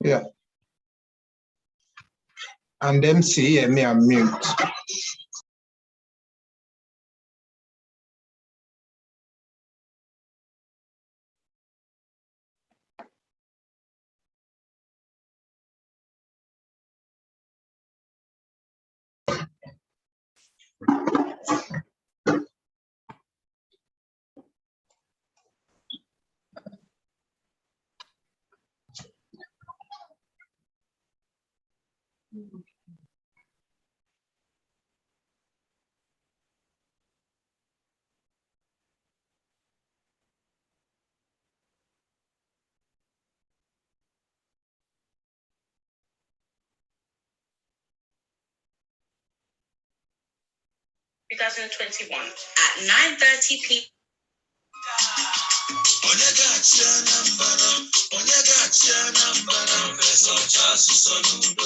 Yeah. And MC, and me, I'm mute. At 9:30 p.m. CC Soludo,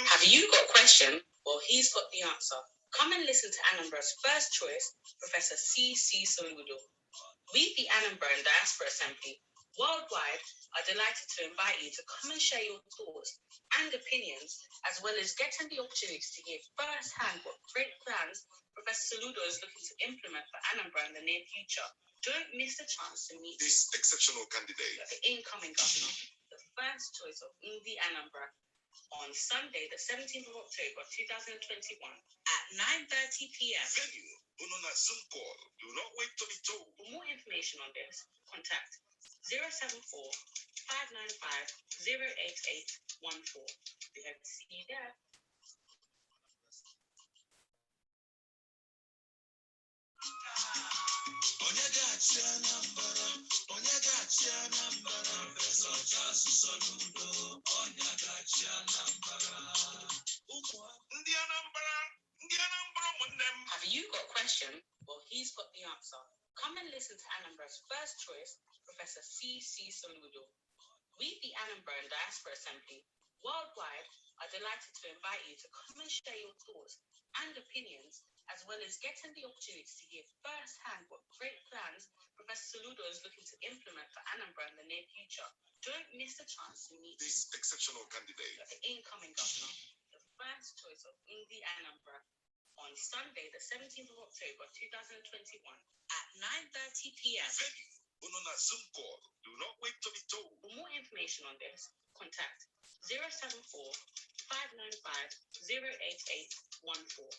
Have you got a question? Well, he's got the answer. Come and listen to Anambra's first choice, Professor CC Soludo. We, the Anambra and Diaspora Assembly, worldwide, are delighted to invite you to come and share your thoughts and opinions, as well as getting the opportunity to hear firsthand what great plans Professor Soludo is looking to implement for Anambra in the near future. Don't miss the chance to meet this exceptional candidate, the incoming governor, the first choice of the Anambra, on Sunday, the 17th of October, 2021, at 9:30 p.m. Venue, Unona Zoom call. Do not wait to be told. For more information on this, contact 074 595 08814. We hope to see you there. Have you got a question? Well, he's got the answer. Come and listen to Anambra's first choice, Professor CC Soludo. We, the Anambra and Diaspora Assembly, worldwide, are delighted to invite you to come and share your thoughts and opinions, as well as getting the opportunity to hear firsthand what great plans Professor Soludo is looking to implement for Anambra in the near future. Don't miss the chance to meet this exceptional candidate, the incoming governor, the first choice of the Anambra, on Sunday, the 17th of October, 2021, at 9:30 p.m. Venue, Unona Zoom call. Do not wait to be told. For more information on this, contact 074 595 08814.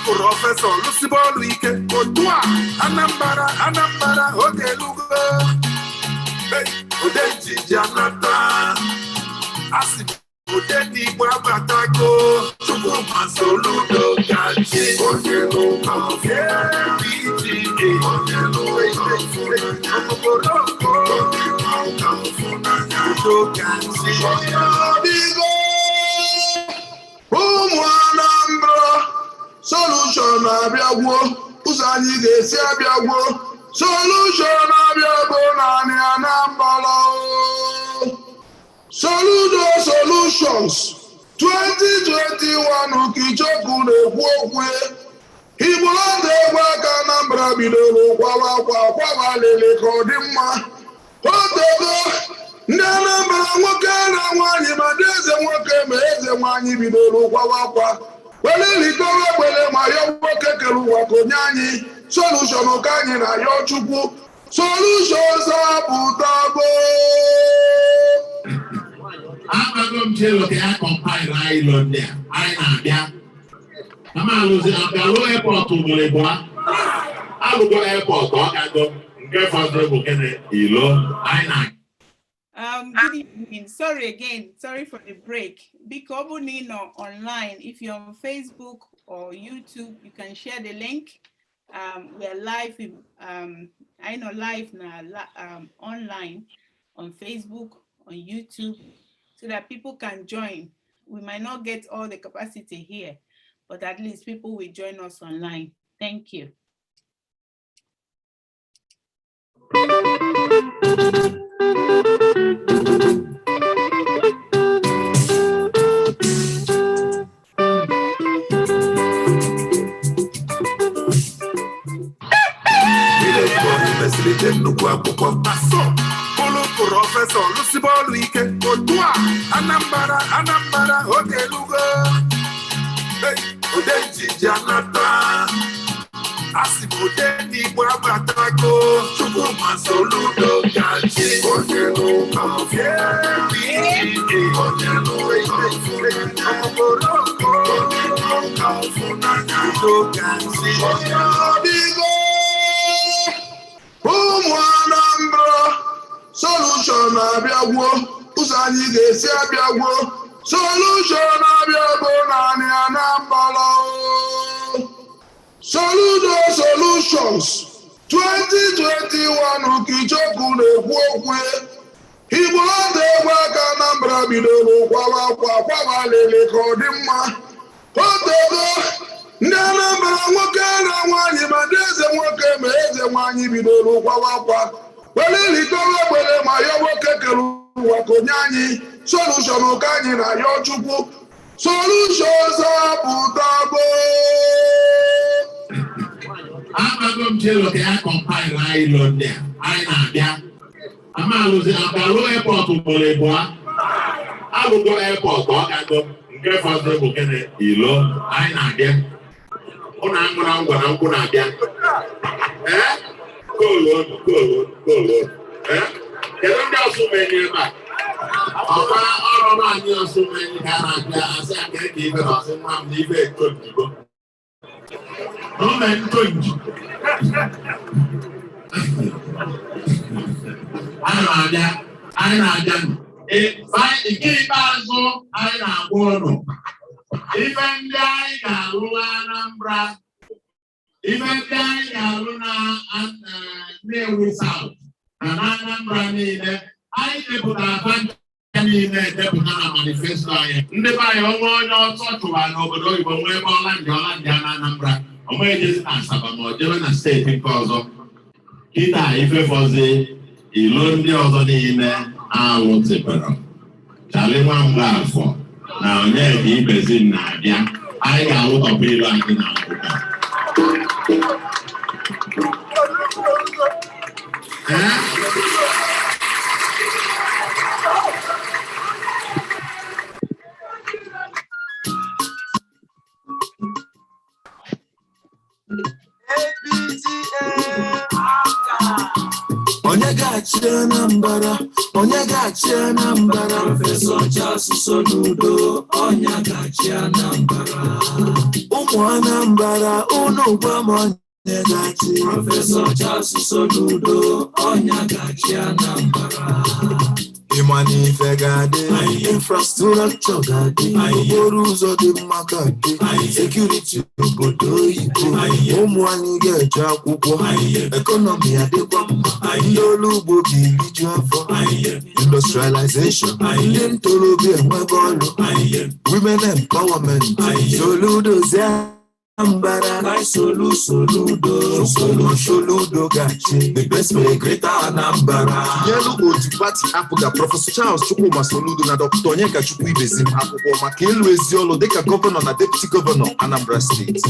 Professor Lucibolu Ike Otua Anambra Ogelugo Odenji Janata Asi Odeni Bwabatago Chukuma Soludo Gachi Ogelugo PGA Ogelugo Gachi Anambra Solution abịagwo ụzọ anyị ga-esi abịagwo solution abịagwo naanị Anambra Soludo Solutions 2021 Kichukwu na-ekwu okwu Igbo na-egwu aka Anambra bidoro kwawa lele ka ọ dị mma otego ndị Anambra nwoke na nwaanyị ma ndị eze nwoke ma eze nwaanyị bidoro kwawa welirikọwa gbele ma ya nwoke kere ụwa ka onye anyị solution ka anyị na ya Chukwu solution zapụtago Amago m jelo ka ya compile anyị ndị anyị na-abịa amalụzi abịalụ airport ugboro ịbụa alụgo airport ọkago nke fọdụrụ bụ kene ilo anyị na Good evening. Sorry again. Sorry for the break. Because online, if you're on Facebook or YouTube, you can share the link. We are live. I know live now online on Facebook, on YouTube, so that people can join. We might not get all the capacity here, but at least people will join us online. Thank you. Professor Lucibolu Ike Otua Anambra Ogelugo Odenji Janata Asi Odeni Bwabatago Chukuma Soludo Gachi Ogelugo Anambra Solution abịagwo ụzọ anyị ga-esi abịagwo solution abịagwo naanị Anambra Soludo Solutions 2021 Kichukwu na-ekwu okwu Igbo na-egwu aka Anambra bidoro kwawa lele ka ọ dị mma otego ndị Anambra nwoke na nwaanyị ma ndị eze nwoke ma eze nwaanyị bidoro kwawa welirikọwa gbele ma ya nwoke kere ụwa ka onye anyị solution ka anyị na ya Chukwu solution zapụtago Amago m jelo ka ya compile anyị ndị anyị na-abịa amalụzi abịalụ airport ugboro ịbụa alụgo airport ọkago nke fọdụrụ bụ kene ilo anyị na-abịa ụnụ aṅụra ngwara nkwụ na-abịa Kolo. Kedu ndị ọsụmenyi ebe a? Ọkwa ọrụ anyị ọsụmenyi ka na-abịa asị aka eke ibe na ọsị nwa m na ibe etonjibo. N'ụlọ ntonji. Anyị na-abịa. Nke ikpeazụ anyị na-agwa ụnụ. Ife ndị anyị ga-alụ Anambra. Ife ndị anyị ga-alụ na Nnewi South na Anambra niile anyị depụtara banja niile edepụta na manifesto anyị ndị be anyị onwe onye ọtọ chụwa n'obodo oyibo nwee ebe ọlandịa na Anambra onwe ejezi na Asaba ma ọ jebe na steeti nke ọzọ kịta ifefọzi ilo ndị ọzọ niile alụtịpụrụ Chali Nwamgba Afọ na Onyeka Ibezi na-abịa anyị ga-alụtọpụ ilu anyị na Nsụka gachi Anambra, onye gachi Anambra. Professor Charles Soludo, onye gachi Anambra. Ụmụ Anambra, unu gwa m onye gachi. Professor Charles Soludo, onye gachi Anambra. Imani Fegade, infrastructure gade, okporo ụzọ dị mma gade, security obodo Igbo, ụmụ anyị ga-eje akwụkwọ, economy adịkwa mma, ndị ọrụ ugbo ga-eriju afọ, industrialization, ndị ntorobịa enwebe ọrụ, women empowerment, Soludo Anambra, Soludo gachi, the best for a greater Anambra. Yellow Old Party Apuga, Professor Charles Chukwuma Soludo na Dr. Onyeka Chukwu Ibezim akwụkwọ maka ịlụ ezi ọlụ dịka gọvanọ na deputy gọvanọ Anambra State.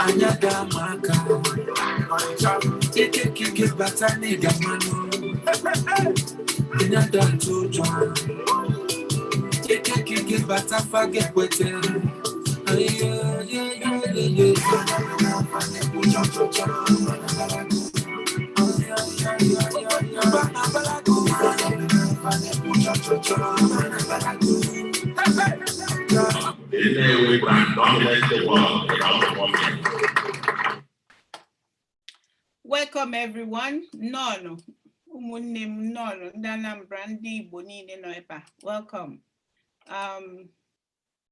Anyaga maka kike batani gamano anyada tojo kike batafage kwete Welcome everyone. No. Ụmụnne m nọ ndị Anambra ndị Igbo niile nọ ebe a. Welcome.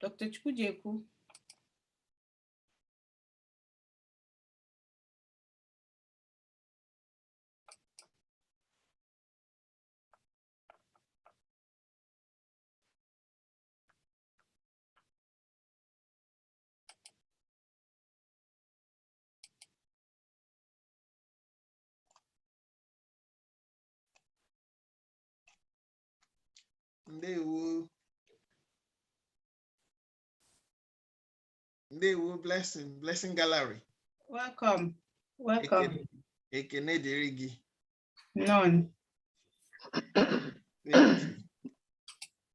Dr. Chukwujekwu. Ndewo blessing gallery. Welcome. Ekene dịrị gị. None.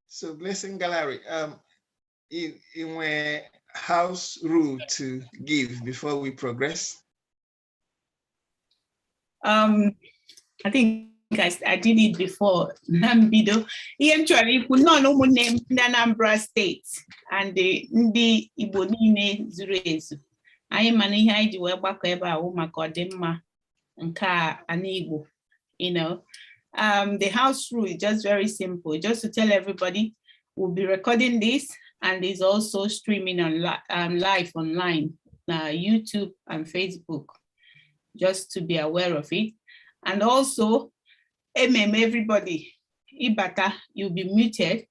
So blessing gallery, in a house rule to give before we progress. I think I did it before. Nambido. Eventually, we know no name Anambra State and the Igbo niile zuru ezu. Anyị mana ihe anyị ji wee gbakọ ebe a wụ maka ọdịmma nke ana Igbo. You know, the house rule is just very simple. Just to tell everybody, we'll be recording this and it's also streaming on live online, YouTube and Facebook. Just to be aware of it, and also. Everybody, Ibata, you'll be muted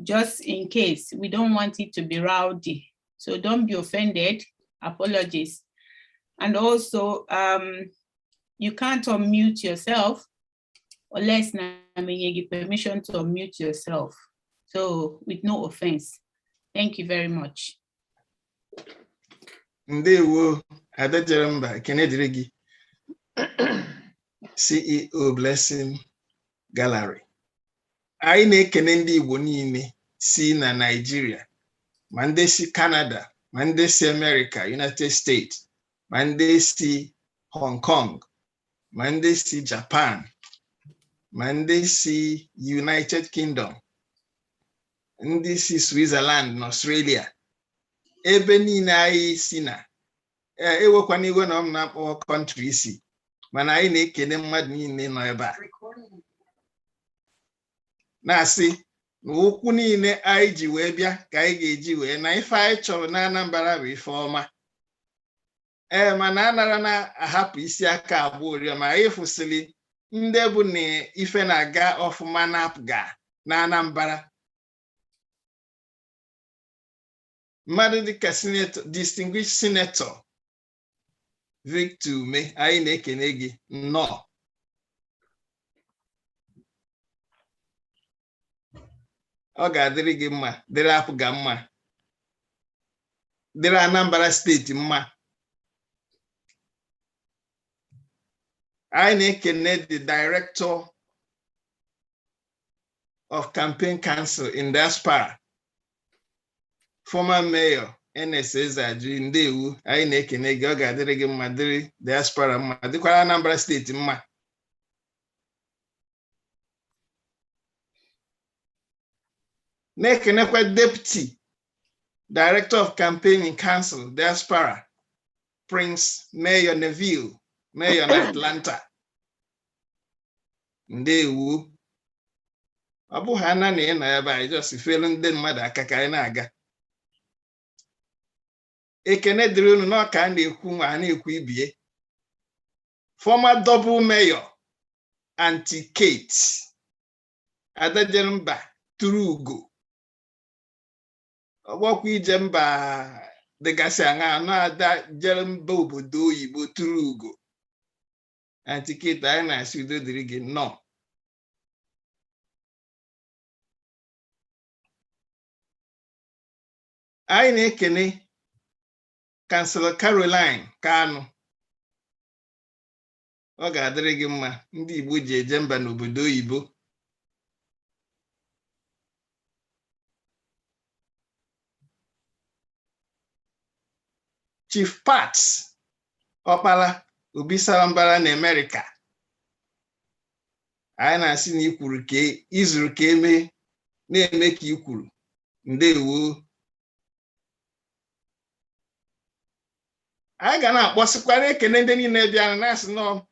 just in case. We don't want it to be rowdy. So don't be offended. Apologies. And also, you can't unmute yourself unless you give permission to unmute yourself. So with no offense. Thank you very much. Ndewo, Adajeramba, Kenedrigi. CEO Blessing Gallery. Anyị na-ekene ndị Igbo niile si na Nigeria, ma ndị si Canada, ma ndị si America, United States, ma ndị si Hong Kong, ma ndị si Japan, ma ndị si United Kingdom, ndị si Switzerland na Australia. Ebe niile anyị si na ewekwana igwe na m na-akpọ country isi. Mana anyị na-ekene mmadụ niile nọ ebe a. Na-asị na okwu niile anyị ji wee bịa ka anyị ga-eji wee na ife anyị chọrọ na Anambra bụ ife ọma. Mana anara na-ahapụ isi aka abụọ ori ma anyị fụsịrị ndị bụ na ife na-aga ọfụma na-apụga na Anambra. Mmadụ dịka distinguished senator Victor Ume, anyị na-ekene gị nnọọ. Ọ ga-adịrị gị mma, dịrị apụga mma, dịrị Anambra steeti mma. Anyị na-ekene the director of Campaign Council in Diaspora, former mayor NSS Aju Ndewu, anyị na-ekene gị, ọ ga-adịrị gị mma, dịrị Diaspora mma, dịkwara Anambra steeti mma. Na-ekenekwa Deputy Director of Campaign Council Diaspora, Prince Mayor Neville, Mayor na Atlanta. Ndewu. Ọ bụ ha na ị nọ ebe anyị just felu ndị mmadụ aka ka anyị na-aga. Ekene dịrị unu n'ọka a na-ekwu nwa a na-ekwu ibie. Former double mayor Auntie Kate Adajere mba tụrụ ugo. Ọgbọkwa ije mba dịgasị aṅa anọ ada jere mba obodo oyibo tụrụ ugo. Auntie Kate anyị na-asị udo dịrị gị nnọọ. Anyị na-ekene Councilor Caroline Kanu. Ọ ga-adịrị gị mma, ndị Igbo ji eje mba n'obodo oyibo. Chief Pat Ọkpala Obisara mbara na America. Anyị na-asị na ikwuru ka izuru ka eme na-eme ka ikwuru. Ndewo. I gonna ekene ndị niile bịara na-asị no.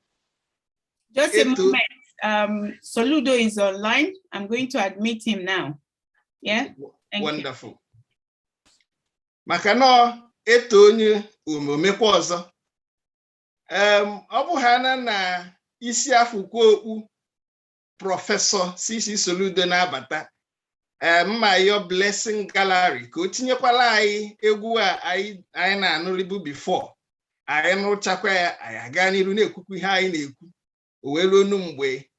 Just a moment. Soludo is online. I'm going to admit him now. Yeah. Wonderful. Maka no eto onye omekwa ọzọ. Ọ bụ ha na isi afụkwa okpu Professor CC Soludo na-abata. Mma your blessing gallery ka o tinyekwala anyị egwu a anyị na-anụribu before. Anyị nụchakwa ya, anyị aga n'iru na-ekwukwu ihe anyị na-ekwu. O wee ruo mgbe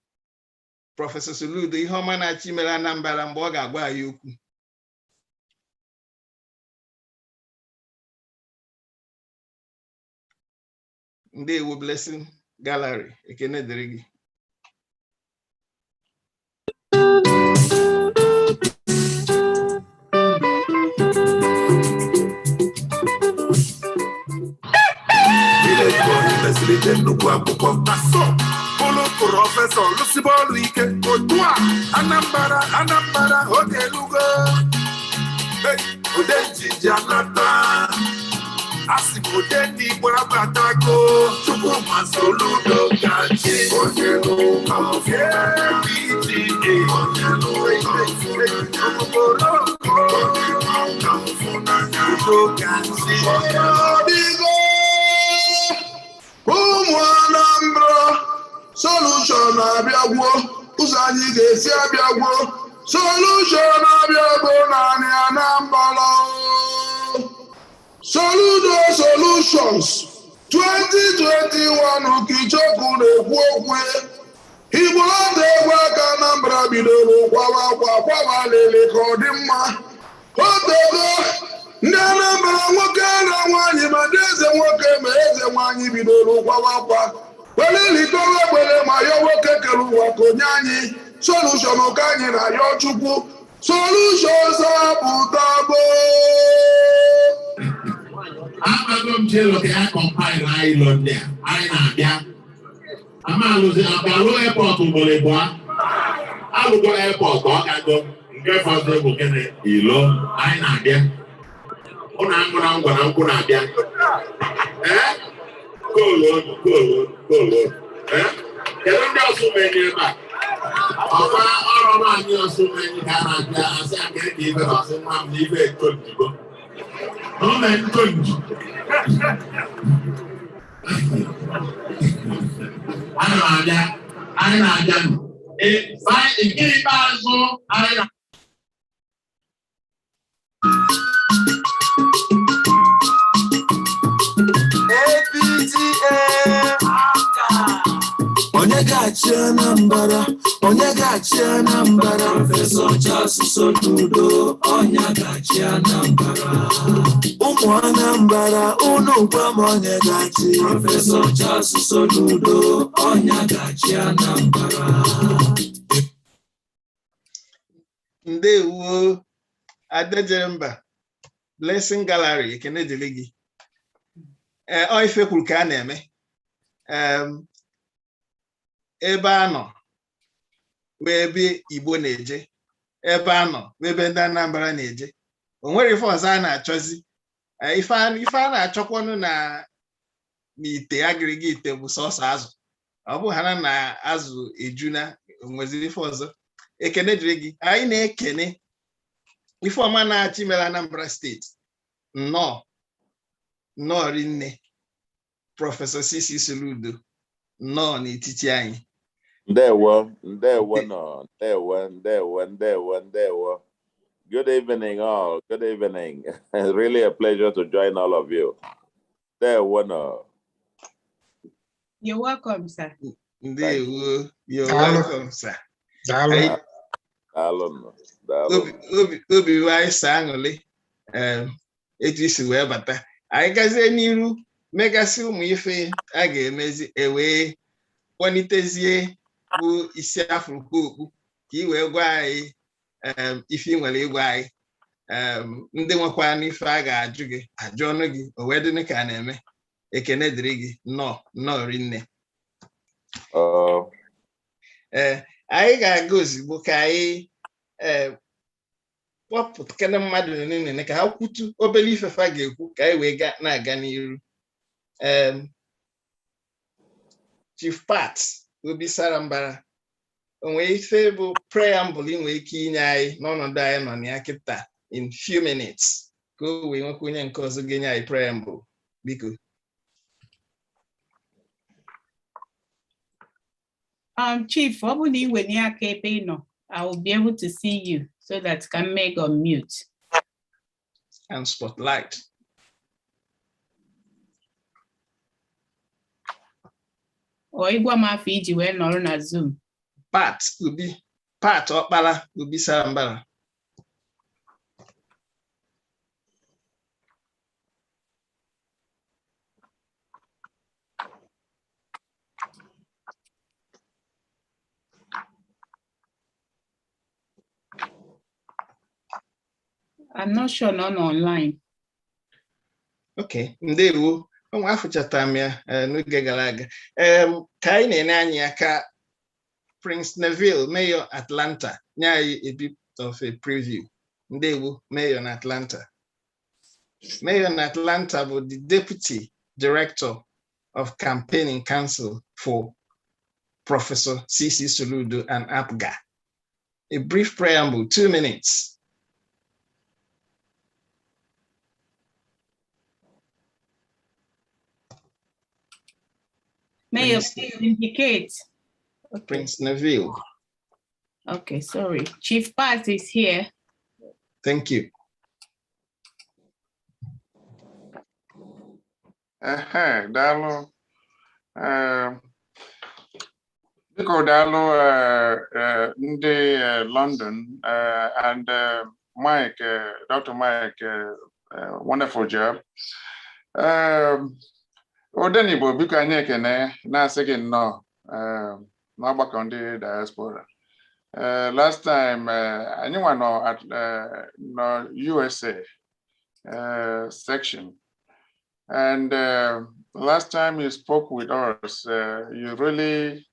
Professor Soludo ihe ọma na-achị mere Anambra mgbe ọ ga-agwa anyị okwu. Ndewo blessing gallery, ekene dịrị gị. Professor Lucibolu Ike Otua Anambra Odelugo Odenji Janata Asimodendi Borabatako Chukuma Soludo Gachi Odelu PTA Anambra solution abịagwo ụzọ anyị ga-esi abịagwo solution abịagwo naanị Anambra Soludo Solutions 2021 Ukichukwu na-ekwu okwu Igbo ndị egwu aka Anambra bidoro kwawa lele ka ọ dị mma otego ndị Anambra nwoke na nwaanyị ma ndị eze nwoke ma eze nwaanyị bidoro kwawa welilitowe gbere ma ya nwoke kere ụwa ka onye anyị solution ka anyị na ya Chukwu solutions apụtago. Amagom jelo ke a compile anyị lọ ndị a anyị na-abịa. Amalụzi abịalụ airport ugboro abụọ. Alụgo airport ọ gago nke fọdụ bụ kene ilo anyị na-abịa. Ụna ngwara ngwara nkwụ na-abịa. Kolo. Kedu ndị ọsụmenyi ebe a? Ọkwa ọrụ anyị ọsụmenyi ka a na-abịa asị aka eke ibe ọsị nwa m na ibe etonjigo. N'ụlọ ntonji. Ana m abịa, anyị na-abịa nụ. Nke ikpeazụ anyị na Onye ga-achị Anambra, onye ga-achị Anambra, Professor Charles Soludo, onye ga-achị Anambra. Ụmụ Anambra, unu gwa m onye ga-achị, Professor Charles Soludo, onye ga-achị Anambra. Ndewo Adejemba Blessing Gallery ekene dịrị gị. Ọ ife kwuru ka a na-eme ebe a nọ wee ebe Igbo na-eje, ebe a nọ wee ebe ndị Anambra na-eje. O nwere ife ọzọ a na-achọzi. Ife a na-achọkwanụ na n'ite agịrịga ite bụ sọsọ azụ. Ọ bụ ha na azụ ejuna, onwezi ife ọzọ. Ekene dịrị gị. Anyị na-ekene ife ọma na-achị mere Anambra steeti. Nnọọ rinne Prọfesọ CC Soludo nnọọ n'etiti anyị. Ndewo. Good evening, all. Good evening. It's really a pleasure to join all of you. Ndewo. You're welcome, sir. Ndewo. You're welcome, sir. Obi anyị sa aṅụrị etu isi wee bata. Anyị gazie n'iru megasị ụmụ ife a ga-emezi wee kpọlitezie bụ isi afụrụkwa okpu ka ị wee gwa anyị ife ị nwere ịgwa anyị. Ndị nwekwa n'ife a ga-ajụ gị ajụ ọnụ gị o wee dịnị ka a na-eme. Ekene dịrị gị nnọọ rinne. Anyị ga-aga ozugbo ka anyị kpọpụtakana mmadụ niile ka ha kwutu obere ifefa ga-ekwu ka anyị wee na-aga n'iru. Chief Pat Obi Sarambara, onwe ife bụ preamble inwe ike inye anyị n'ọnọdụ anyị nọ na ya kịta in few minutes ka o wee nwekwa onye nke ọzọ ga-enye anyị preamble, biko. Chief, ọ bụ na iwe n'aka ebe ị nọ, I will be able to see you so that can make on mute. And spotlight. Or ịgwa m afọ iji wee nọrọ na Zoom. Pat Ọkpara Obi Sarambara. I'm not sure none online. Okay, ndewo. Onwe afụchatara m ya n'oge gara aga. Ka anyị na-ene anya ka Prince Neville, Mayor Atlanta, nye anyị a bit of a preview. Ndewo, Mayor na Atlanta. Mayor na Atlanta bụ the Deputy Director of Campaigning Council for Professor CC Soludo and APGA. A brief preamble, 2 minutes. Mayor, please indicate. Okay. Prince Neville. Okay, sorry. Chief Pat is here. Thank you. Dalo. Biko Dalo ndị London and Mike, Dr. Mike, wonderful job. Odenibo biko anyị ekene na-asị gị nnọọ n'ọgbakọ ndị diaspora. Last time anyị nwa nọ USA section, and last time you spoke with us, you really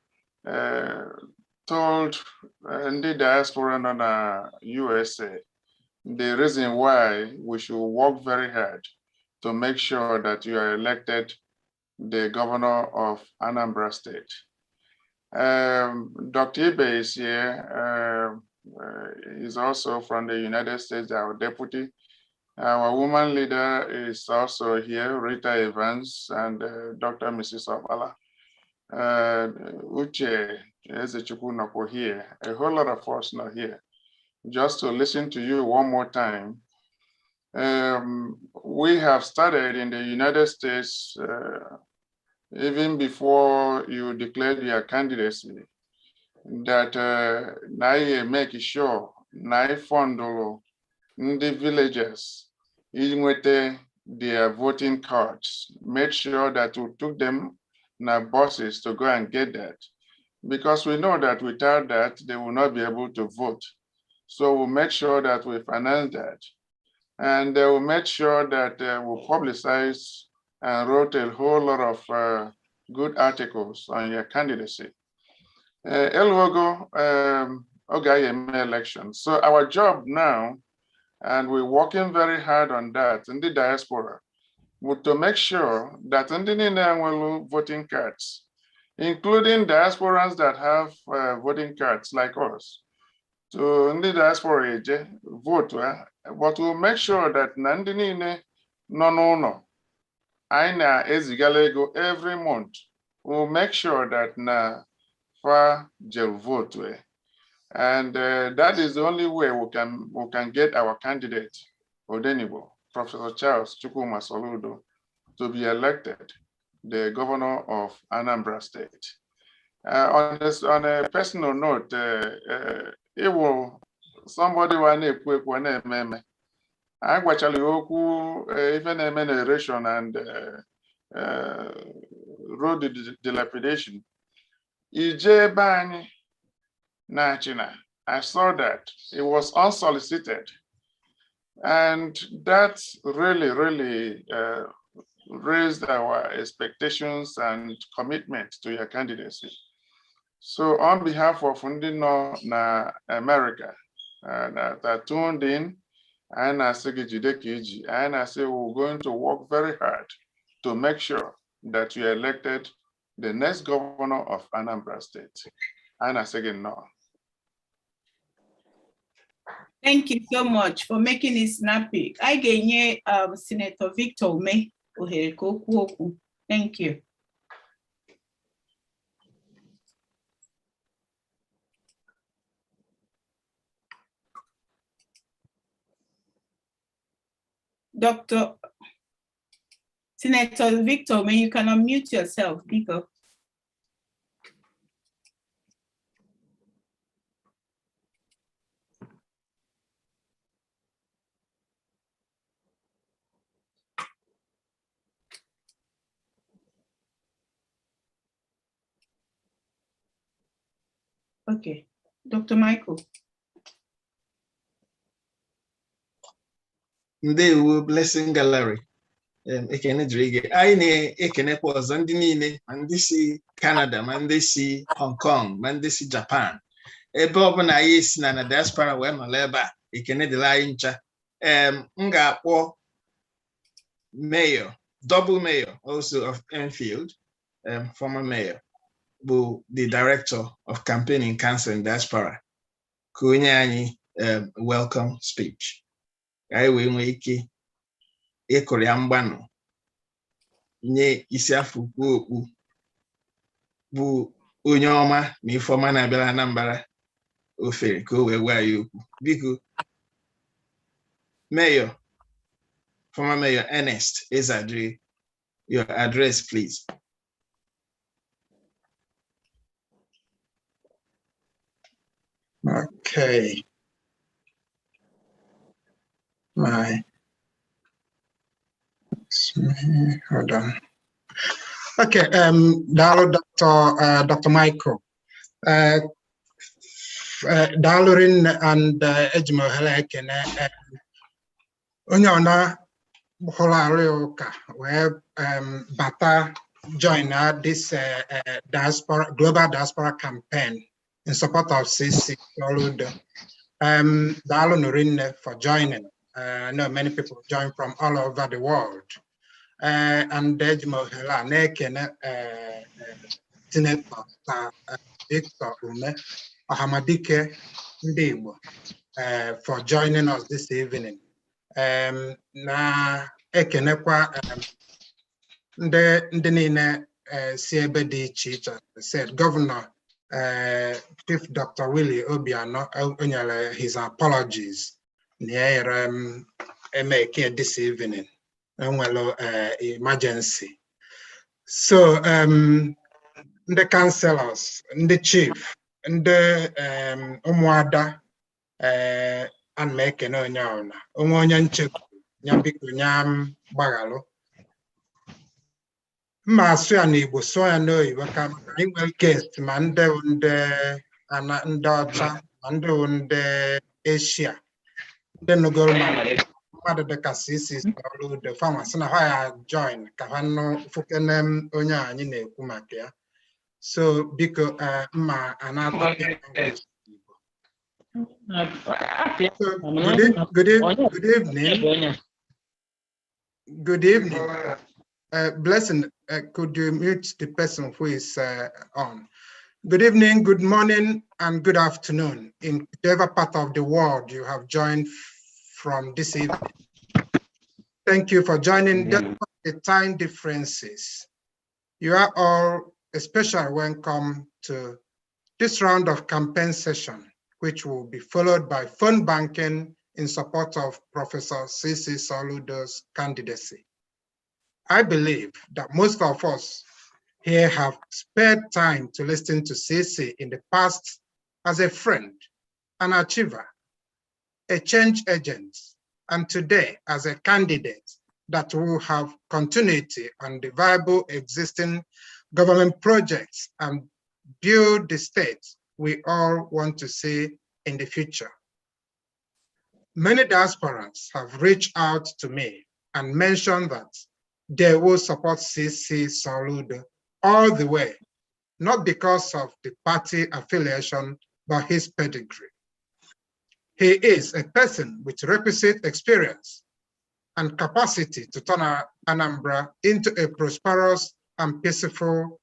told ndị diaspora nọ na USA the reason why we should work very hard to make sure that you are elected the governor of Anambra State. Dr. Ibe is here. He's also from the United States, our deputy. Our woman leader is also here, Rita Evans, and Dr. Mrs. Opala. Uche Ezechukwunoko here. A whole lot of us not here. Just to listen to you one more time. We have started in the United States even before you declared your candidacy, that na make sure na fondolo the villagers inwete their voting cards, made sure that we took them na buses to go and get that, because we know that without that they will not be able to vote. So we'll make sure that we finance that. And we'll make sure that we'll publicize and wrote a whole lot of good articles on your candidacy. Elwogo, election. So our job now, and we're working very hard on that in the diaspora, to make sure that in the voting cards, including diasporans that have voting cards like us, to in the diaspora vote, but we'll make sure that Nandini no. Aina ezigalego every month. We'll make sure that na fa jel vote, and that is the only way we can get our candidate Odenibo, Professor Charles Chukwuma Soludo, to be elected the governor of Anambra State. On a personal note, it will somebody want to quick one meme. I actually even a narration and road dilapidation. Ije bani na China. I saw that it was unsolicited, and that really raised our expectations and commitment to your candidacy. So on behalf of Undino na America that tuned in, and I say we're going to work very hard to make sure that you are elected the next governor of Anambra State. And I say no. Thank you so much for making it snappy. I gave Senator Victor May. Thank you. Dr. Senator Victor May, you can unmute yourself, Biko. Okay, Dr. Michael. Ndewo Blessing Gallery. Ekene Drige. Anyị na-ekenekwa ọzọ ndị niile, ma ndị si Canada, ma ndị si Hong Kong, ma ndị si Japan. Ebe ọ bụla anyị si na diaspora wee nọrọ ebe a, ekene dịla anyị ncha. M ga-akpọ Mayor, double Mayor also of Enfield, former Mayor, bụ the Director of Campaigning Council in Diaspora, ka onye anyị welcome speech. Anyị wee nwee ike ịkụrụ ya mgbanụ nye isi afọ ukwu okpu bụ onye ọma na ife ọma na-abịara Anambra ofere ka o wee gwa ya okwu. Biko, Mayor, former Mayor Ernest Ezadri, your address, please. Okay. Hold on. Okay, Dr. Michael. Dalorin and Ejmo Helekene Onyona Holaroka, where Bata join this global diaspora campaign in support of CC Soludo. Dalorin for joining. I know many people join from all over the world. And Ejmo Helekene Senator Victor Ume Ahamadike Ndebo for joining us this evening. Na ekenekwa ndị niile si ebe dị iche iche, said Governor Chief Dr. Willie Obiano onyere his apologies near make this evening well emergency. So the councillors, the chief, the Umwada and make no nyana, Umonyan Chip, Yambiku Yam Bagalo. Masuani Busoya no, you come, well guest, Mande and Daughter, and the Asia. Then no go mother the CC Soludo farmers na why join Kahano Fukenem Onya Nine Kumakia. So because ma another language. So good evening. Good evening. Blessing, could you mute the person who is on? Good evening, good morning, and good afternoon in whatever part of the world you have joined from this evening. Thank you for joining despite the time differences. You are all especially welcome to this round of campaign session, which will be followed by phone banking in support of Professor CC Soludo's candidacy. I believe that most of us here have spared time to listen to CC in the past as a friend, an achiever, a change agent, and today as a candidate that will have continuity on the viable existing government projects and build the state we all want to see in the future. Many diasporans have reached out to me and mentioned that they will support CC Soludo all the way, not because of the party affiliation, but his pedigree. He is a person with requisite experience and capacity to turn Anambra into a prosperous and peaceful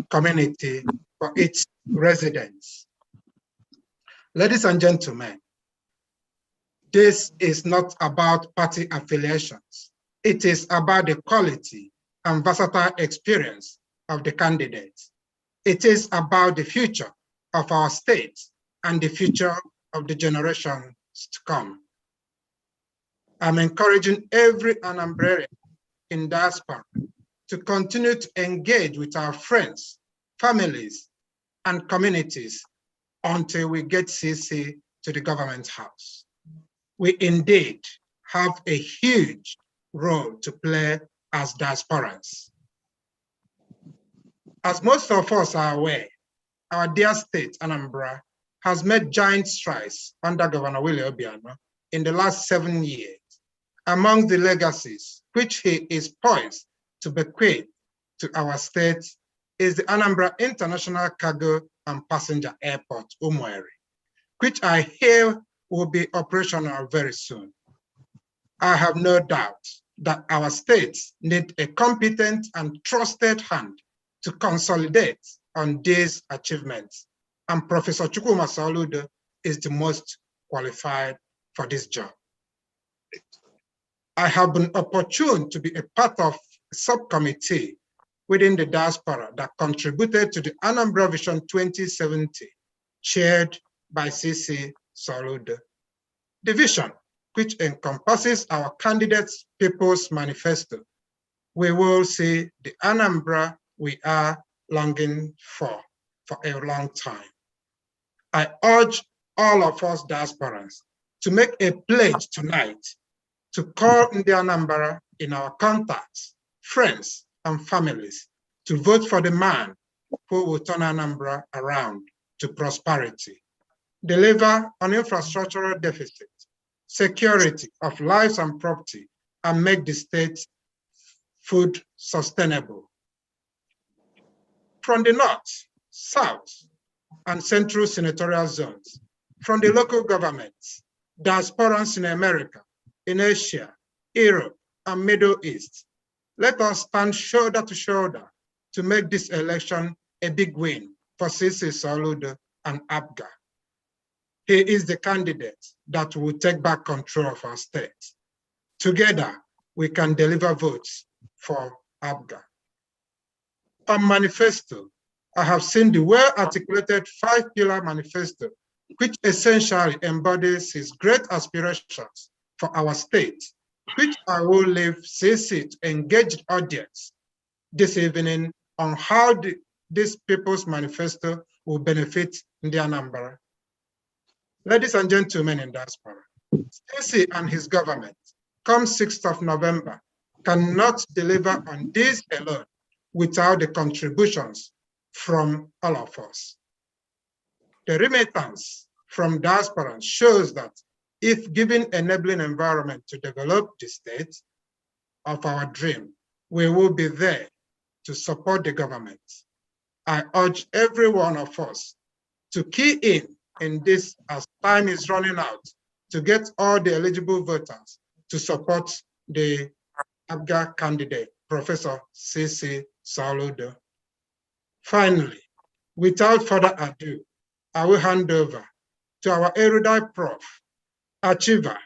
community for its residents. Ladies and gentlemen, this is not about party affiliations. It is about the quality and versatile experience of the candidates. It is about the future of our state and the future of the generations to come. I'm encouraging every Anambrarian in diaspora to continue to engage with our friends, families, and communities until we get CC to the government house. We indeed have a huge role to play as diasporans. As most of us are aware, our dear state, Anambra, has made giant strides under Governor Willie Obiano in the last 7 years. Among the legacies which he is poised to bequeath to our state is the Anambra International Cargo and Passenger Airport, Umueri, which I hear will be operational very soon. I have no doubt that our states need a competent and trusted hand to consolidate on these achievements, and Professor Chukwuma Soludo is the most qualified for this job. I have been opportune to be a part of a subcommittee within the diaspora that contributed to the Anambra Vision 2070, chaired by CC Soludo. The vision, which encompasses our candidates' People's Manifesto, we will see the Anambra we are longing for a long time. I urge all of us diasporans to make a pledge tonight to call in the Anambra in our contacts, friends, and families to vote for the man who will turn Anambra around to prosperity, deliver on infrastructural deficit, security of lives and property, and make the state food sustainable. From the north, south, and central senatorial zones, from the local governments, diasporans in America, in Asia, Europe, and Middle East, let us stand shoulder to shoulder to make this election a big win for CC Soludo and APGA. He is the candidate that will take back control of our state. Together, we can deliver votes for APGA. On manifesto, I have seen the well-articulated 5-pillar manifesto, which essentially embodies his great aspirations for our state, which I will leave CC to engage the audience this evening on how this People's Manifesto will benefit the Anambra. Ladies and gentlemen in diaspora, CC and his government, come 6th of November, cannot deliver on this alone without the contributions from all of us. The remittance from diaspora shows that if given enabling environment to develop the state of our dream, we will be there to support the government. I urge every one of us to key in this as time is running out to get all the eligible voters to support the ABGA candidate, Professor CC Soludo. Finally, without further ado, I will hand over to our erudite prof, achiever,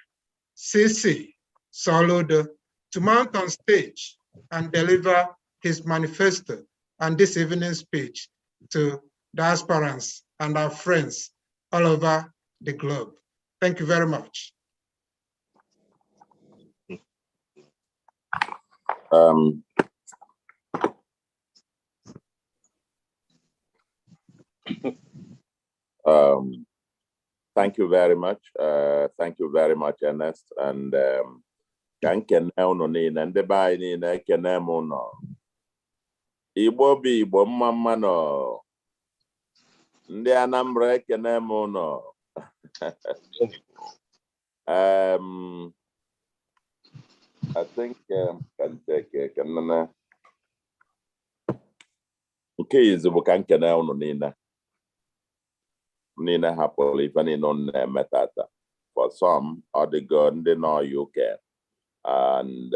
CC Soludo, to mount on stage and deliver his manifesto and this evening's speech to diasporans and our friends all over the globe. Thank you very much. Thank you very much. Thank you very much, Ernest. And Igbo bi Igbo mma no. Ndị Anambra ekene m no. I think can take nke izu ka nkene unu niile. Nina hapụrụ ife niile unu na-eme tata. For some, or the good, they know UK and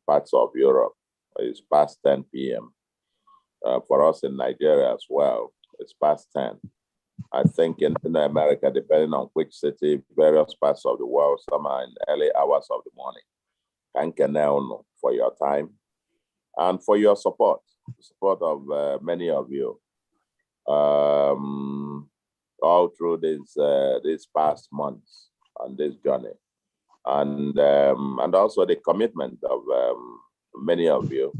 parts of Europe. It's past 10 p.m. For us in Nigeria as well, it's past 10. I think in America, depending on which city, various parts of the world, some are in early hours of the morning. Thank you for your time and for your support, the support of many of you. All through these past months on this journey, and also the commitment of many of you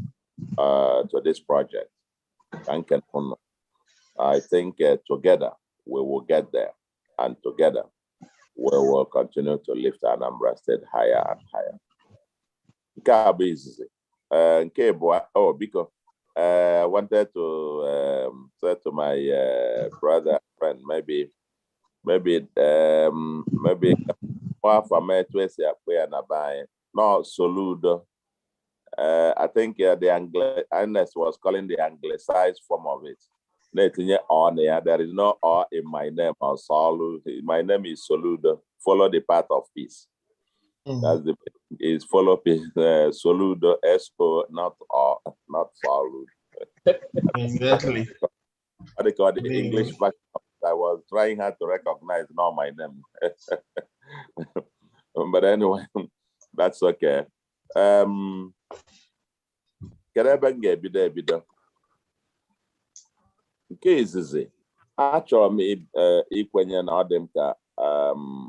to this project. Thank you. I think together we will get there, and together we will continue to lift Anambra State higher and higher. Because I wanted to say to my brother friend, maybe more for me to say no Soludo. I think the Ernest was calling the anglicized form of it. There is no R in my name or Solu. My name is Soludo. Follow the path of peace. That's the is follow peace. Soludo, S-O, not R, not Solu. Exactly. What they call the English version. I was trying hard to recognize not my name. But anyway, that's okay. Can I bring a bit? Nke izizi achọrọ m ikwenye na ọ dị m ka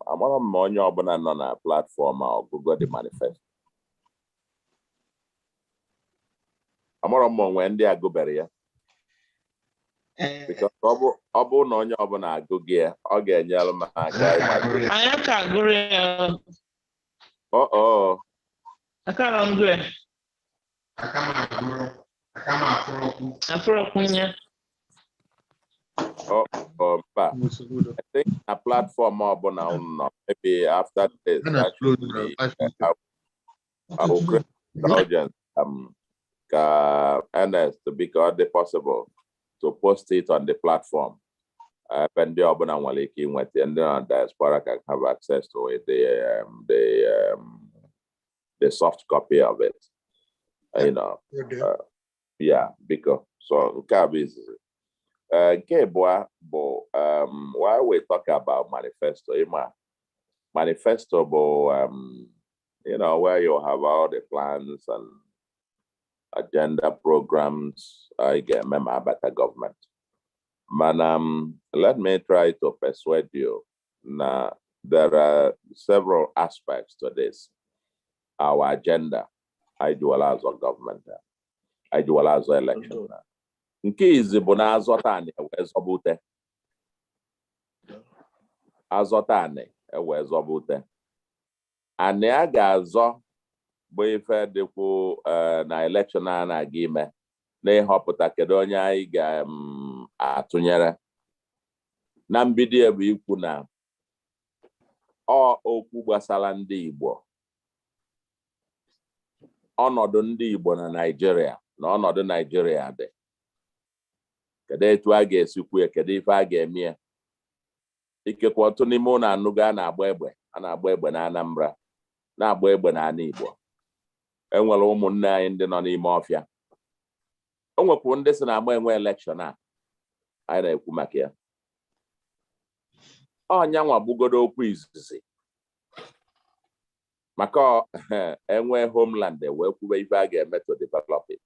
amara m onye ọbụla nọ na platform a ọgụgụ dị manifesto. Amara m onwe ndị agụbere ya. Because ọ bụ na onye ọbụla agụgụ ya, ọ ga-enyere m aka ịmagụ. Anyị ka agụrụ ya. Akara ngụ ya. Afụrọkwu ya. But I think a platform or maybe after this, I will create an audience, Ernest, because it's possible to post it on the platform. When the urban and the diaspora can have access to it, the soft copy of it. You know, yeah, because so while we talk about manifesto, you know, where you have all the plans and agenda programs, I get member about the government. But let me try to persuade you. Now, there are several aspects to this. Our agenda, I do allow our government, I do allow the election. Nke izi bụ na azọtani wee zọbute. Azọtani wee zọbute. Ani a ga-azọ bụ ife dịkwu na election a na-aga ime na ịhọpụta kedu onye anyị ga-atụnyere. Na mbido bụ ikwu na okwu gbasara ndị Igbo. Ọnọdụ ndị Igbo na Nigeria na ọnọdụ Nigeria dị. Kedu etu a ga-esi kwuo, kedu ife a ga-eme ya? Ikekwe otu n'ime ụlọ anụgo a na-agba egbe na Anambra, na-agba egbe na ala Igbo. Enwere ụmụnne anyị ndị nọ n'ime ọfịa. O nwekwu ndị si na-agba enwe elekshọn a anyị na-ekwu maka ya. Ọnyanwa bugodo okwu izizi maka enwe homeland wee kwube ife a ga-eme to develop it.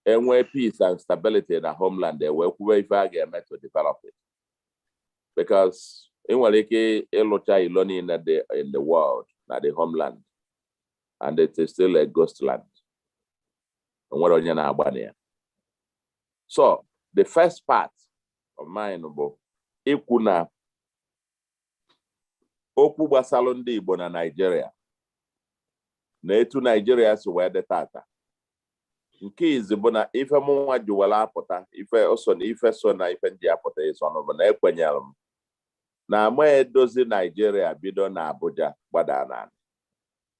Enwe peace and stability na homeland wee kwube ife a ga-eme to develop it. Because enwere ike ịlụcha ilo niile dị in the world na the homeland and it is still a ghost land. Enwere onye na-agba na ya. So the first part of mine bụ ikwu na okwu gbasara ndị Igbo na Nigeria na etu Nigeria si wee dị tata. Nke izi bụ na ife mụnwa juwela apụta, ife so na ife ndị apụta ịsọnụ bụ na ekwenyere m na ama edozi Nigeria bido na Abuja gbada na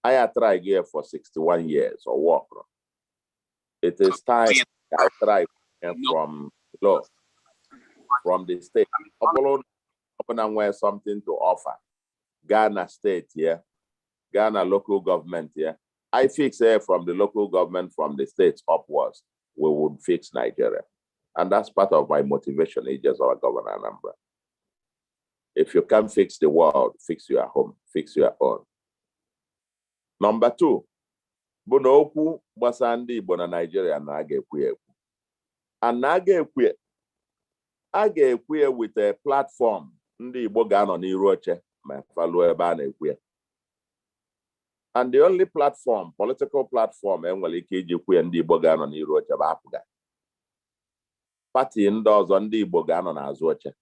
I try here for 61 years or work. It is time I try from the state. Open where something to offer. Ghana state here, Ghana local government here. I fix it from the local government, from the states upwards. We would fix Nigeria. And that's part of my motivation, just our governor Anambra. If you can't fix the world, fix your home, fix your own. Number 2, bụ na okwu gbasara ndị Igbo na Nigeria na a ga-ekwu. And a ga-ekwu with a platform ndị Igbo ga-anọ n'iru oche ma faluo ebe a na-ekwu. And the only platform, political platform, enwere ike iji kwu ndị Igbo ga-anọ n'iru oche bụ apụga. Party ndị ọzọ ndị Igbo ga-anọ n'azụ oche.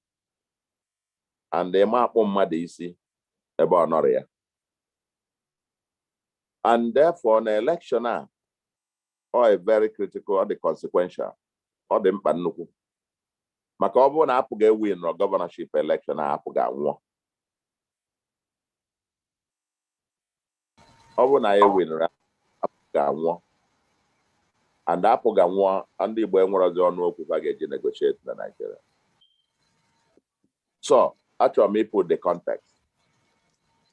And ịma akpụ mmadụ isi ebe ọ nọrọ ya. And therefore, the election are very critical or the consequential or the mkpa nnukwu. Maka ọ bụrụ na apụga win or governorship election apụga nwụọ. Ọ bụrụ na win apụga nwụọ. And apụga nwụọ, ndị Igbo enwere ọzọ ọnụ okwu ha ga-eji negotiate na Nigeria. So, achọrọ m ịpụ the context.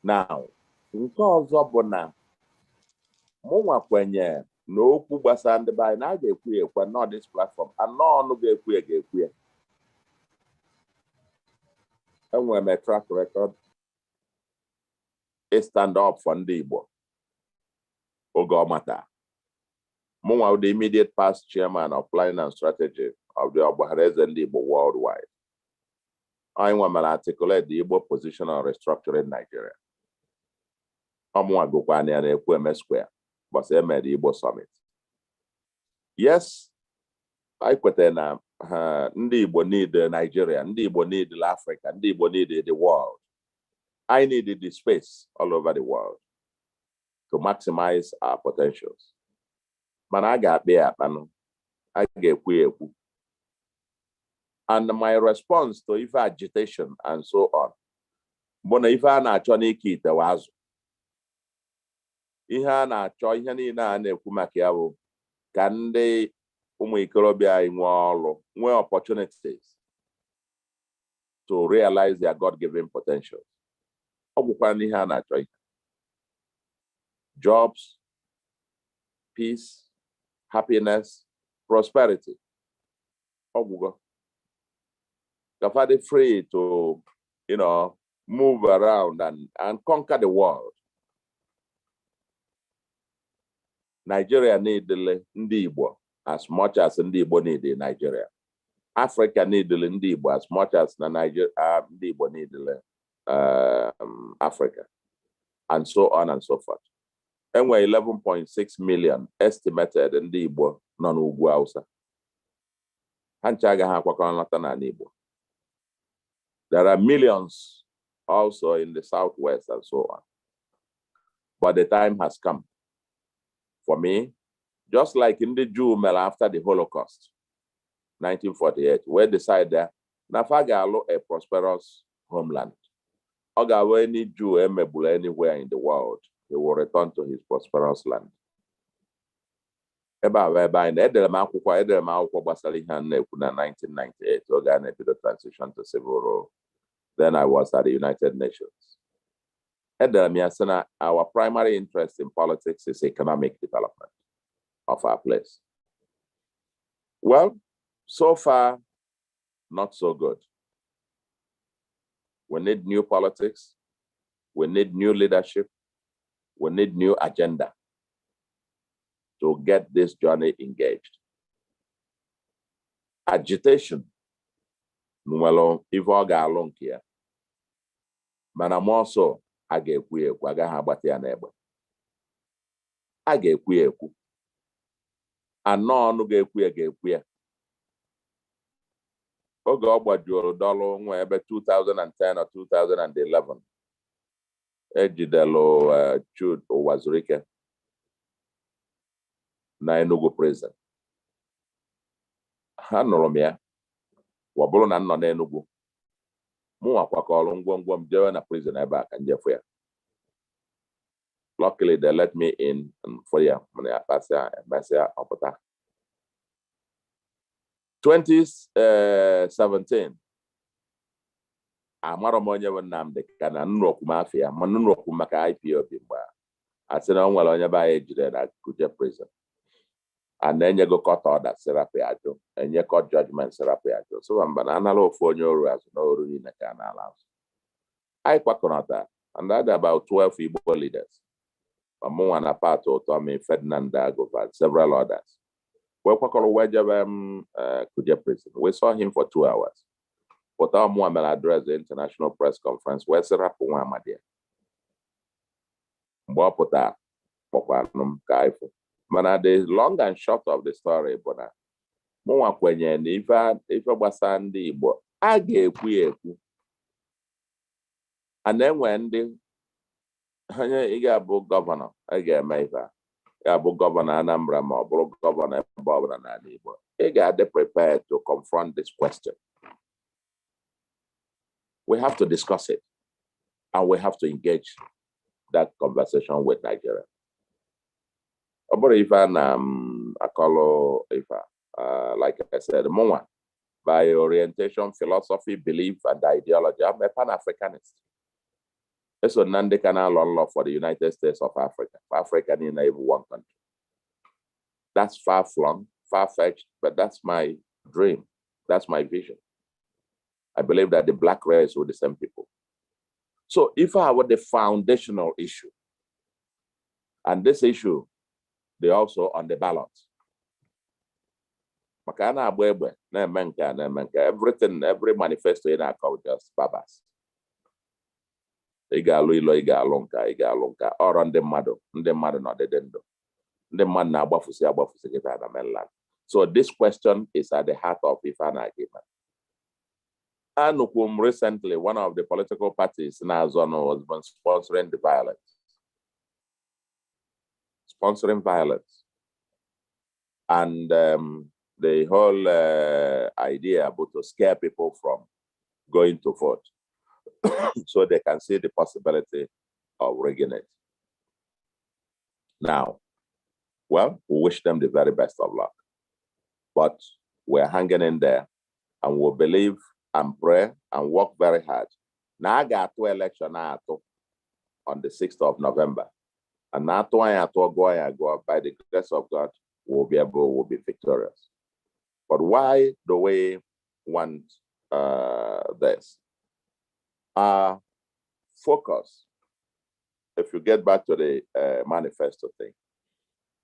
Now, nke ọzọ bụ na mụnwa kwenye na okwu gbasara ndị be anyị na a ga-ekwu ekwe not this platform and ọnụ ga-ekwu ya. Enwere m a track record stand up for ndị Igbo oge ọmata. Mụnwa the immediate past chairman of planning and strategy of the Ọgbagharaeze ndị Igbo worldwide. I want to articulate the Igbo position on restructuring Nigeria. Ọmụnwa gụkwa anya na-ekwu eme square. But they made the Igbo Summit. Yes, I kwete na ndị Igbo need Nigeria, ndị Igbo need Africa, ndị Igbo need the world. I needed the space all over the world to maximize our potentials. Mana a ga-akpa ya akpanụ, a ga-ekwu ekwu. And my response to ife agitation and so on, bụ na ife a na-achọ n'ike ite wazụ. Ihe a na-achọ, ihe niile a na-ekwu maka ya bụ ka ndị ụmụ ikorobịa anyị nwee ọrụ, nwee opportunities to realize their God-given potential. Ọ bụkwa n'ihe a na-achọ ihe. Jobs, peace, happiness, prosperity. Ọ gwụgo. Ka free to, move around and conquer the world. Nigeria need ndị Igbo as much as ndị Igbo need Nigeria. Africa need ndị Igbo as much as Nigeria ndị Igbo need Africa, and so on and so forth. Enwe 11.6 million estimated ndị Igbo nọ n'ugwu Hausa. Ha ncha agaghị akwakọ nlata n'ala Igbo. There are millions also in the southwest and so on. But the time has come for me, just like in the Jew after the Holocaust, 1948, we decided that Nafagalo a prosperous homeland. any Jew anywhere in the world, he will return to his prosperous land. Ebe edere m akwụkwọ gbasara ihe a na-ekwu na 1998 oge a na-ebido transition to civil rule. Then I was at the United Nations. Edere m ya sị na our primary interest in politics is economic development of our place. Well, so far, not so good. We need new politics. We need new leadership. We need new agenda to get this journey engaged. Agitation. Nwelo ife ọ ga-alụ nke ya. Mana m ọsọ a ga-ekwu ekwu, agaghị agbata ya n'egbe. A ga-ekwu ekwu. Anọ ọnụ ga-ekwu ya ga-ekwu ya. Oge ọ gbajuru dọlụ nwa ebe 2010 or 2011. Ejidelu Jude Ụwazurike na Enugu prison. Ha nụrụ m ya. Ọ bụrụ na nọ n'Enugu. Mụ akwakọrọ ngwongwo m jewe na prison ebe a ka njefu ya. Luckily, they let me in for ya. Embassy ọpụta. 2017. Amara m onye bụ Nnamdi ka na nnukwu mafia, ma nnukwu maka IPOB mgbe a sị na o nwere onye be anyị ejide na Kuje prison. A na-enyego court order serapi ajụ, enye court judgment serapi ajụ. So mba na anala ofu onye oru azụ na oru niile ka na-ala azụ. Anyị kwakọrọta, and that about 12 Igbo leaders. Mụnwa na part ụtọ m Ferdinand Agova and several others. We kwakọrọ wee jebe Kuje prison. We saw him for 2 hours. But our Muhammad address the international press conference where Serapu Muhammadia. Mbopota Pokwanum Kaifu. Mana the long and short of the story, Bona. Mwa kwenye ni ifa basandi Igbo. Age ekwu. And then when the Iga book governor, I get Maiva. Ya book governor Anambra ma book governor Bob and Igbo. Iga de prepared to confront this question. We have to discuss it, and we have to engage that conversation with Nigeria. Like I said, by orientation, philosophy, belief, and ideology, I'm a Pan-Africanist. So Nande Canal law for the United States of Africa. Africa in even one country. That's far-flung, far-fetched, but that's my dream. That's my vision. I believe that the black race were the same people. So if I were the foundational issue, and this issue, they also on the ballot. Everything, every manifesto in our culture, just babas. Or on the mado not the dendo. The man na abafusi kita na mainland. So this question is at the heart of Ifana argument. And recently, one of the political parties in Azono was sponsoring the violence. Sponsoring violence. And the whole idea about to scare people from going to vote so they can see the possibility of rigging it. Now, well, we wish them the very best of luck. But we're hanging in there and we believe and pray and work very hard. Now I got 2 elections on the 6th of November. And now by the grace of God, we'll be victorious. But why do we want this? Our focus, if you get back to the manifesto thing,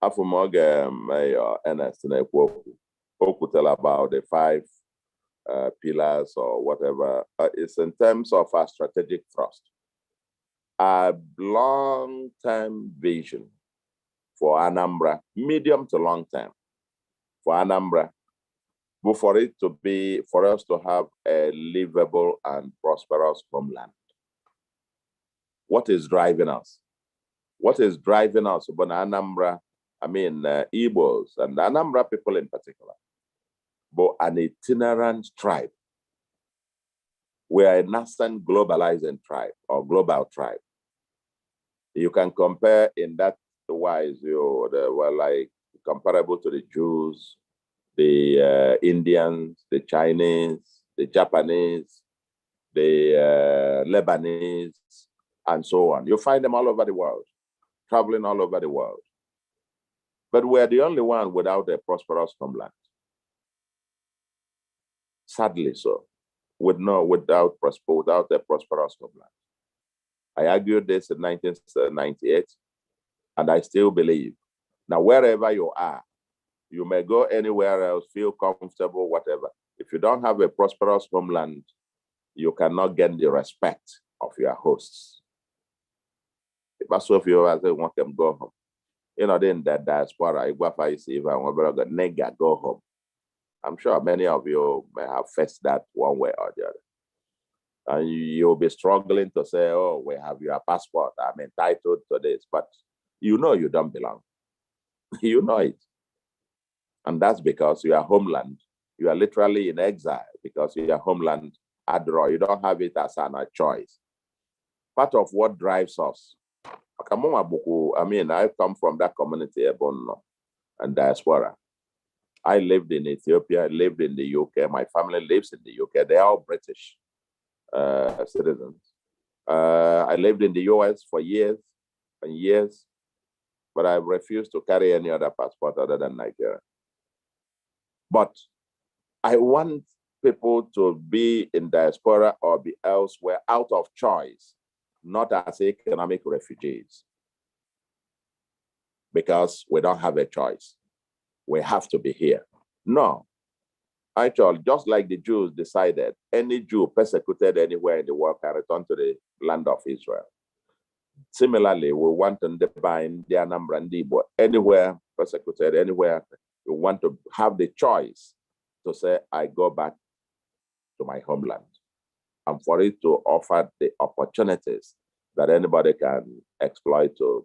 Afumoga Mayor Ernest tell about the 5 pillars or whatever. It's in terms of our strategic thrust. A long-term vision for Anambra, medium to long term for Anambra, but for it to be, for us to have a livable and prosperous homeland. What is driving us? What is driving us? But Anambra, I mean, Igbos and the Anambra people in particular, but an itinerant tribe. We are a nascent globalizing tribe or global tribe. You can compare in that wise, were like comparable to the Jews, the Indians, the Chinese, the Japanese, the Lebanese, and so on. You find them all over the world, traveling all over the world. But we're the only one without a prosperous homeland. Sadly so, without a prosperous homeland. I argued this in 1998, and I still believe. Now, wherever you are, you may go anywhere else, feel comfortable, whatever. If you don't have a prosperous homeland, you cannot get the respect of your hosts. If I saw you as they want them go home, then the diaspora, nigga, go home. I'm sure many of you may have faced that one way or the other. And you'll be struggling to say, oh, we have your passport, I'm entitled to this, but you know you don't belong. You know it. And that's because your homeland, you are literally in exile because your homeland, you don't have it as a choice. Part of what drives us, I come from that community, and diaspora. I lived in Ethiopia, I lived in the UK, my family lives in the UK, they're all British citizens. I lived in the US for years and years, but I refused to carry any other passport other than Nigeria. But I want people to be in diaspora or be elsewhere out of choice, not as economic refugees, because we don't have a choice. We have to be here. No. Actually, just like the Jews decided, any Jew persecuted anywhere in the world can return to the land of Israel. Similarly, we want to define the Anambra and Diaspora, anywhere persecuted, anywhere, we want to have the choice to say, I go back to my homeland, and for it to offer the opportunities that anybody can exploit to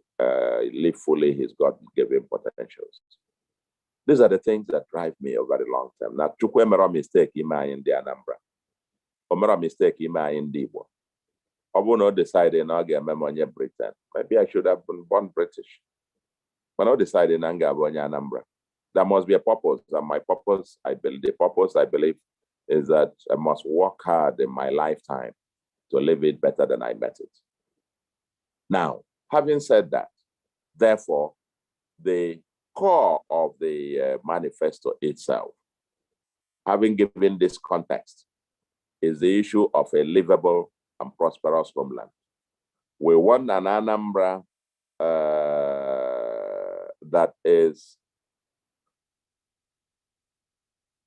live fully his God-given potentials. These are the things that drive me over the long term. Now, Chukwu emere mistake ime in the Anambra. O mere mistake ime in the Igbo. I will not decide in Onye Britain. Maybe I should have been born British. But not deciding in Anambra. There must be a purpose. And my purpose, I believe, is that I must work hard in my lifetime to live it better than I met it. Now, having said that, therefore, the core of the manifesto itself, having given this context, is the issue of a livable and prosperous homeland. We want an Anambra that is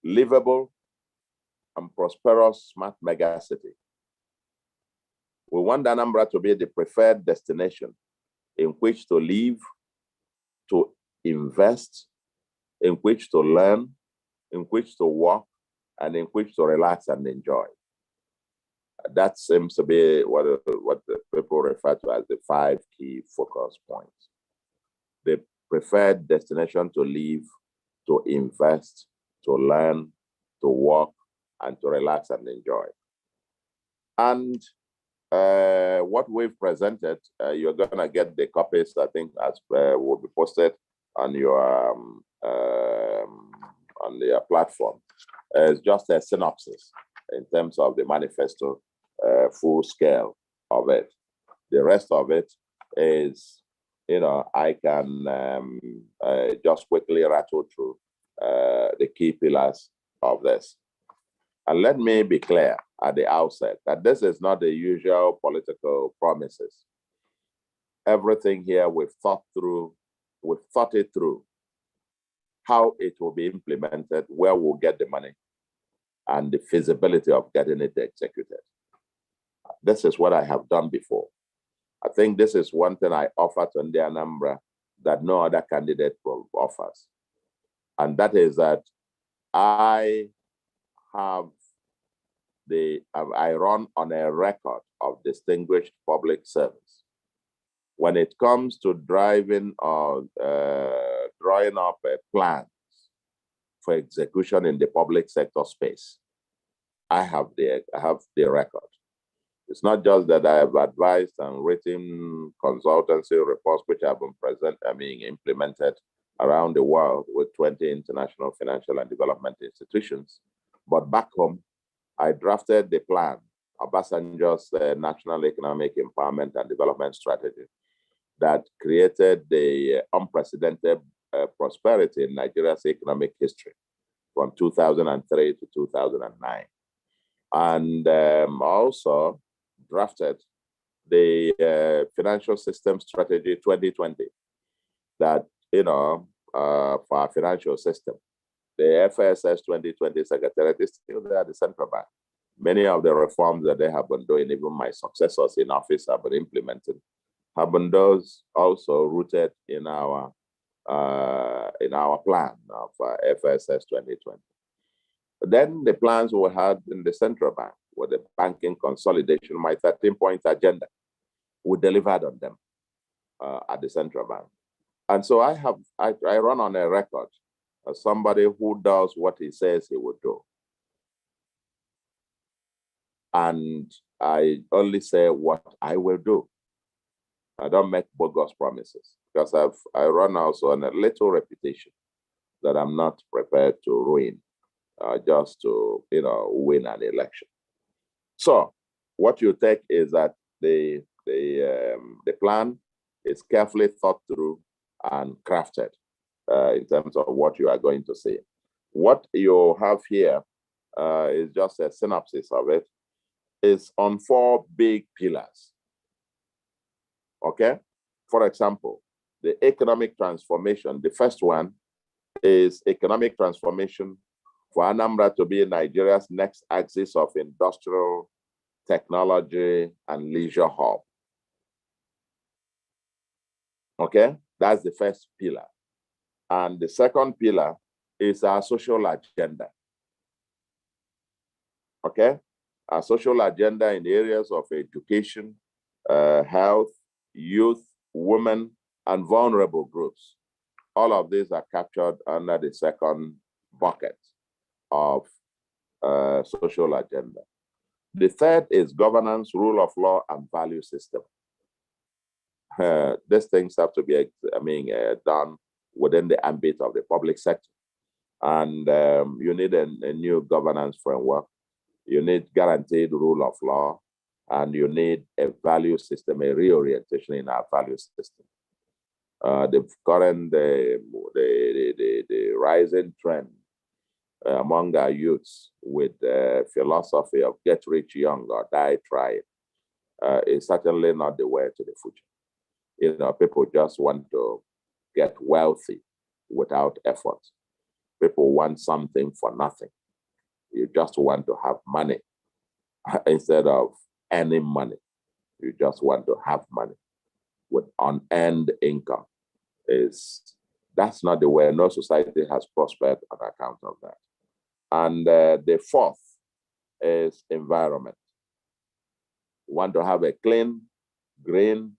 livable and prosperous smart megacity. We want Anambra to be the preferred destination in which to live, to invest, in which to learn, in which to work, and in which to relax and enjoy. That seems to be what the people refer to as the 5 key focus points. The preferred destination to live, to invest, to learn, to work, and to relax and enjoy. And what we've presented, you're gonna get the copies, I think, as will be posted on your on the platform. It's just a synopsis in terms of the manifesto, full scale of it. The rest of it is, I can just quickly rattle through the key pillars of this. And let me be clear at the outset that this is not the usual political promises. Everything here we've thought it through, how it will be implemented, where we'll get the money, and the feasibility of getting it executed. This is what I have done before. I think this is one thing I offer to the Anambra that no other candidate offers. And that is that I run on a record of distinguished public service. When it comes to driving or drawing up plans for execution in the public sector space, I have the record. It's not just that I have advised and written consultancy reports which have been implemented around the world with 20 international financial and development institutions, but back home, I drafted the plan, Obasanjo's National Economic Empowerment and Development Strategy, that created the unprecedented prosperity in Nigeria's economic history from 2003 to 2009. And also drafted the Financial System Strategy 2020 that, for our financial system. The FSS 2020 Secretariat is still there at the Central Bank. Many of the reforms that they have been doing, even my successors in office have been implementing, have been those also rooted in our plan of FSS 2020. Then the plans we had in the Central Bank with the banking consolidation, my 13-point agenda, we delivered on them at the Central Bank. And so I run on a record as somebody who does what he says he would do. And I only say what I will do. I don't make bogus promises because I run also on a little reputation that I'm not prepared to ruin just to win an election. So what you take is that the plan is carefully thought through and crafted in terms of what you are going to say. What you have here is just a synopsis of it. It's on 4 big pillars. Okay? For example, the economic transformation, the first one is economic transformation for Anambra to be Nigeria's next axis of industrial, technology, and leisure hub. Okay? That's the first pillar. And the second pillar is our social agenda. Okay? Our social agenda in the areas of education, health, youth, women, and vulnerable groups. All of these are captured under the second bucket of social agenda. The third is governance, rule of law, and value system. These things have to be, done within the ambit of the public sector. And you need a new governance framework. You need guaranteed rule of law, and you need a value system, a reorientation in our value system. The current, the rising trend among our youths with the philosophy of get rich young or die trying is certainly not the way to the future. People just want to get wealthy without effort. People want something for nothing. You just want to have money instead of earning money. You just want to have money with unearned income. That's not the way. No society has prospered on account of that. And the fourth is environment. We want to have a clean, green,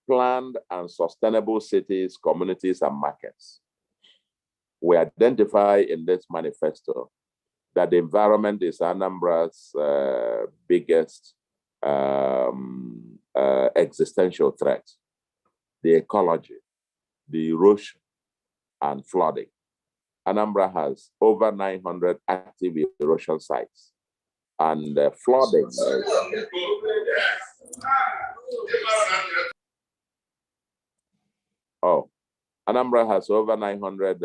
planned, and sustainable cities, communities, and markets. We identify in this manifesto that the environment is Anambra's biggest existential threat. The ecology, the erosion, and flooding. Anambra has over 900 active erosion sites, and flooding. Anambra has over 900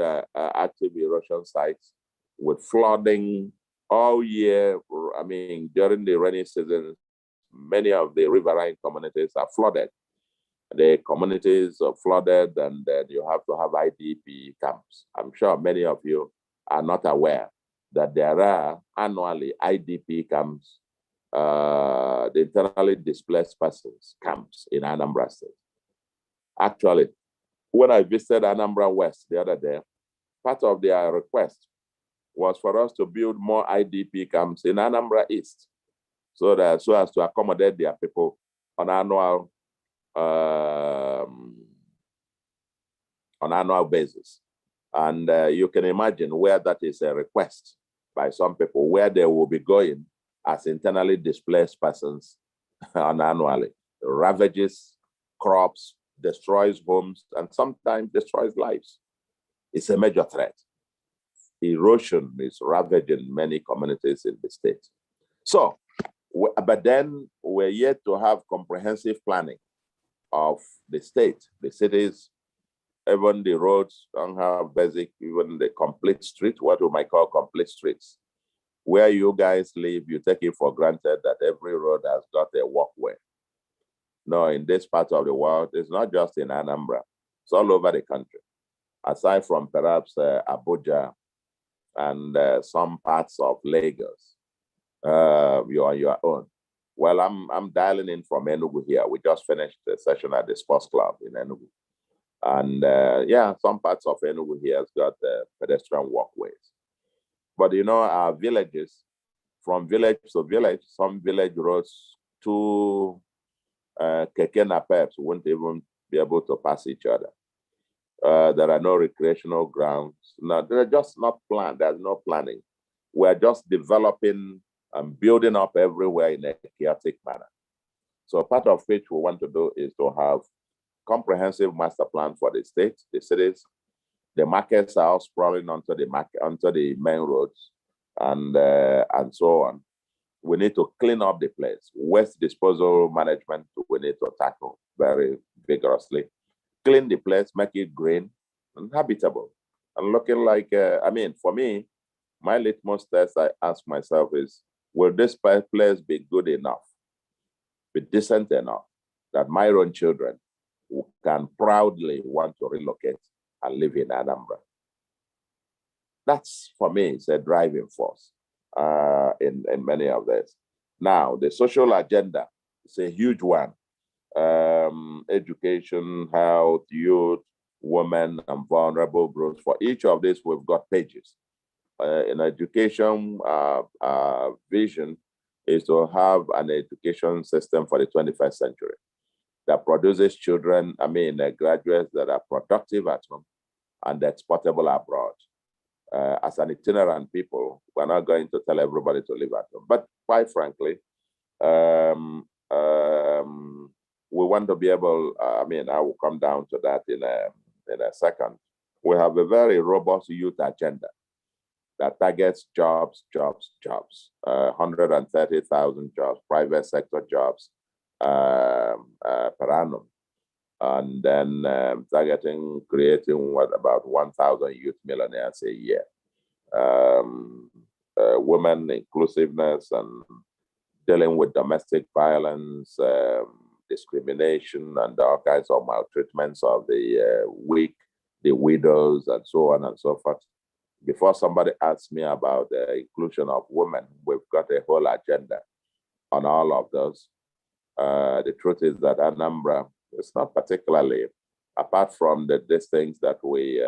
active erosion sites with flooding all year. During the rainy season, many of the riverine communities are flooded. The communities are flooded, and then you have to have IDP camps. I'm sure many of you are not aware that there are annually IDP camps, the internally displaced persons camps in Anambra State. Actually, when I visited Anambra West the other day, part of their request was for us to build more IDP camps in Anambra East, so as to accommodate their people on annual basis. And you can imagine where that is a request by some people, where they will be going as internally displaced persons annually. Ravages crops, destroys homes, and sometimes destroys lives. It's a major threat. Erosion is ravaging many communities in the state. So, but then we're yet to have comprehensive planning of the state, the cities, even the roads don't have basic, even the complete street, what we might call complete streets. Where you guys live, you take it for granted that every road has got a walkway. No, in this part of the world, it's not just in Anambra, it's all over the country. Aside from perhaps Abuja and some parts of Lagos, you're on your own. Well, I'm dialing in from Enugu here. We just finished the session at the Sports Club in Enugu. And yeah, some parts of Enugu here has got pedestrian walkways. But you know, our villages, from village to village, some village roads to keke napeps won't even be able to pass each other. There are no recreational grounds. No, they're just not planned. There's no planning. We're just developing and building up everywhere in a chaotic manner. So part of which we want to do is to have comprehensive master plan for the state, the cities. The markets are all sprawling onto the main roads, and so on. We need to clean up the place. Waste disposal management, we need to tackle very vigorously. Clean the place, make it green and habitable, and looking like, I mean, for me, my litmus test I ask myself is, will this place be good enough, be decent enough, that my own children can proudly want to relocate and live in Anambra? That's, for me, it's a driving force in many of this. Now, the social agenda is a huge one. Education, health, youth, women, and vulnerable groups. For each of these, we've got pages. In education, vision is to have an education system for the 21st century that produces children, graduates that are productive at home and exportable abroad. As an itinerant people, we're not going to tell everybody to live at home. But quite frankly, we want to be able, I will come down to that in a second. We have a very robust youth agenda that targets jobs, 130,000 jobs, private sector jobs per annum. And then creating about 1,000 youth millionaires a year. Women inclusiveness and dealing with domestic violence, discrimination, and all kinds of maltreatments of the weak, the widows, and so on and so forth. Before somebody asks me about the inclusion of women, we've got a whole agenda on all of those. The truth is that Anambra, it's not particularly, apart from these things that we,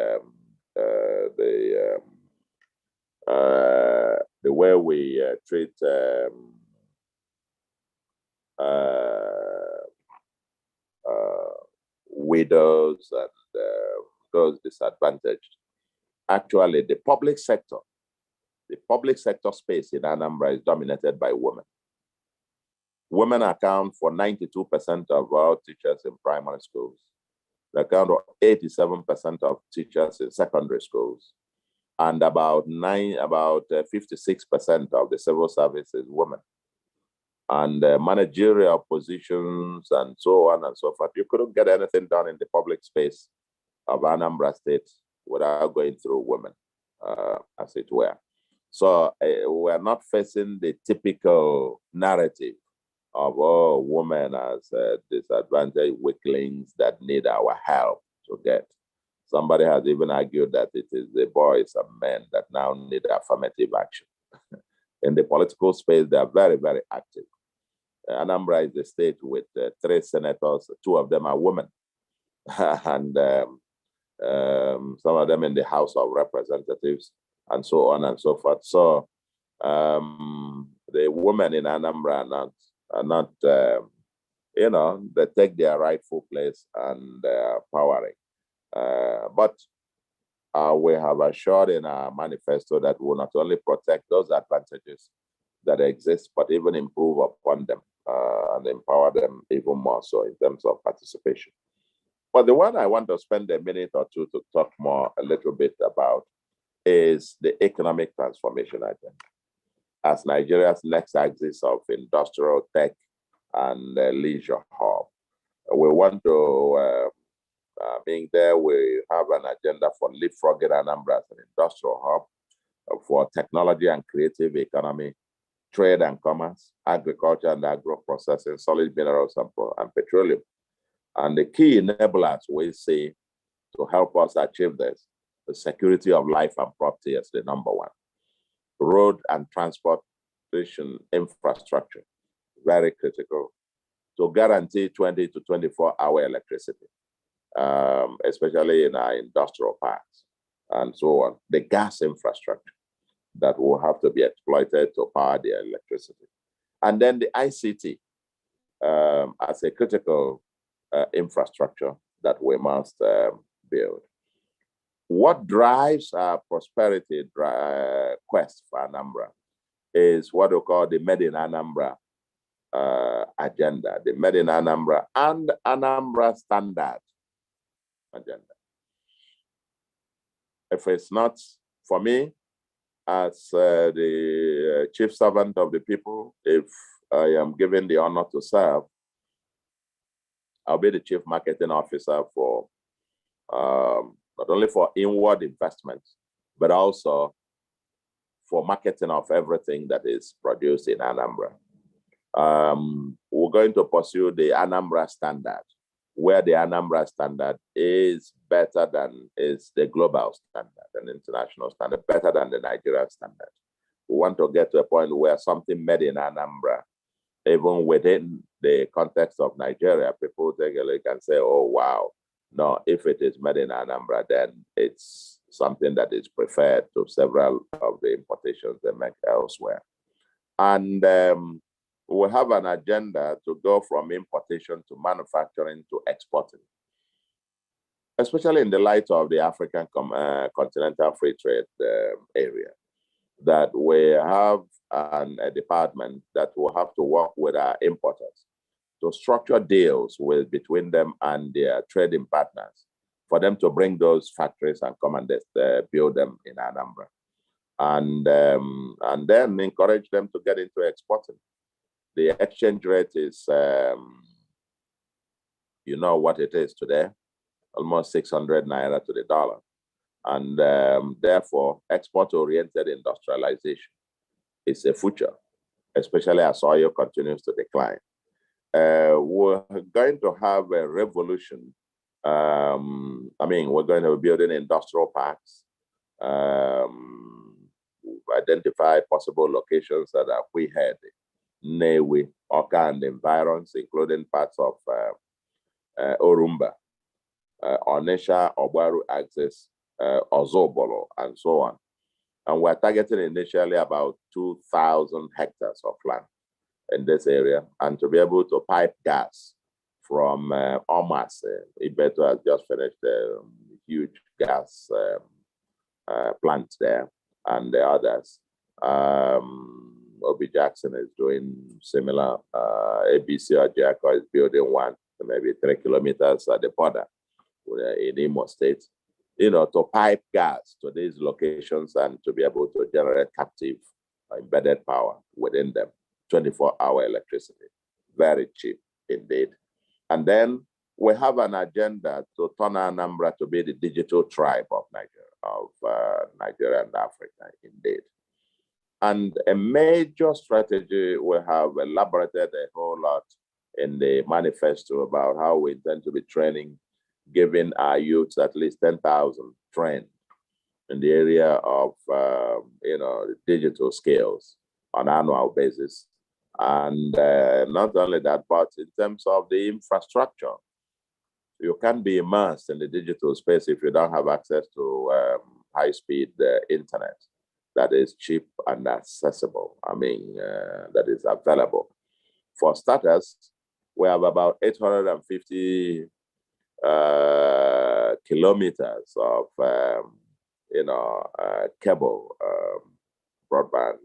the way we treat widows and those disadvantaged. Actually, the public sector space in Anambra is dominated by women. Women account for 92% of all teachers in primary schools. They account for 87% of teachers in secondary schools. And about 56% of the civil service is women. And managerial positions and so on and so forth. You couldn't get anything done in the public space of Anambra State without going through women, as it were. So we're not facing the typical narrative of all women as disadvantaged weaklings that need our help to get. Somebody has even argued that it is the boys and men that now need affirmative action. In the political space, they are very, very active. Anambra is a state with 3 senators, 2 of them are women, and some of them in the House of Representatives, and so on and so forth. So the women in Anambra are not they take their rightful place and powering. But we have assured in our manifesto that we will not only protect those advantages, that exist, but even improve upon them and empower them even more so in terms of participation. But the one I want to spend a minute or two to talk more a little bit about is the economic transformation agenda as Nigeria's next axis of industrial tech and leisure hub. We want to, being there, we have an agenda for leapfrogging Anambra as an industrial hub for technology and creative economy, trade and commerce, agriculture and agro-processing, solid minerals and petroleum. And the key enablers we see to help us achieve this, the security of life and property is the number one. Road and transportation infrastructure, very critical to guarantee 20 to 24-hour electricity, especially in our industrial parks and so on. The gas infrastructure that will have to be exploited to power the electricity. And then the ICT as a critical infrastructure that we must build. What drives our prosperity quest for Anambra is what we call the Made in Anambra agenda, the Made in Anambra and Anambra Standard agenda. If it's not for me, as the chief servant of the people, if I am given the honor to serve, I'll be the chief marketing officer for not only for inward investments, but also for marketing of everything that is produced in Anambra. We're going to pursue the Anambra standard, where the Anambra standard is better than is the global standard, an international standard, better than the Nigerian standard. We want to get to a point where something made in Anambra, even within the context of Nigeria, people take a look and say, oh, wow. No, if it is made in Anambra, then it's something that is preferred to several of the importations they make elsewhere. And we have an agenda to go from importation to manufacturing to exporting, especially in the light of the African continental free trade area, that we have a department that will have to work with our importers to structure deals between them and their trading partners for them to bring those factories and come and build them in Anambra. And then encourage them to get into exporting. The exchange rate is, you know what it is today, almost 600 naira to the dollar. And therefore, export-oriented industrialization is a future, especially as oil continues to decline. We're going to have a revolution. We're going to be building industrial parks, identify possible locations that are we-head, Newi, Oka, and environs, including parts of Orumba, Onisha, Obaru axis, Ozobolo, and so on. And we're targeting initially about 2,000 hectares of land in this area, and to be able to pipe gas from Omas. Ibeto has just finished a huge gas plant there, and the others. Obi Jackson is doing similar. ABC or Jacko is building one, maybe 3 kilometers at the border in Imo State, to pipe gas to these locations and to be able to generate captive embedded power within them, 24-hour electricity, very cheap indeed. And then we have an agenda to turn Anambra to be the digital tribe of Nigeria and Africa, indeed. And a major strategy we have elaborated a whole lot in the manifesto about how we intend to be training, giving our youths at least 10,000 trained in the area of digital skills on an annual basis. And not only that, but in terms of the infrastructure, you can't be immersed in the digital space if you don't have access to high-speed internet that is cheap and accessible. That is available. For starters, we have about 850 kilometers of cable, broadband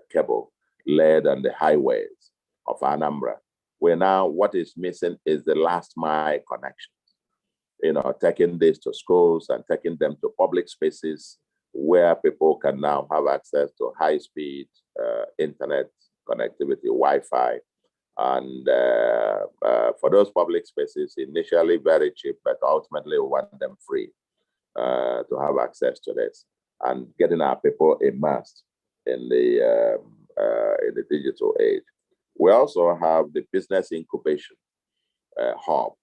cable laid on the highways of Anambra. Where now what is missing is the last mile connection. You know, taking this to schools and taking them to public spaces where people can now have access to high-speed internet connectivity, Wi-Fi. And for those public spaces, initially very cheap, but ultimately we want them free to have access to this, and getting our people immersed in the digital age. We also have the business incubation hub,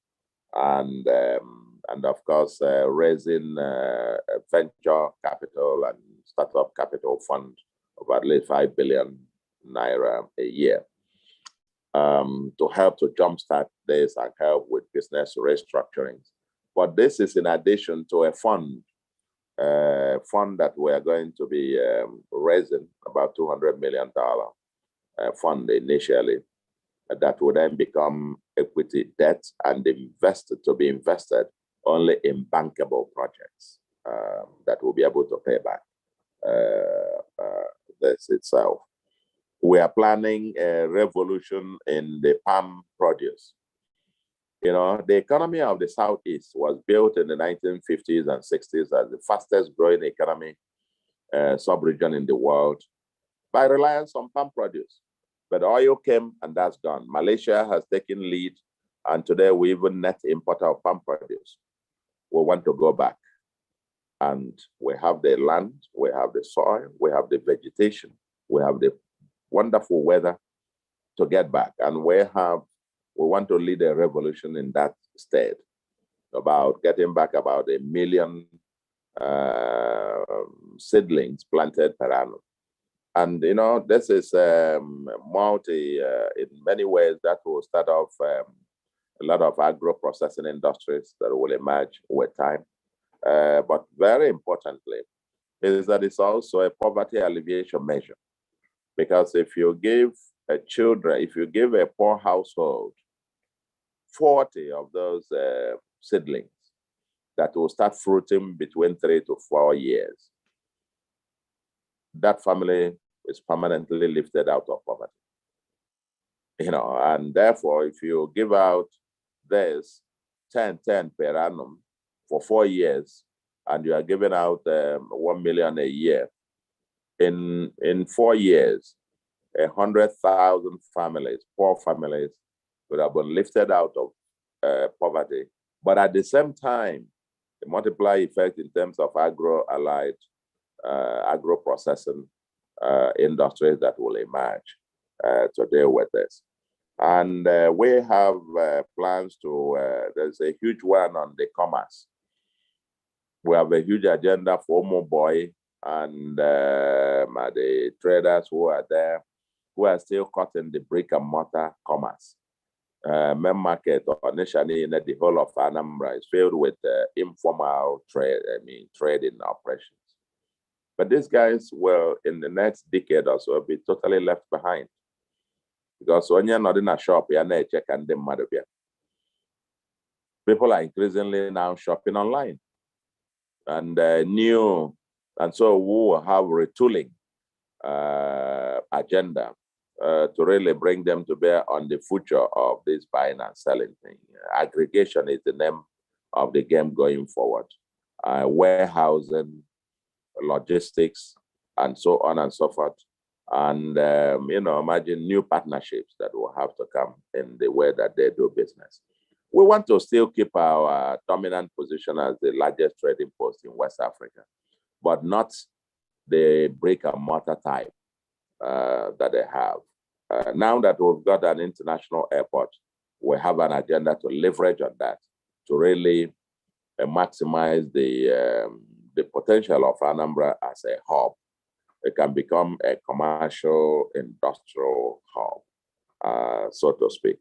and of course raising venture capital and startup capital fund of at least 5 billion naira a year to help to jumpstart this and help with business restructurings. But this is in addition to a fund that we are going to be raising about $200 million fund initially, that will then become equity debt and to be invested only in bankable projects that will be able to pay back this itself. We are planning a revolution in the palm produce. You know, the economy of the Southeast was built in the 1950s and 60s as the fastest growing economy sub-region in the world by reliance on palm produce. But oil came and that's gone. Malaysia has taken lead, and today we even net importer of palm produce. We want to go back, and we have the land, we have the soil, we have the vegetation, we have the wonderful weather to get back, and we want to lead a revolution in that state about getting back about 1 million seedlings planted per annum. And you know, this is in many ways that will start off a lot of agro-processing industries that will emerge with time. But very importantly, is that it's also a poverty alleviation measure. Because if you give a poor household 40 of those seedlings that will start fruiting between 3 to 4 years, that family is permanently lifted out of poverty. You know, and therefore, if you give out this 10 per annum for 4 years, and you are giving out 1 million a year, in 4 years, 100,000 families, poor families, would have been lifted out of poverty. But at the same time, the multiply effect in terms of agro-allied, agro-processing industries that will emerge to deal with this. And we have plans to, there's a huge one on the commerce. We have a huge agenda for Moboy and the traders who are there, who are still caught in the brick and mortar commerce. Main market initially in the whole of Anambra is filled with informal trading operations. But these guys will, in the next decade or so, be totally left behind. Because when you're not in a shop, you're not checking them. People are increasingly now shopping online. And so we will have retooling agenda to really bring them to bear on the future of this buying and selling thing. Aggregation is the name of the game going forward. Warehousing, logistics, and so on and so forth. And, you know, imagine new partnerships that will have to come in the way that they do business. We want to still keep our dominant position as the largest trading post in West Africa, but not the brick and mortar type that they have. Now that we've got an international airport, we have an agenda to leverage on that to really maximize the potential of Anambra as a hub. It can become a commercial, industrial hub, so to speak.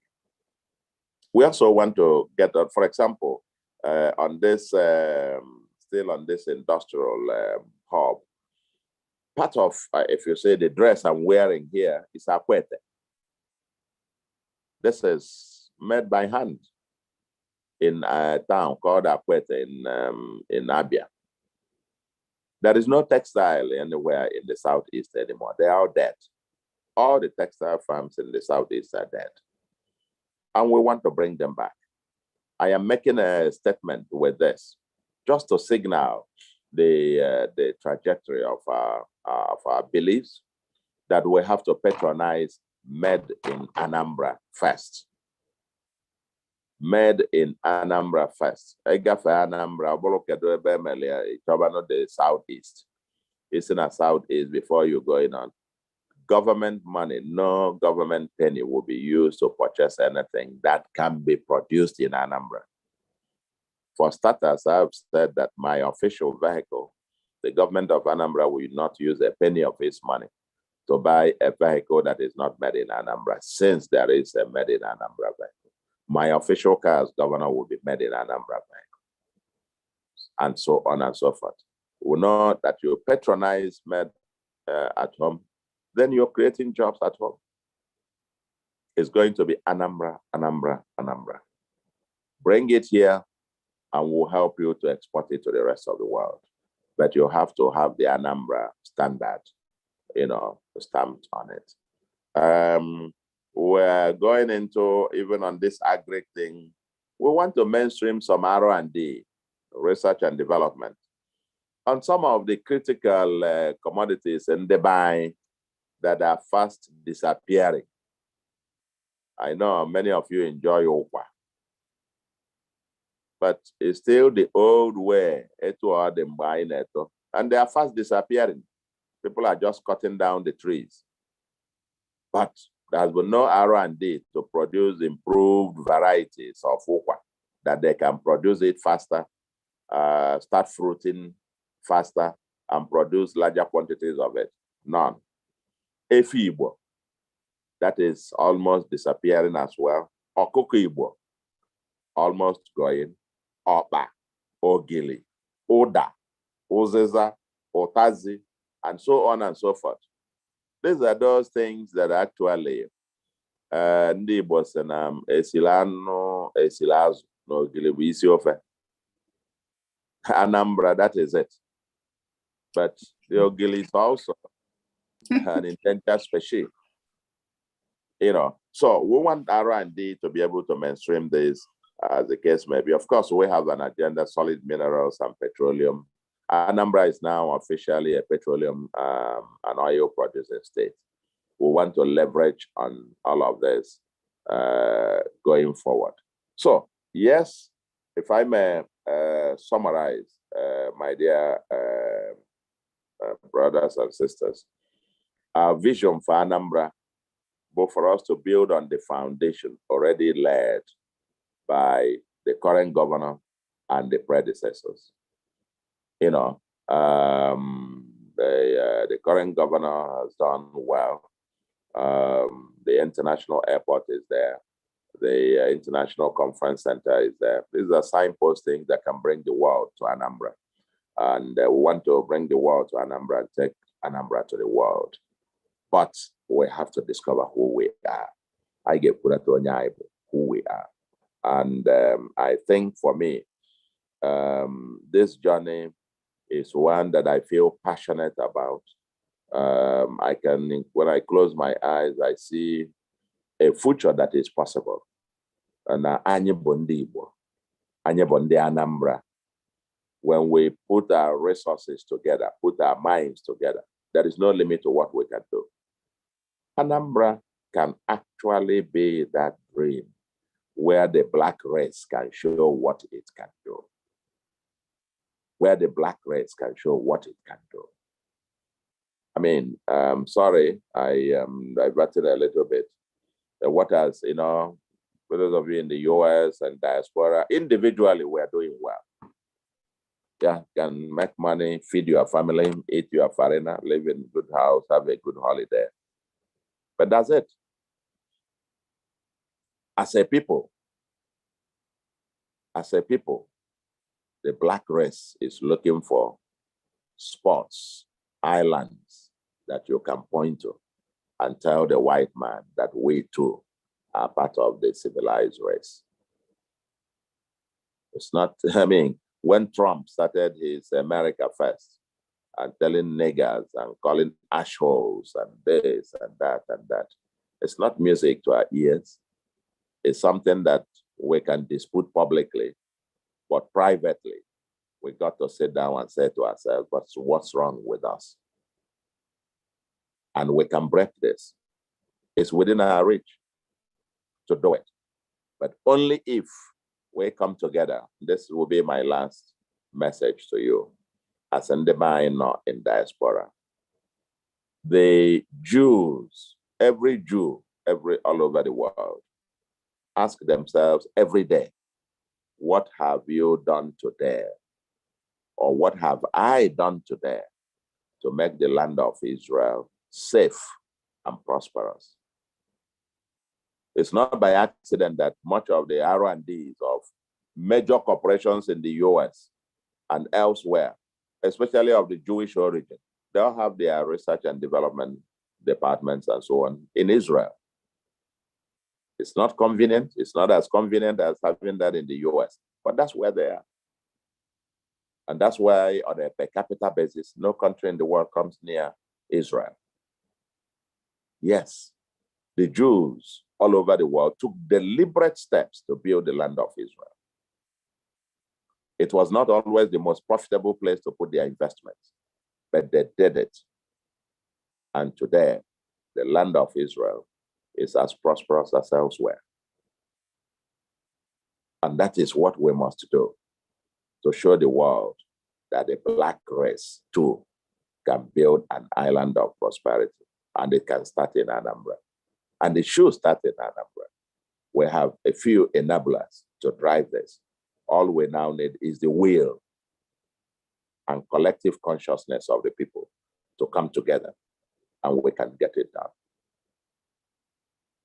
We also want to get, for example, on this, still on this industrial hub, part of, if you say the dress I'm wearing here is akwete. This is made by hand in a town called Akwete in Abia. There is no textile anywhere in the Southeast anymore. They are all dead. All the textile farms in the Southeast are dead. And we want to bring them back. I am making a statement with this just to signal the trajectory of our beliefs that we have to patronize made in Anambra first. Made in Anambra first. Egafe Anambra, the Southeast. It's in the Southeast before you go in on. Government money, no government penny will be used to purchase anything that can be produced in Anambra. For starters, I've said that my official vehicle, the government of Anambra, will not use a penny of its money to buy a vehicle that is not made in Anambra, since there is a made in Anambra vehicle. My official car as governor will be made in Anambra vehicle, and so on and so forth. We know that you patronize made at home, then you're creating jobs at home. It's going to be Anambra, Anambra, Anambra. Bring it here, and we'll help you to export it to the rest of the world. But you have to have the Anambra standard, stamped on it. We're going into, even on this agri thing, we want to mainstream some R&D, research and development, on some of the critical commodities in the buy that are fast disappearing. I know many of you enjoy okwa, but it's still the old way, and they are fast disappearing. People are just cutting down the trees. But there has been no R&D to produce improved varieties of okwa that they can produce it faster, start fruiting faster, and produce larger quantities of it. None. Efi Igbo, that is almost disappearing as well. Okuko Igbo, almost going. Opa, Ogili, Oda, Ozeza, Otazi, and so on and so forth. These are those things that actually ndị Igbo sị na esila anụ esila azụ n'ogili bụ isi ofe. Anambra, that is it. But the ogili is also an endangered species. So we want R&D to be able to mainstream this, as the case may be. Of course, we have an agenda, solid minerals and petroleum. Anambra is now officially a petroleum and oil producing state. We want to leverage on all of this going forward. So, yes, if I may summarize, my dear brothers and sisters, our vision for Anambra, but for us to build on the foundation already laid by the current governor and the predecessors. The current governor has done well. The international airport is there. The international conference center is there. These are signposting that can bring the world to Anambra. And we want to bring the world to Anambra and take Anambra to the world. But we have to discover who we are. I get put at who we are. And I think for me, this journey is one that I feel passionate about. When I close my eyes, I see a future that is possible. And Anambra, when we put our resources together, put our minds together, there is no limit to what we can do. Anambra can actually be that dream where the black race can show what it can do. Where the black race can show what it can do. I mean, sorry, I diverted a little bit. What else, for those of you in the US and diaspora, individually, we're doing well. Yeah, can make money, feed your family, eat your farina, live in a good house, have a good holiday. But that's it. As a people, the black race is looking for spots, islands that you can point to and tell the white man that we too are part of the civilized race. It's not, when Trump started his America First, and telling niggers and calling ashholes and this and that and that. It's not music to our ears. It's something that we can dispute publicly, but privately, we got to sit down and say to ourselves, what's wrong with us? And we can break this. It's within our reach to do it, but only if we come together. This will be my last message to you as Anambra in diaspora. The Jews, every Jew, all over the world, ask themselves every day, what have you done today? Or what have I done today to make the land of Israel safe and prosperous? It's not by accident that much of the R&Ds of major corporations in the US and elsewhere, especially of the Jewish origin, they all have their research and development departments and so on in Israel. It's not convenient. It's not as convenient as having that in the US, but that's where they are. And that's why on a per capita basis, no country in the world comes near Israel. Yes, the Jews all over the world took deliberate steps to build the land of Israel. It was not always the most profitable place to put their investments, but they did it. And today, the land of Israel is as prosperous as elsewhere. And that is what we must do, to show the world that the Black race too can build an island of prosperity, and it can start in Anambra. And it should start in Anambra. We have a few enablers to drive this. All we now need is the will and collective consciousness of the people to come together, and we can get it done.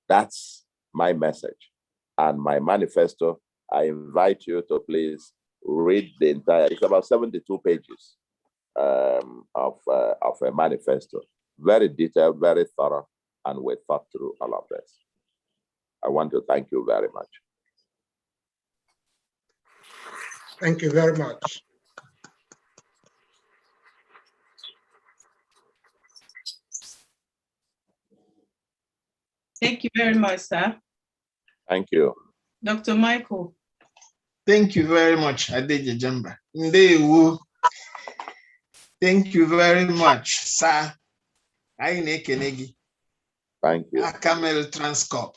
That's my message. And my manifesto, I invite you to please read the entire, it's about 72 pages of a manifesto. Very detailed, very thorough, and we thought through all of this. I want to thank you very much. Thank you very much. Thank you very much, sir. Thank you. Dr. Michael. Thank you very much, Adeje Jamba. Ndewo. Thank you very much, sir. Anyị na-ekene gị. Thank you. Akamel Transcorp.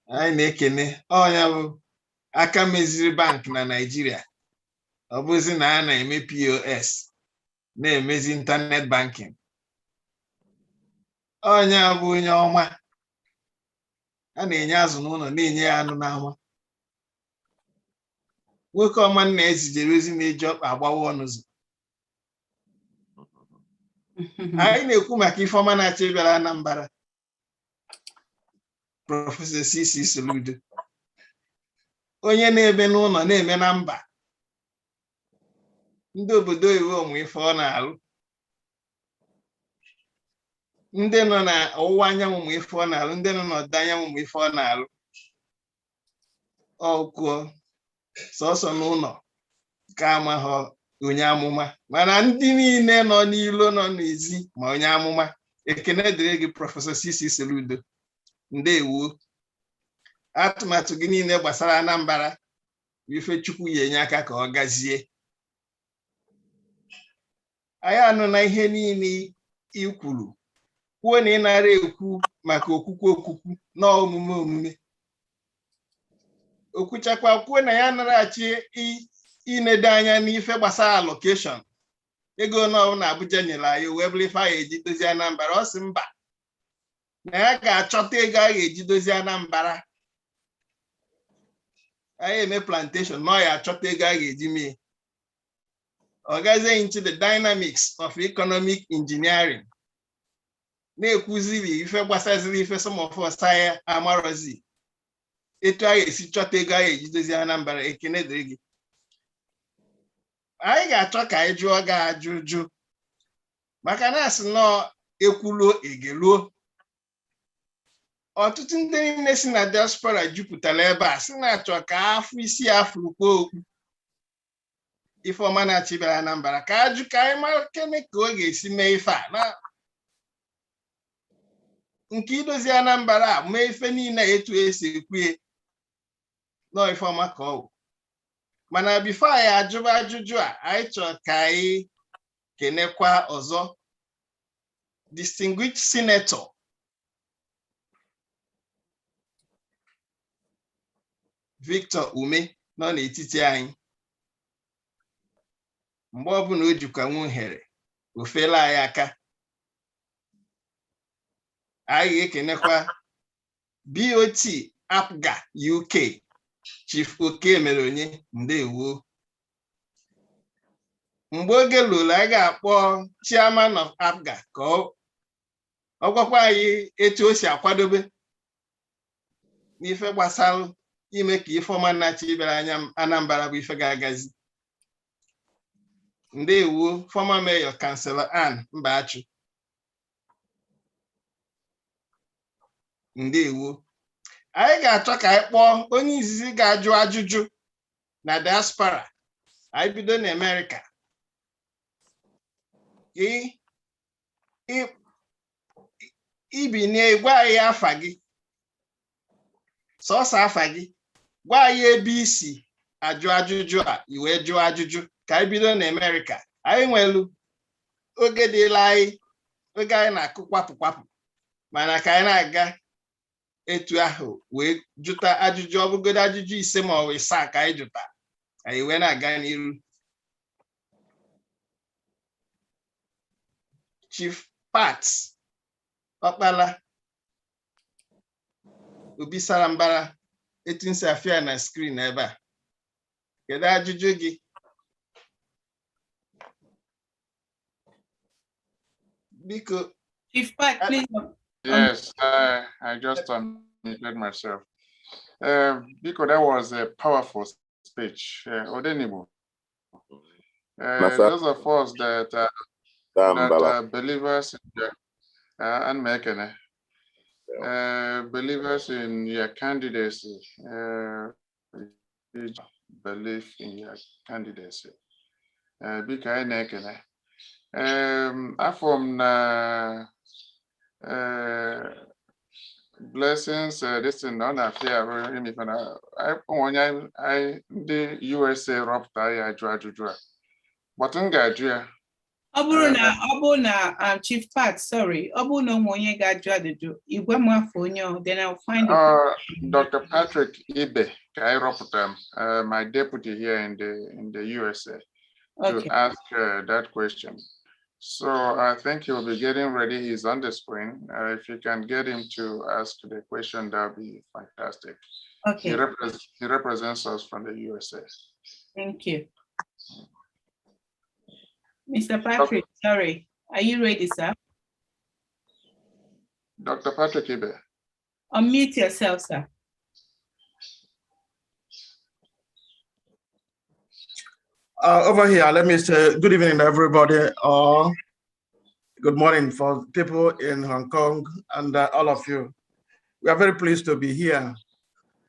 Anyị na-ekene. Ọnya bụ aka meziri bank na Nigeria. Ọ bụzi na a na-eme POS, na-emezi internet banking. Ọnya bụ onye ọma. A na-enye azụ n'ụlọ, na-enye ya anụ n'ama. Nwoke ọma nna ezijere ozi na-eji ọkpa agbawa ọnụ ụzọ. Anyị na-ekwu maka Ifeọma na-achọ ịbịara Anambra. Prọfesọ CC Soludo. Onye na-ebe n'ụlọ na-eme na mba. Ndị obodo iwu ọmụ ife ọ na-alụ. Ndị nọ na ọwụwa anyanwụ ụmụ ife ọ na-alụ, ndị nọ n'ọdịda anyanwụ ụmụ ife ọ na-alụ. Ọkwuo sọsọ n'ụlọ ka amaghọ onye amụma, mana ndị niile nọ n'ilo nọ n'ezi ma onye amụma. Ekene dịrị gị Prọfesọ CC Soludo. Ndewo. Atụmatụ gị niile gbasara Anambra, ife Chukwu ya enye aka ka ọ gazie. Anyị anụ na ihe niile i kwuru, kwuo na ị nara ekwu maka okwukwe na omume. Okwuchakwa kwuo na ya naraghachi inedo anya n'ife gbasara allocation. Ego nọ na Abuja nyere anyị wee bụrụ ife anyị eji dozie Anambra. Ọ sị mba, na ya ga-achọta ego a ga-eji dozie Anambra. Anyị eme plantation, na ọ ya achọta ego a ga-eji mee. Ọ gazie into the dynamics of economic engineering. Na-ekwuziri ife gbasaziri ife some of us anyị amarozi. Etu a ga-esi chọta ego a ga-eji dozie Anambra. Ekene dịrị gị. Anyị ga-achọ ka anyị jụọ gị ajụjụ maka na asị nọ ekwulo egeluo. Ọtụtụ ndị niile si na diaspora jupụtara ebe a sị na-achọ ka afọ isi afọ ukwu okwu. Ifeoma na-achịbara Anambra ka ajụ ka anyị mara kene ka ọ ga-esi mee ife a na nke idozi Anambra a mee ife niile etu esi ekwu nọ Ifeoma ka ọ bụ. Mana bifo anyị ajụba ajụjụ a, anyị chọrọ ka anyị kenekwa ọzọ distinguished senator Victor Ume nọ n'etiti anyị. Mgbe ọbụla o jikwa nwe ohere ofela anyị aka. Anyị ga-ekenekwa BOT APGA UK Chief Oke mere onye ndewo. Mgbe oge lụrụ anyị ga-akpọ chairman of APGA ka ọ gwakwa anyị etu o si akwadobe n'ife gbasara ime ka Ifeoma na-achịbara anya Anambra bụ ife ga-agazi. Ndewo former mayor Councillor Ann Mbachu. Ndewo. Anyị ga-achọ ka anyị kpọọ onye izizi ga-ajụ ajụjụ na diaspora. Anyị bido na America. Ibinye gwa anyị afa gị. Sọsọ afa gị. Gwa anyị ebe isi ajụ ajụjụ a iwe jụọ ajụjụ ka anyị bido na America. Anyị nwelu oge dịla anyị oge anyị na-akụ kwapụ kwapụ mana ka anyị na-aga etu ahụ wee jụta ajụjụ ọbụgodo ajụjụ ise ma ọ bụ ịsaa ka anyị jụta anyị wee na-aga n'iru. Chief Pat Ọkpala Obi Sarambara etu nsi afịa na screen ebe a. Kedu ajụjụ gị? Biko. Chief Pat, please. Yes, I just unmuted myself. Because that was a powerful speech. Odenibu. Those of us that believers and making believers in your candidacy, believe in your candidacy. I from blessings. This is not a fair. I the USA robbed I draw. But in Gadria. Obuna, Chief Pat, sorry. Obuna Moye Gadjadu. Then I'll find Dr. Patrick Ibe, my deputy here in the USA, to ask that question. So I think he'll be getting ready. He's on the screen. If you can get him to ask the question, that would be fantastic. Okay. He represents us from the USA. Thank you. Mr. Patrick, sorry. Are you ready, sir? Dr. Patrick Ibe. Unmute yourself, sir. Over here, let me say good evening, everybody, or good morning for people in Hong Kong and all of you. We are very pleased to be here.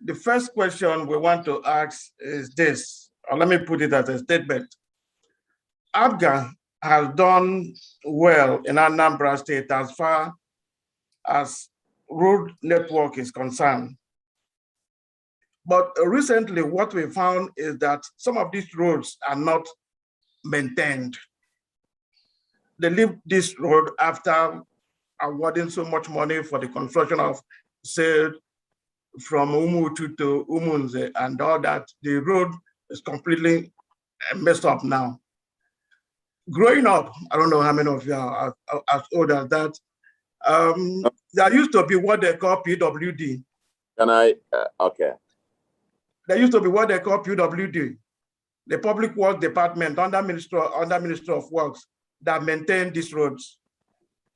The first question we want to ask is this, or let me put it as a statement. APGA has done well in Anambra State as far as road network is concerned. But recently, what we found is that some of these roads are not maintained. They leave this road after awarding so much money for the construction of, say, from Umutu to Umunze and all that. The road is completely messed up now. Growing up, I don't know how many of you are as old as that. There used to be what they call PWD. Can I? Okay. There used to be what they call PWD, the Public Works Department under Ministry of Works that maintain these roads.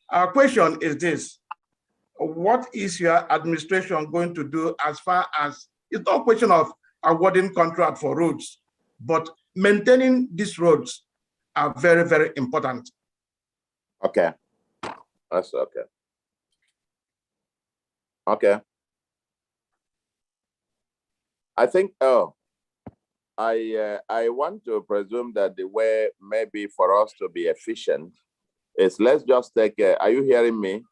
Our question is this: what is your administration going to do as far as, it's not a question of awarding contract for roads, but maintaining these roads are very, very important. Okay, that's okay. Okay. I think, I want to presume that the way maybe for us to be efficient is let's just take, are you hearing me?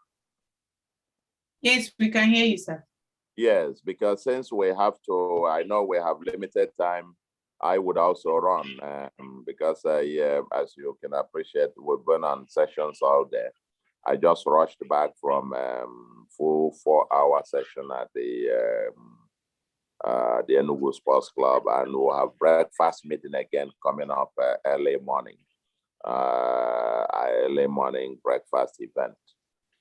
Yes, we can hear you, sir. Yes, because since we have to, I know we have limited time, I would also run because as you can appreciate, we've been on sessions all day. I just rushed back from full 4-hour session at the Enugu Sports Club, and we'll have breakfast meeting again coming up early morning breakfast event.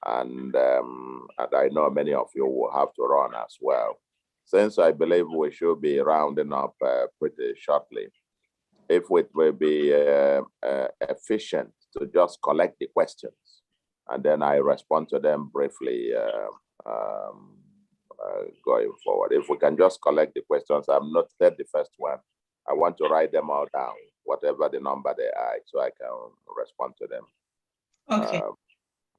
And I know many of you will have to run as well. Since I believe we should be rounding up pretty shortly, if it will be efficient to just collect the questions, and then I respond to them briefly going forward. If we can just collect the questions, I've noted the first one. I want to write them all down, whatever the number they are, so I can respond to them. Okay.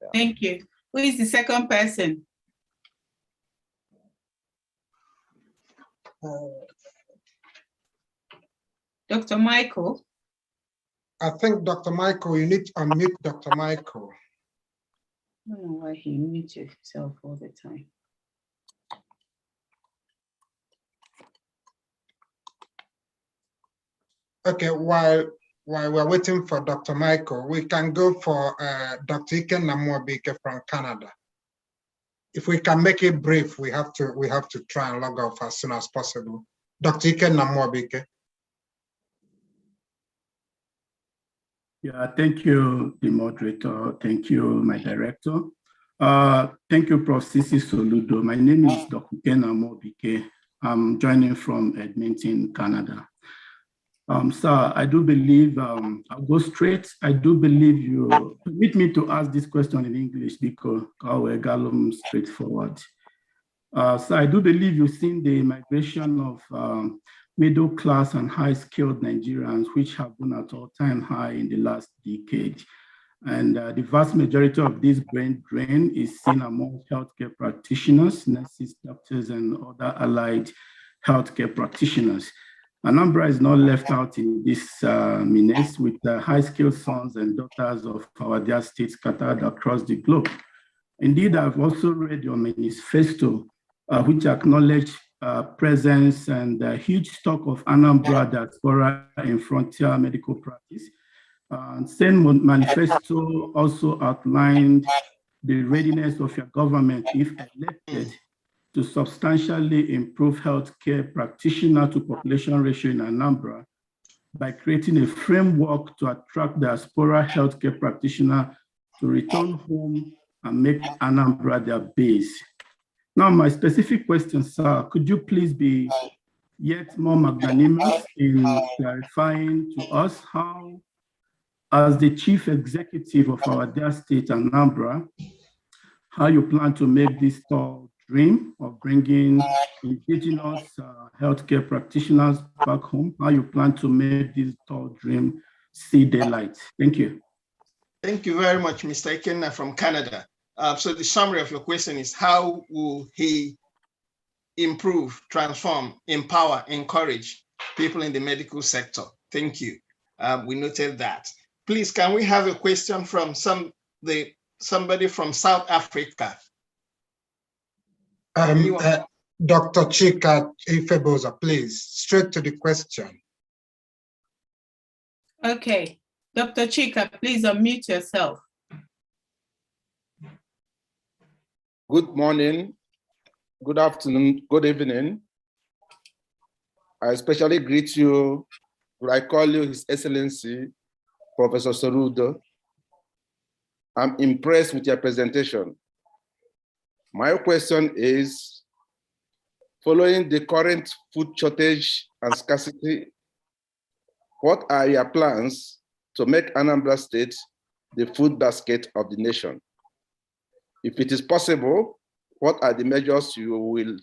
Yeah. Thank you. Who is the second person? Dr. Michael. I think Dr. Michael, you need to unmute Dr. Michael. I don't know why he mutes himself all the time. Okay, while we're waiting for Dr. Michael, we can go for Dr. Iken Namwabike from Canada. If we can make it brief, we have to try and log off as soon as possible. Dr. Iken Namwabike. Yeah, thank you, the moderator. Thank you, my director. Thank you, Prof. CC Soludo. My name is Dr. Iken Namwabike. I'm joining from Edmonton, Canada. Sir, I do believe, I'll go straight. I do believe you permit me to ask this question in English because our Galum straightforward. So I do believe you've seen the migration of middle class and high skilled Nigerians, which have been at all-time high in the last decade. And the vast majority of this brain drain is seen among healthcare practitioners, nurses, doctors, and other allied healthcare practitioners. Anambra is not left out in this menace, with the high-skilled sons and daughters of our dear states scattered across the globe. Indeed, I've also read your manifesto, which acknowledge presence and a huge stock of Anambra diaspora in frontier medical practice. Same manifesto also outlined the readiness of your government, if elected, to substantially improve healthcare practitioner to population ratio in Anambra by creating a framework to attract diaspora healthcare practitioner to return home and make Anambra their base. Now, my specific question, sir, could you please be yet more magnanimous in clarifying to us how, as the chief executive of our dear state, Anambra, how you plan to make this tall dream of bringing indigenous healthcare practitioners back home, how you plan to make this tall dream see daylight? Thank you. Thank you very much, Mr. Ikenna from Canada. So the summary of your question is, how will he improve, transform, empower, encourage people in the medical sector? Thank you. We noted that. Please, can we have a question from somebody from South Africa? Dr. Chika Ifeboza, please, straight to the question. Okay, Dr. Chika, please unmute yourself. Good morning, good afternoon, good evening. I especially greet you, I call you His Excellency, Professor Soludo. I'm impressed with your presentation. My question is, following the current food shortage and scarcity, what are your plans to make Anambra State the food basket of the nation? If it is possible, what are the measures you will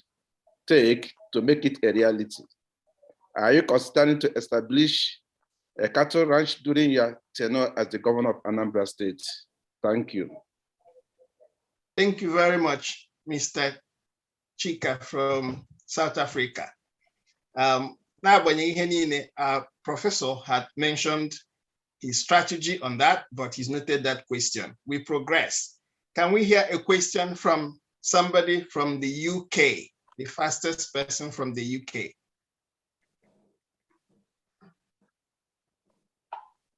take to make it a reality? Are you considering to establish a cattle ranch during your tenure as the governor of Anambra State? Thank you. Thank you very much, Mr. Chika from South Africa. Our professor had mentioned his strategy on that, but he's noted that question. We progress. Can we hear a question from somebody from the UK, the fastest person from the UK?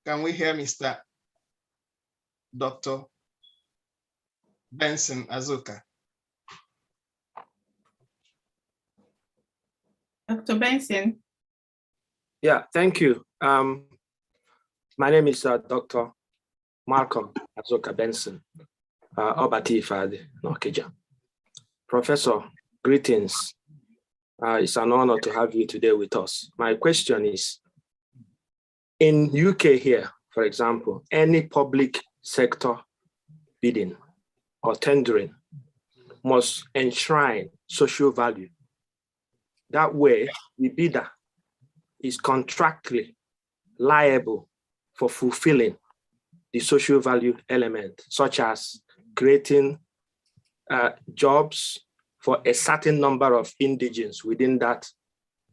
Can we hear Mr. Dr. Benson Azuka? Dr. Benson. Yeah, thank you. My name is Dr. Malcolm Azuka Benson, Obati Fadi, Nokeja. Professor, greetings. It's an honor to have you today with us. My question is, in UK here, for example, any public sector bidding or tendering must enshrine social value. That way, the bidder is contractually liable for fulfilling the social value element, such as creating jobs for a certain number of indigents within that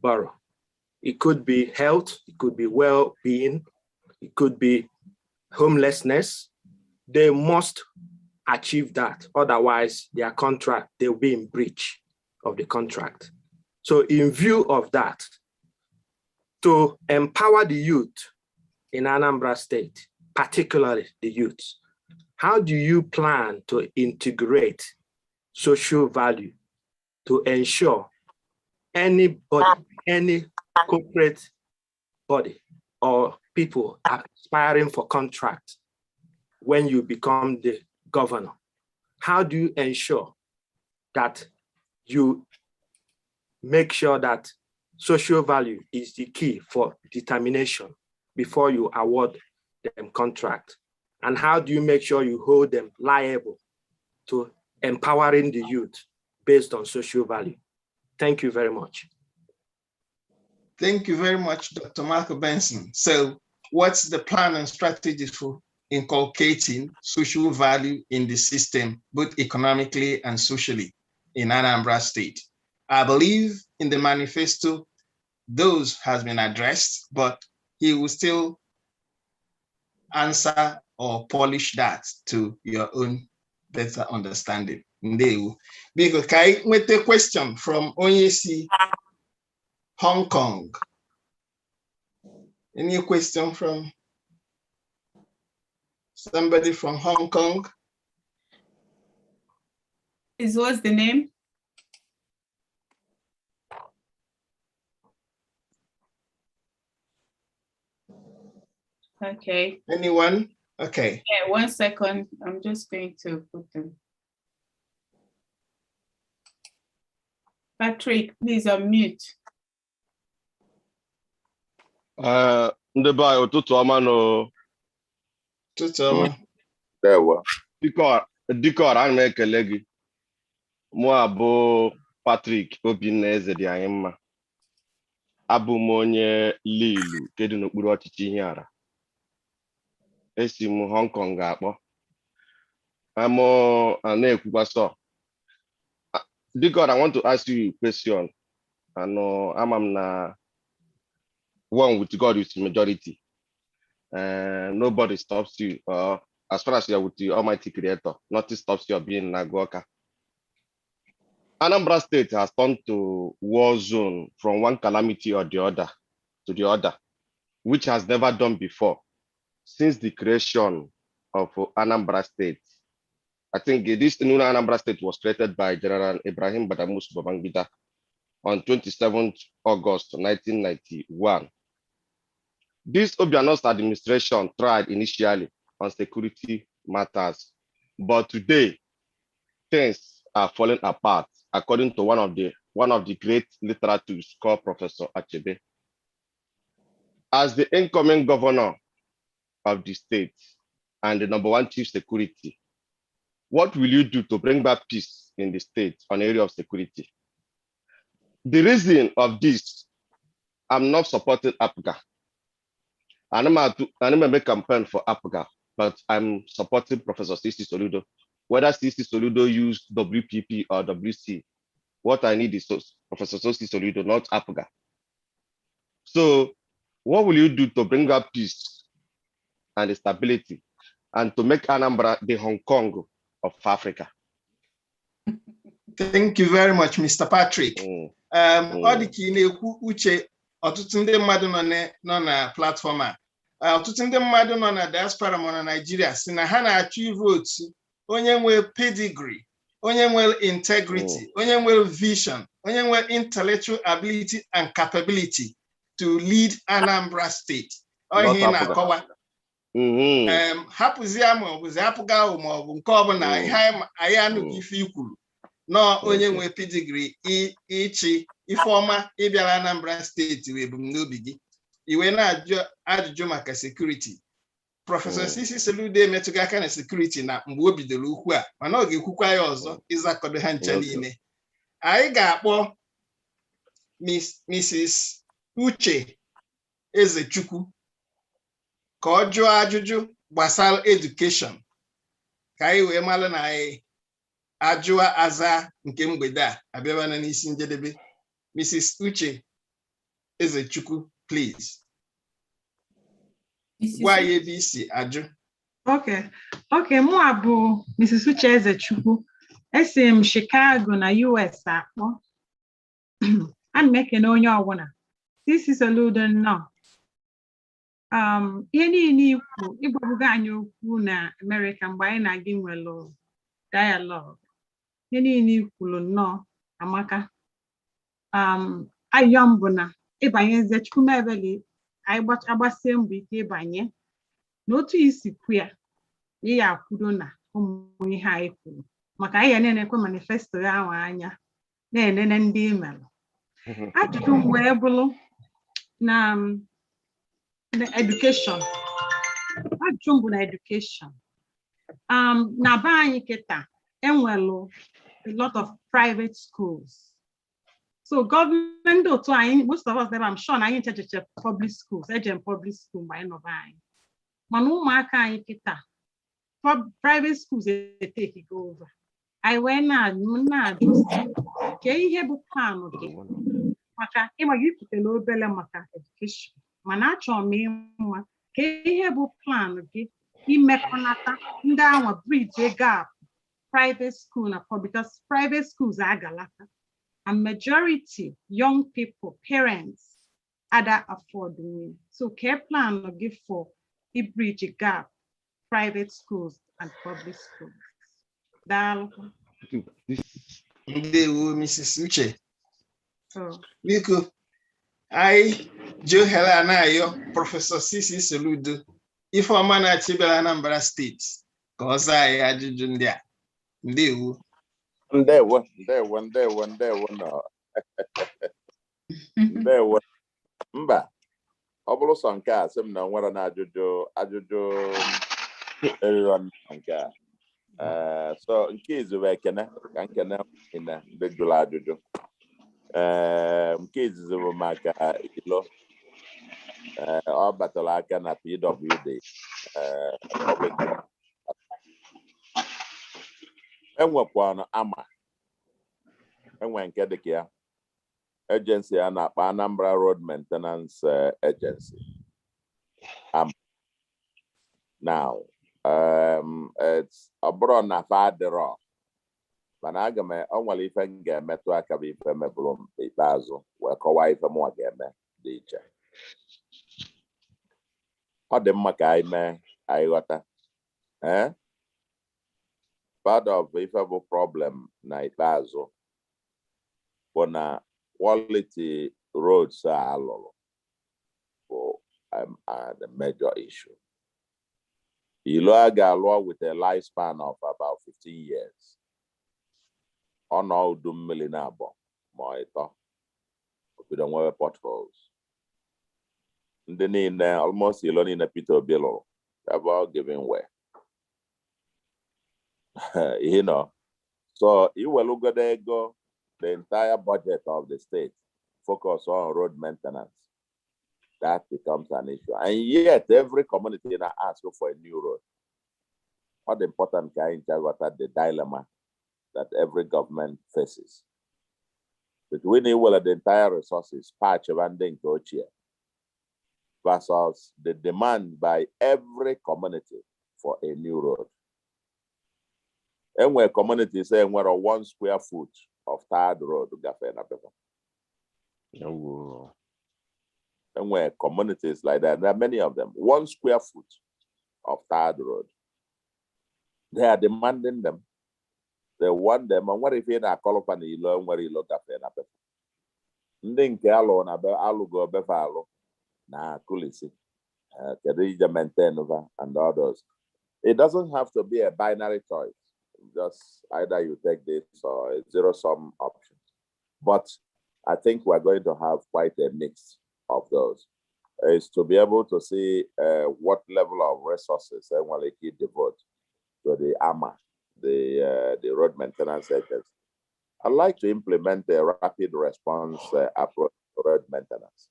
borough. It could be health, it could be well-being, it could be homelessness. They must achieve that. Otherwise, their contract, they'll be in breach of the contract. So in view of that, to empower the youth in Anambra State, particularly the youth, how do you plan to integrate social value to ensure anybody, any corporate body or people aspiring for contract when you become the governor? How do you ensure that you make sure that social value is the key for determination before you award them contract? And how do you make sure you hold them liable to empowering the youth based on social value? Thank you very much. Thank you very much, Dr. Marco Benson. So what's the plan and strategy for inculcating social value in the system, both economically and socially in Anambra State? I believe in the manifesto, those has been addressed, but he will still answer or polish that to your own better understanding. Because Kai, with a question from Onyesi, Hong Kong. Any question from somebody from Hong Kong? What's the name? Okay. Anyone? Okay. Yeah, 1 second. I'm just going to put them. Patrick, please unmute. Ndị be anyị ụtụtụ ọma nụ. Ụtụtụ ọma. Dewa. Dịka ọra ana m ekele gị. Mụ abụ Patrick Obinna Eze dị anyị mma. Abụ m onye Lilu nke dị n'okpuru ọchịchị Ihiara. Esi m Hong Kong akpọ. Na-ekwukwa sọ. Dịka ọra, I want to ask you a question. Amam na one with God is majority. Nobody stops you. As far as you're with the Almighty Creator, nothing stops you of being Nagoka. Anambra State has turned to war zone from one calamity or the other to the other, which has never done before since the creation of Anambra State. I think this new Anambra State was created by General Ibrahim Badamous Babangida on 27th August 1991. This Obiano's administration tried initially on security matters, but today things are falling apart, according to one of the great literatures called Professor Achebe. As the incoming governor of the state and the #1 chief security, what will you do to bring back peace in the state on the area of security? The reason of this, I'm not supporting APGA. I'm going make campaign for APGA, but I'm supporting Professor CC Soludo. Whether CC Soludo use WPP or WC, what I need is Professor CC Soludo, not APGA. So what will you do to bring up peace and stability and to make Anambra the Hong Kong of Africa? Thank you very much, Mr. Patrick. Ọ dị ka ị na-ekwu uche ọtụtụ ndị mmadụ nọ na platform a. Ọtụtụ ndị mmadụ nọ na diaspora ma na Nigeria si na ha na-achọ vote onye nwe pedigree, onye nwe integrity, onye nwe vision, onye nwe intellectual ability and capability to lead Anambra State. Ọ ihe na-akọwa. Hapụzie ma ọ bụzi hapụga ma ọ bụ nke ọbụla anyị anụghị ife ikwuru. No, onye nwe pedigree ịchị ifeọma ịbịara Anambra steeti wee ebumnobi gị iwe na-ajụ ajụjụ maka security. Prọfesọ CC Soludo emetụghị aka na security na mgbe o bidoro ukwu a mana ọ ga-ekwukwa ya ọzọ ịzakọdo ha ncha niile. Anyị ga-akpọ Mrs. Uche Ezechukwu ka ọ jụọ ajụjụ gbasara education ka anyị wee mara na anyị ajụa aza nke mgbede a abịabana n'isi njedebe. Mrs. Uche Ezechukwu, please. Gwa anyị ebe isi ajụ. Okay, mụ bụ Mrs. Uche Ezechukwu. Esi m Chicago na US akpọ. Ana m ekene onye ọbụla. CC Soludo nnọọ. Ihe niile ikwu ịgbabugo anyị okwu na America mgbe anyị na-aga nwere dialogue. Ihe niile ikwuru nnọọ amaka. Ayọ mbụ na ịbanye Ezechukwu mebeli anyị agbasie mbọ ike ịbanye n'otu isi kwu ya ya akwudo na ụmụ ihe anyị kwuru maka anyị na-enekwe manifesto ya ahụ anya na-enene ndị email. Ajụjụ m wee bụrụ na education. Ajụjụ m bụ na education. Na be anyị kịta enwelu a lot of private schools. So government otu anyị, most of us there, I'm sure na anyị cheche public schools, ejem public school mgbe anyị nọ be anyị. Mana ụmụaka anyị kịta private schools take over. I wee na-ajụ ka ihe bụ plan gị maka ịma gị pụtara obele maka education mana achọrọ m ịma ka ihe bụ plan gị imekọnata ndị anwa bridge gap private school na public, because private schools are galata and majority young people, parents, other affording. So care plan will give for a bridge gap, private schools and public schools. Mrs. Uche. Biko, I Joe Helena yo Professor CC Soludo. If a man at Anambra State, cause I ajụjụ ndị a. Ndewo. Ndewo. Mba, ọ bụrụ sọ nke a sị m na nwere na ajụjụ eriri nke a. So nke izu bụ ekene ka nkene na ndị jụrụ ajụjụ. Nke izizi bụ maka ilo. Ọ batara aka na PWD. Enwekwana ama enwe nke dịka ya agency a na-akpọ Anambra Road Maintenance Agency. Now it's abroad na fadero mana aga m onwere ife m ga-emetụ aka bụ ife mebụrụ ikpeazụ wee kọwaa ife mụọ ga-eme dị iche. Ọ dị mma ka anyị mee anyị ghọta. Part of the problem na ikpeazụ bụ na quality roads are low for the major issue. Ilo ga-alụọ with a lifespan of about 15 years. Ọnọ udu mmiri na-abọ ma ịtọ obido nwewe potholes. Ndị niile almost ilo niile Peter Obi lụrụ about giving way. You know, so you will look at the entire budget of the state focus on road maintenance. That becomes an issue, and yet every community now asks for a new road. What important kind of the dilemma that every government faces. But we need the entire resources patch abandoned to here. versus the demand by every community for a new road. And where communities say we're 1 square foot of tarred road, and where communities like that, there are many of them, 1 square foot of tarred road. They are demanding them. They want them. And what if you're not qualified to learn where you look at them? Ndin kalo na be alugo be falo na kulisi kedija maintain over and others. It doesn't have to be a binary choice. Just either you take this or a zero-sum option. But I think we're going to have quite a mix of those. Is to be able to see what level of resources Enwaleki devote to the AMA, the road maintenance agency. I'd like to implement a rapid response approach to road maintenance,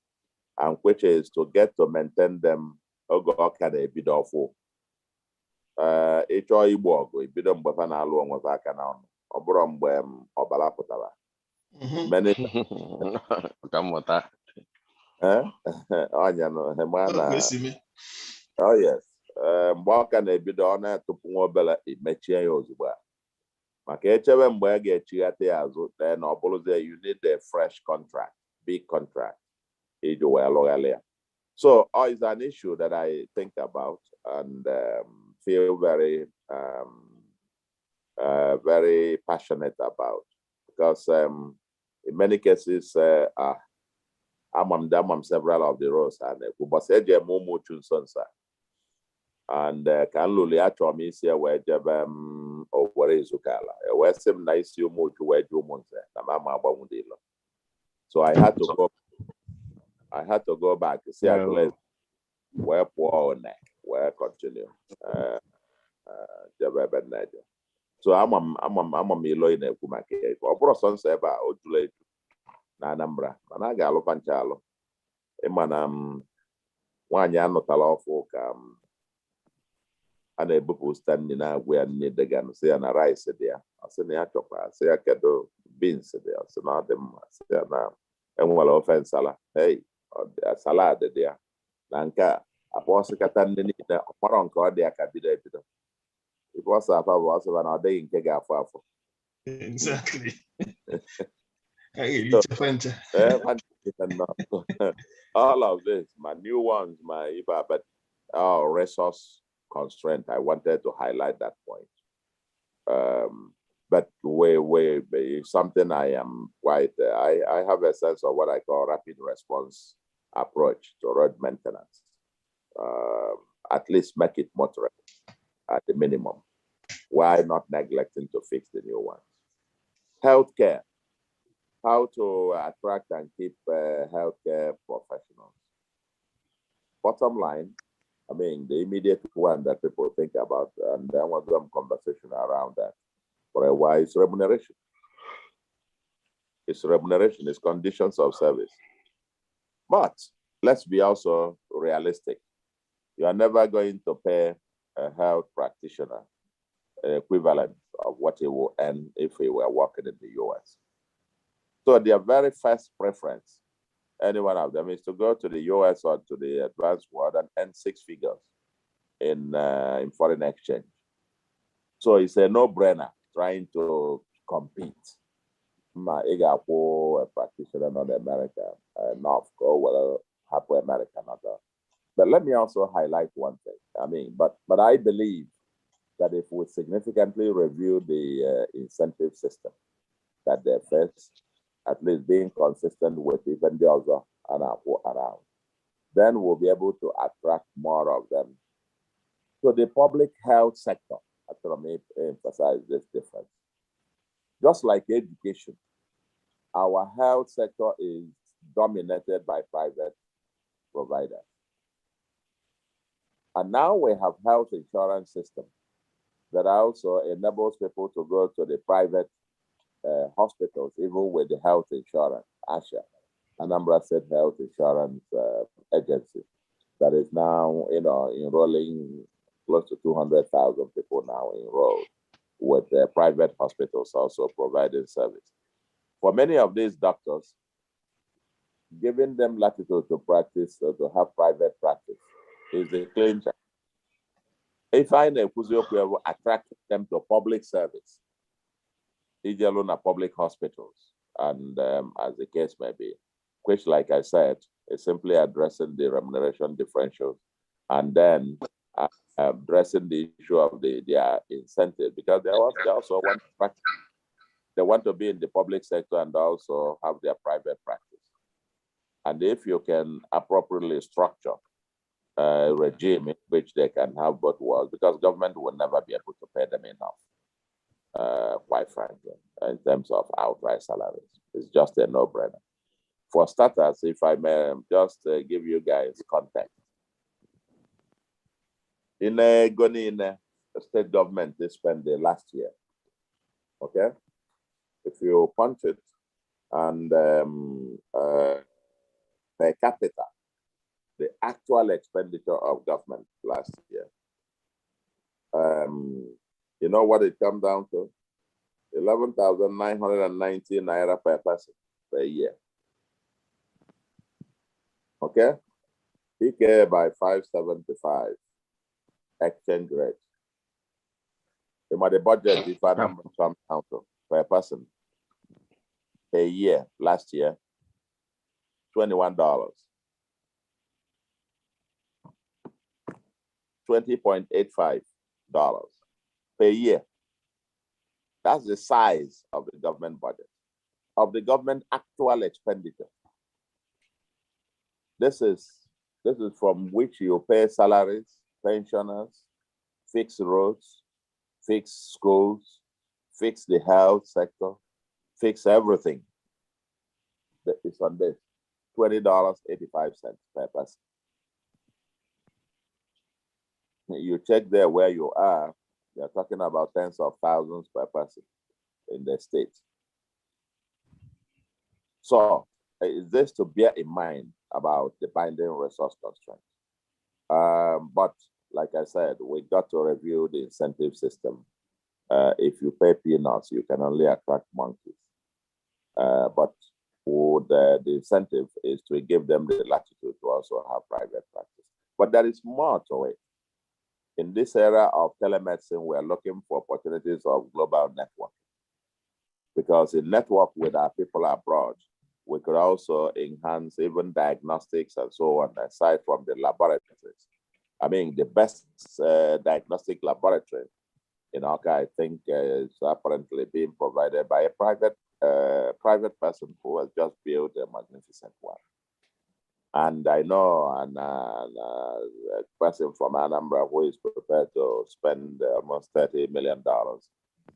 and which is to get to maintain them. Ịchọ igbo ọgụ ibido mgbe fa na-alụ onwe fa aka n'ọnụ ọ bụrụ mgbe ọbara pụtara oh yes mgbe ọ ka na-ebido ọ na-etụpụ nwa obere imechie ya ozugbo a maka echebe mgbe a ga-echighata ya azụ na ọ bụrụzie you need a fresh contract, big contract iji wee lụgharị ya. So it's an issue that I think about and feel very very passionate about, because in many cases I'm several of the roads and and can luli achọ m isi wee jebe Owerri Izukala wee sị m na isi ụmụchu wee ju ụmụnze na mama agbanwudilo. So I had to go back to see where poor neck where continue jebe benejo. So I'm ilo in ekwu maka ọ bụrụ sọnsọ ebe a o juru eju na Anambra mana a ga-alụ panchalụ ịma na nwaanyị anụtala ọfụ ka a na-ebupụ stanley na-agwa ya nne degan sị ya na rice dị ya ọ sị na ya chọkwa sị ya kedu beans dị ya sị na ọ dị mma sị ya na enwere ofe nsala salad dị ya na nke a apọsịkata nne niile ọkpọrọ nke ọ dị ya ka bido ebido ife ọsọ afa bụ ọsọ na ọ dịghị nke ga-afụ afụ. Exactly. All of this, my new ones, but resource constraint, I wanted to highlight that point. But something I am quite, I have a sense of what I call rapid response approach to road maintenance. At least make it moderate at the minimum. Why not neglecting to fix the new ones? Healthcare. How to attract and keep healthcare professionals. Bottom line, I mean, the immediate one that people think about, and there was some conversation around that for a while, is remuneration. It's remuneration, it's conditions of service. But let's be also realistic. You are never going to pay a health practitioner an equivalent of what he will earn if he were working in the US. So their very first preference, any one of them, is to go to the US or to the advanced world and earn 6 figures in foreign exchange. So it's a no-brainer trying to compete. A practitioner not America, North go well, happy America not that. But let me also highlight one thing. I mean, but I believe that if we significantly review the incentive system that they face, at least being consistent with even the other around, then we'll be able to attract more of them to the public health sector. After I may emphasize this difference. Just like education, our health sector is dominated by private providers. And now we have health insurance system that also enables people to go to the private hospitals, even with the health insurance, ASHA, Anambra State Health Insurance Agency, that is now, enrolling close to 200,000 people now enrolled, with private hospitals also providing service. For many of these doctors, giving them latitude to practice or to have private practice is a claim. If I will attract them to public service, alone are public hospitals, and as the case may be, which, like I said, is simply addressing the remuneration differentials, and then addressing the issue of their incentive, because they also want to practice. They want to be in the public sector and also have their private practice. And if you can appropriately structure a regime in which they can have both worlds, because government will never be able to pay them enough, quite frankly, in terms of outright salaries. It's just a no-brainer. For starters, if I may just give you guys context. In Goni, state government, they spent the last year, okay? If you punch it, and per capita, the actual expenditure of government last year, you know what it comes down to? 11,990 naira per person per year. Okay? PK by 575 exchange rate. The budget, if I number comes down to per person per year, last year, $21. $20.85 per year. That's the size of the government budget, of the government actual expenditure. This is from which you pay salaries, pensioners, fix roads, fix schools, fix the health sector, fix everything. It's on this, $20.85 per person. You check there where you are, you're talking about tens of thousands per person in the state. So is this to bear in mind about the binding resource constraints? But like I said, we got to review the incentive system. If you pay peanuts, you can only attract monkeys. But the incentive is to give them the latitude to also have private practice. But there is more to it. In this era of telemedicine, we're looking for opportunities of global networking. Because in network with our people abroad, we could also enhance even diagnostics and so on, aside from the laboratories. I mean, the best diagnostic laboratory in Oka, I think, is apparently being provided by a private person who has just built a magnificent one. And I know a person from Anambra who is prepared to spend almost $30 million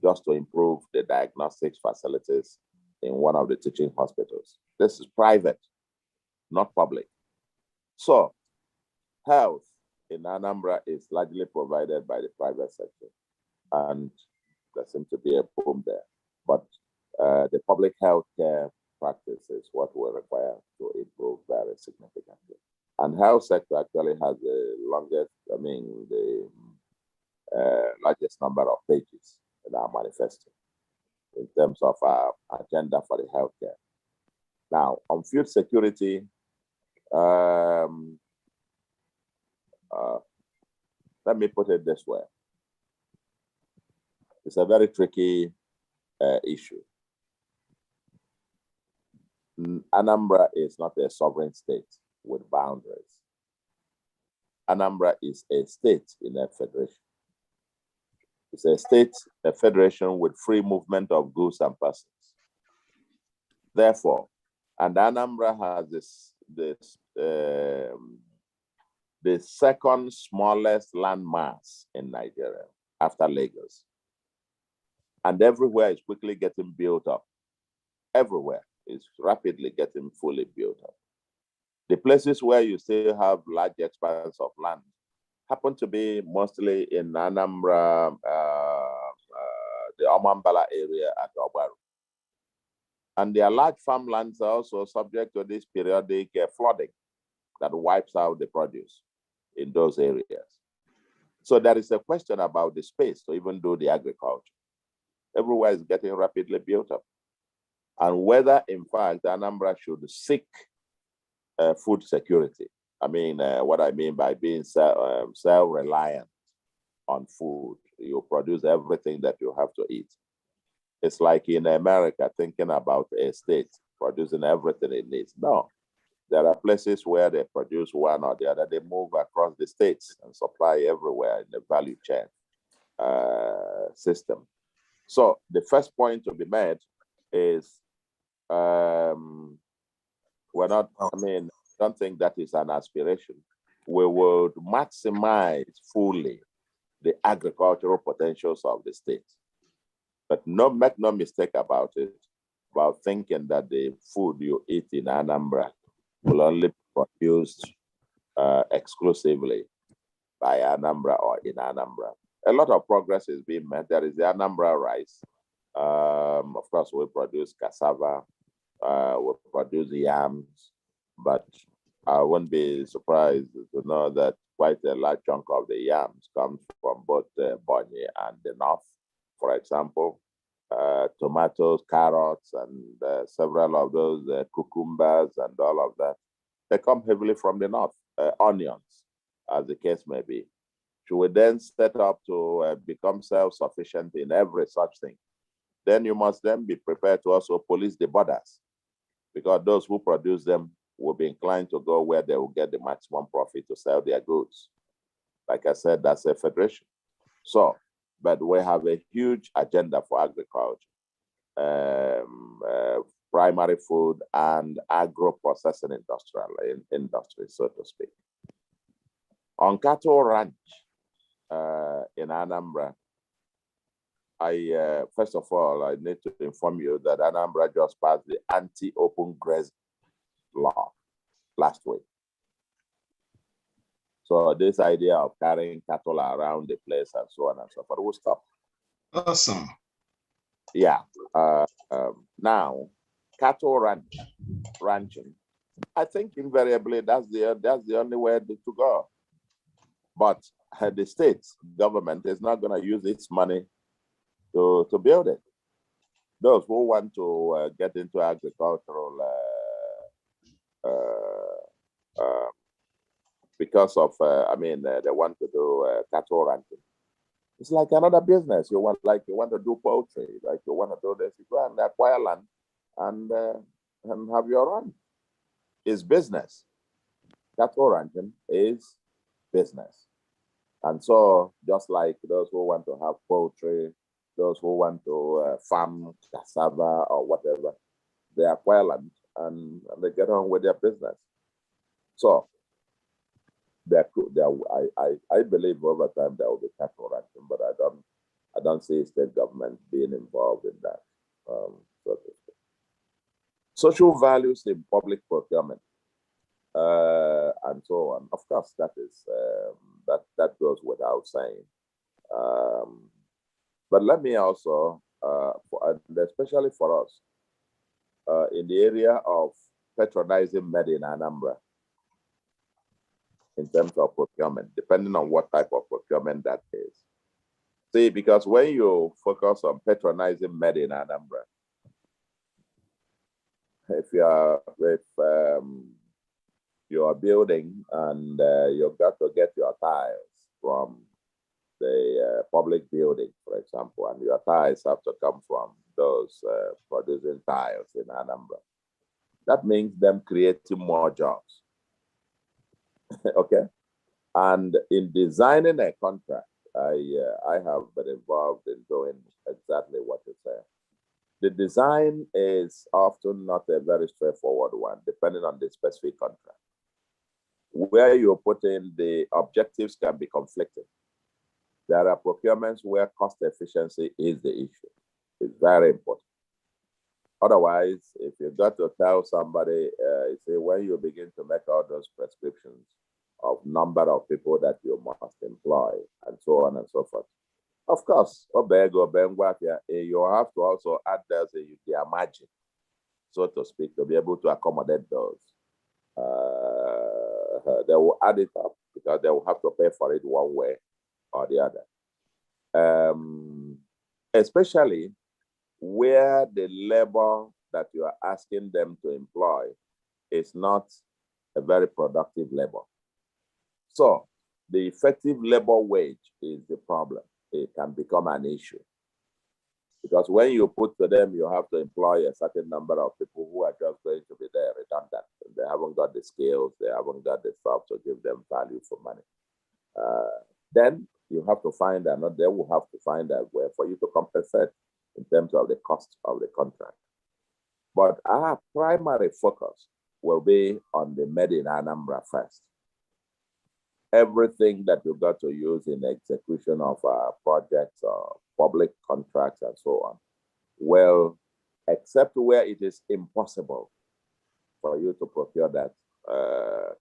just to improve the diagnostics facilities in one of the teaching hospitals. This is private, not public. So health in Anambra is largely provided by the private sector. And there seems to be a boom there. But the public health care practice is what we require to improve very significantly. And health sector actually has the longest, the largest number of pages in our manifesto in terms of our agenda for the healthcare. Now, on food security, let me put it this way. It's a very tricky issue. Anambra is not a sovereign state with boundaries. Anambra is a state in a federation. It's a state, a federation with free movement of goods and persons. Therefore, and Anambra has the second smallest landmass in Nigeria after Lagos. And everywhere is quickly getting built up. Everywhere is rapidly getting fully built up. The places where you still have large expanse of land happen to be mostly in Anambra, the Omambala area at Obaru. And their large farmlands are also subject to this periodic flooding that wipes out the produce in those areas. So there is a question about the space to even do the agriculture. Everywhere is getting rapidly built up. And whether, in fact, Anambra should seek food security. I mean, what I mean by being self-reliant on food. You produce everything that you have to eat. It's like in America, thinking about a state producing everything it needs. No, there are places where they produce one or the other. They move across the states and supply everywhere in the value chain system. So the first point to be made is we're not, I mean, I don't think that is an aspiration. We would maximize fully the agricultural potentials of the state. But make no mistake about it, about thinking that the food you eat in Anambra will only be produced exclusively by Anambra or in Anambra. A lot of progress is being made. There is the Anambra rice. Of course, we produce cassava, we produce yams, but I wouldn't be surprised to know that quite a large chunk of the yams comes from both Bonny and the north, for example. Tomatoes, carrots, and several of those cucumbers and all of that. They come heavily from the north, onions, as the case may be. Should we then set up to become self-sufficient in every such thing? Then you must then be prepared to also police the borders, because those who produce them will be inclined to go where they will get the maximum profit to sell their goods. Like I said, that's a federation. So, but we have a huge agenda for agriculture, primary food and agro-processing industry, so to speak. On cattle ranch in Anambra, first of all, I need to inform you that Anambra just passed the anti-open grazing law last week. So this idea of carrying cattle around the place and so on and so forth will stop. Awesome. Yeah. Now, cattle ranching, I think invariably that's the only way to go. But the state government is not going to use its money to build it. Those who want to get into agricultural because of, they want to do cattle ranching. It's like another business. You want to do poultry, like you want to do this, you go and acquire land and have your ranch. It's business. Cattle ranching is business. And so just like those who want to have poultry, those who want to farm cassava or whatever, they acquire land and they get on with their business. So I believe over time there will be cattle ranching, but I don't see state government being involved in that. Social values in public procurement and so on. Of course, that is that goes without saying. But let me also, especially for us, in the area of patronizing made in Anambra, in terms of procurement, depending on what type of procurement that is. See, because when you focus on patronizing made in Anambra, if you are building and you've got to get your tiles from the public building, for example, and your tiles have to come from those producing tiles in Anambra, that means them creating more jobs. Okay, and in designing a contract, I have been involved in doing exactly what you say. The design is often not a very straightforward one, depending on the specific contract. Where you put in the objectives can be conflicting. There are procurements where cost efficiency is the issue. It's very important. Otherwise, if you got to tell somebody, say when you begin to make all those prescriptions of number of people that you must employ and so on and so forth. Of course, you have to also add those in their margin, so to speak, to be able to accommodate those. They will add it up because they will have to pay for it one way or the other. Especially where the labor that you are asking them to employ is not a very productive labor. So the effective labor wage is the problem. It can become an issue. Because when you put to them, you have to employ a certain number of people who are just going to be there redundant. They haven't got the skills, they haven't got the stuff to give them value for money. Then you have to find another, they will have to find a way for you to compensate in terms of the cost of the contract. But our primary focus will be on the Made in Anambra first. Everything that you got to use in execution of projects or public contracts and so on, well, except where it is impossible for you to procure that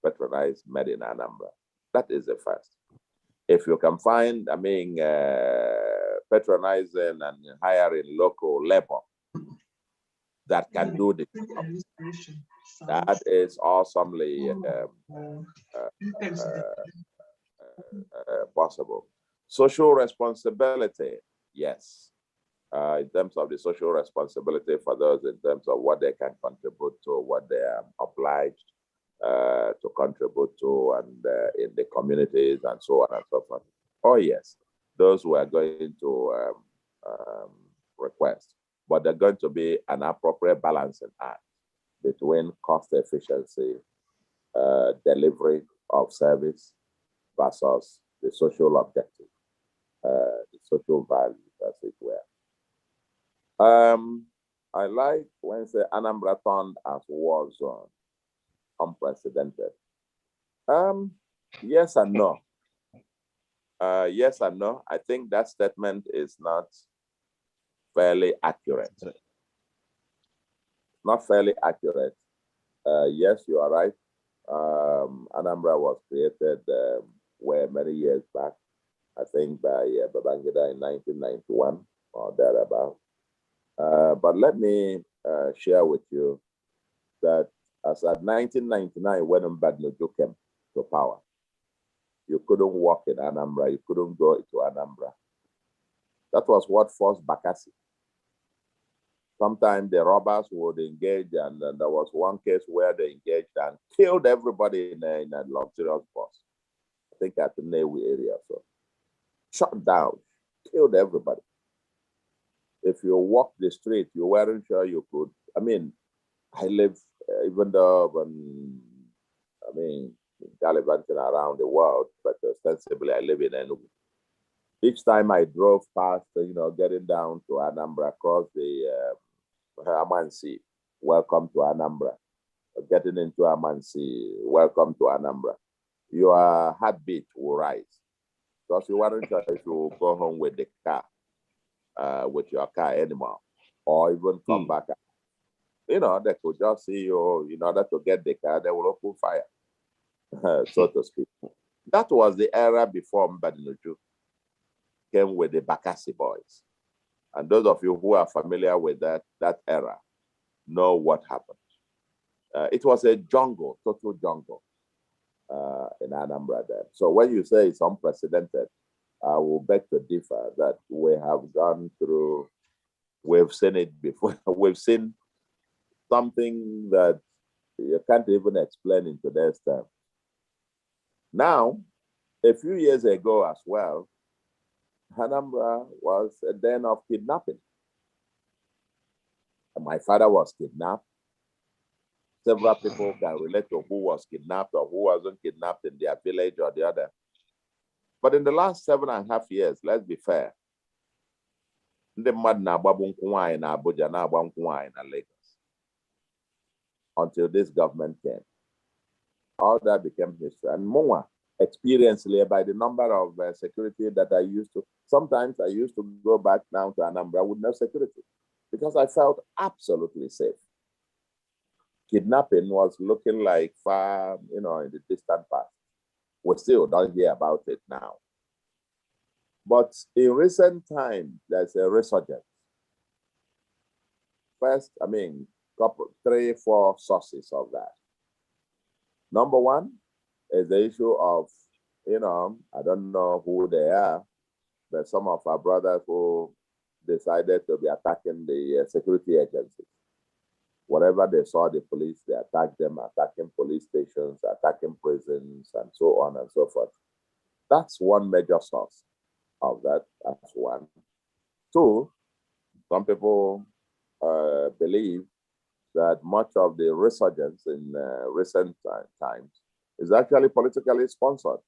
patronized Made in Anambra. That is the first. If you can find, patronizing and hiring local labor that can do the job, that is awesomely possible. Social responsibility, yes. In terms of the social responsibility for those, in terms of what they can contribute to, what they are obliged to contribute to, and in the communities and so on and so forth. Oh yes, those who are going to request, but they're going to be an appropriate balancing act between cost efficiency, delivery of service versus the social objective, the social value, as it were. I like when say Anambra turned as war zone, unprecedented. Yes and no. Yes and no. I think that statement is not fairly accurate. Not fairly accurate. Yes, you are right. Anambra was created where many years back, I think by Babangida in 1991 or thereabout. But let me share with you that as at 1999, when Mbadnuju came to power, you couldn't walk in Anambra, you couldn't go to Anambra. That was what forced Bakassi. Sometimes the robbers would engage, and there was one case where they engaged and killed everybody in a luxurious bus. I think at the Navy area. So shut down, killed everybody. If you walk the street, you weren't sure you could. I live, even though, gallivanting around the world, but ostensibly I live in Enugu. Each time I drove past, getting down to Anambra, across the Amansi, welcome to Anambra. Getting into Amansi, welcome to Anambra. Your heartbeat will rise. Because you weren't sure if you go home with the car, with your car anymore, or even come back. They could just see you, in order to get the car, they will open fire, so to speak. That was the era before Mbadinuju came with the Bakassi boys. And those of you who are familiar with that era know what happened. It was a jungle, total jungle in Anambra then. So when you say it's unprecedented, I will beg to differ that we have gone through, we've seen it before. We've seen something that you can't even explain in today's terms. Now, a few years ago as well, Anambra was a den of kidnapping. My father was kidnapped. Several people can relate to who was kidnapped or who wasn't kidnapped in their village or the other. But in the last 7.5 years, let's be fair, ndị mmadụ na-agbagbu nkwụ nwaanyị na Abuja na-agba nkwụ nwaanyị na Lagos until this government came. All that became history. And more experience by the number of security that I used to. Sometimes I used to go back down to Anambra with no security because I felt absolutely safe. Kidnapping was looking like far, in the distant past. We still don't hear about it now. But in recent times, there's a resurgence. First, 3, 4 sources of that. Number one is the issue of, I don't know who they are, but some of our brothers who decided to be attacking the security agencies. Wherever they saw the police, they attacked them, attacking police stations, attacking prisons, and so on and so forth. That's one major source of that. That's one. Two, some people believe that much of the resurgence in recent times is actually politically sponsored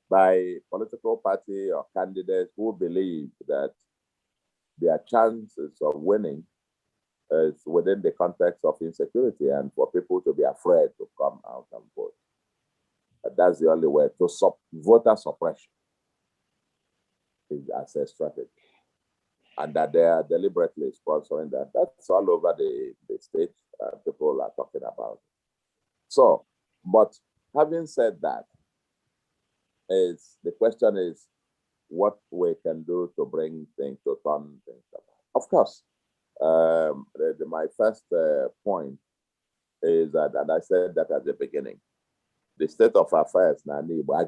by political party or candidates who believe that their chances of winning is within the context of insecurity and for people to be afraid to come out and vote. That's the only way to voter suppression is as a strategy. And that they are deliberately sponsoring that. That's all over the state. People are talking about it. So, but having said that, the question is what we can do to bring things, to turn things around. Of course, my first point is that, and I said that at the beginning, the state of affairs na n'Igbo a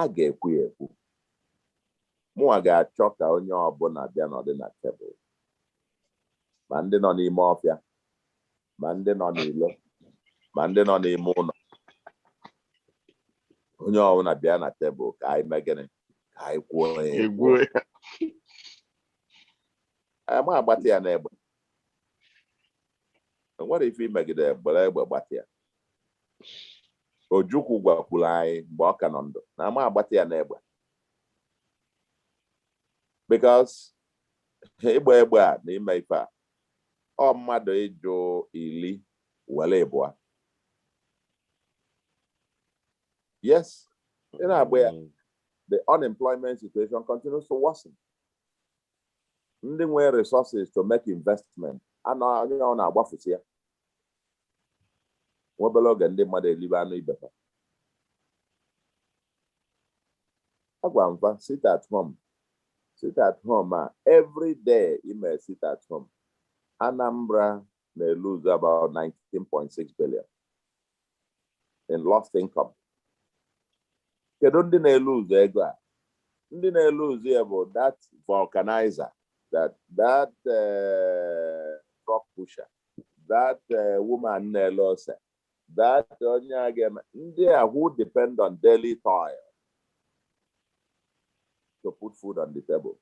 ga-ekwu ekwu. Mụnwa ga-achọ ka onye ọbụla bịa n'ọdị na tebụl, ma ndị nọ n'ime ọfịa, ma ndị nọ n'ilo, ma ndị nọ n'ime ụlọ. Onye ọbụla bịa na tebụl ka anyị mee gịnị? Ka anyị kwuo ya. Ma agbata ya n'egbe. Enwere ife imegide egbere egbe gbata ya. Ojukwu gwakwuru anyị mgbe ọ ka nọ ndụ na ama agbata ya n'egbe. Because ịgba egbe a na ime ife a, ọ mmadụ ịjụ 10 were ịbụa. Yes, in Abia, the unemployment situation continues to worsen. Ndị nwere resources to make investment, ọ na-agbafusi ya. Nwebele oge ndị mmadụ elibe anụ ibefa. Agwa mfa, sit at home. Sit at home. Every day, you may sit at home. Anambra may lose about 19.6 billion in lost income. Kedu ndị na-lose ego a? Ndị na-lose ya bụ that vulcanizer, that truck pusher, that woman na-elose, that onye ageme, ndị a who depend on daily toil to put food on the table.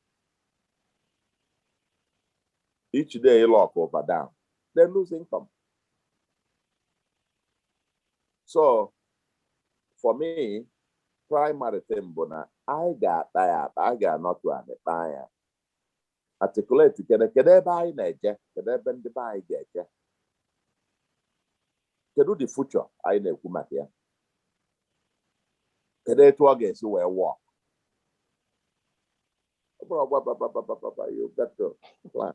Each day you lock over down, they lose income. So for me, primary thing, I got not to an articulate kede buy neje, kede bendi buy geje. Kedu the future I ne kumatia. Kede to against where walk. You got to plan.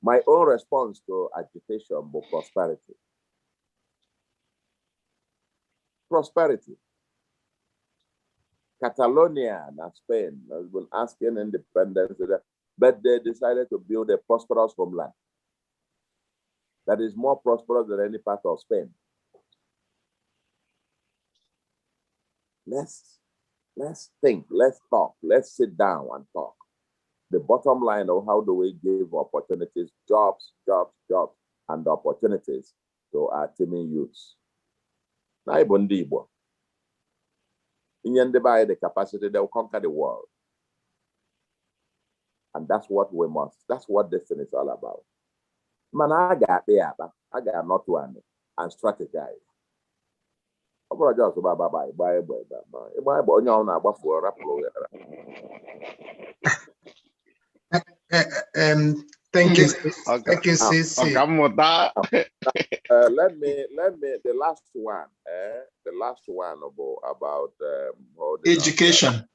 My own response to agitation for prosperity. Prosperity. Catalonia and Spain has been asking independence, but they decided to build a prosperous homeland that is more prosperous than any part of Spain. Let's think, let's talk, let's sit down and talk. The bottom line of how do we give opportunities, jobs, and opportunities to our teeming youths. Na Igbo ndị Igbo. Inye ndị by the capacity, they will conquer the world. And that's what we must, that's what this thing is all about. Man, I got not one and strategize. Thank you. Thank you, CC. Let me the last one about education.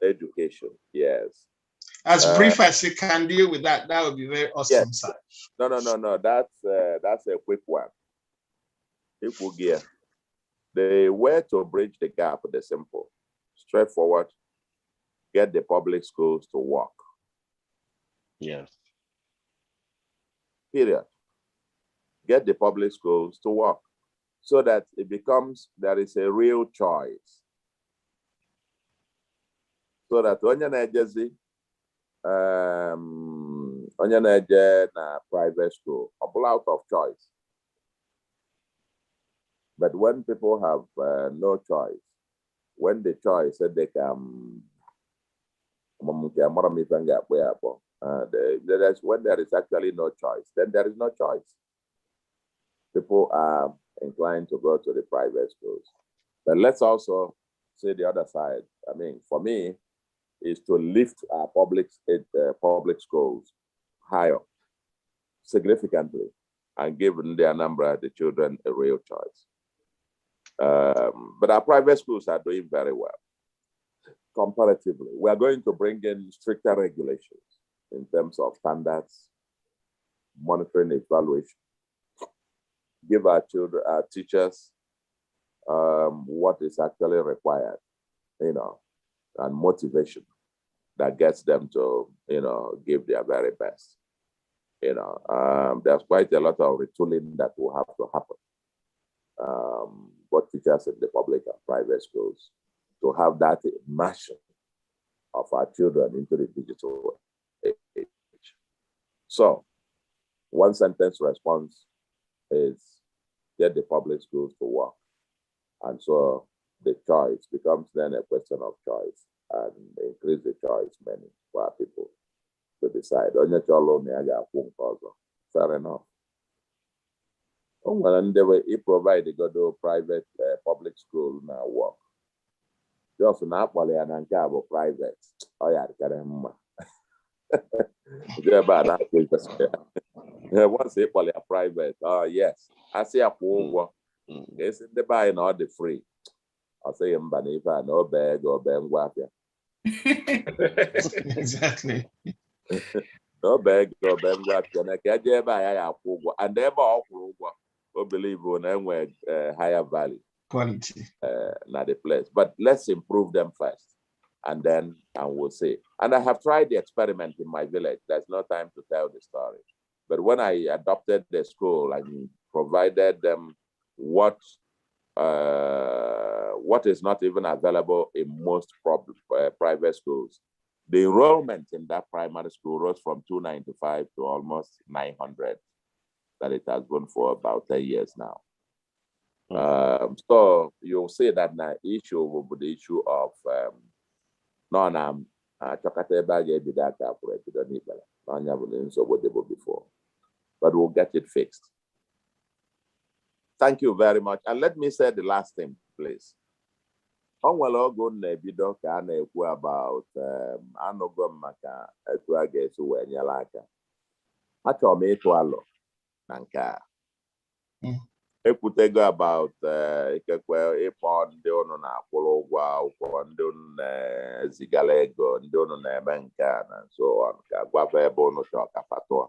Education, yes. As brief as you can deal with that, that would be very awesome. Yes. Sir. No. That's a quick one. Equal gear. The way to bridge the gap is simple, straightforward. Get the public schools to work. Yes. Period. Get the public schools to work so that it becomes, there is a real choice. So that when you're onye na-eje na private school, out of choice. But when people have no choice, when the choice said they can, when there is actually no choice, then there is no choice. People are inclined to go to the private schools. But let's also say the other side. I mean, for me, is to lift our public schools higher significantly and give the Anambra, the children, a real choice. But our private schools are doing very well comparatively. We are going to bring in stricter regulations in terms of standards, monitoring, evaluation, give our children, our teachers, what is actually required, and motivation that gets them to, give their very best. There's quite a lot of retooling that will have to happen. Both teachers in the public and private schools to have that immersion of our children into the digital age. So, one sentence response is get the public schools to work. And so the choice becomes then a question of choice and increase the choice many for our people to decide. Fair enough. And they provide the private public school now work. Just not and private. Oh yeah, once they call it private, yes. I say a poor yes, they buy all the free. I say Mbanifa, no bag or Bengwapia. Exactly. No bag or Bengwapia, and they bought who believe in higher value. Quality. Not the place. But let's improve them first. And then we'll see. And I have tried the experiment in my village. There's no time to tell the story. But when I adopted the school and provided them what is not even available in most private schools, the enrollment in that primary school rose from 295 to almost 900 that it has been for about 10 years now. So you'll see that the issue will be the issue of before, but we'll get it fixed. Thank you very much. And let me say the last thing, please. About ekwutego about ikekwe ịkpọ ndị unu na-akwụrụ ụgwọ akwụkwọ ndị unu na-ezigara ego ndị unu na-eme nke a na so on ka gwafa ebe unu chọọ ka fatụọ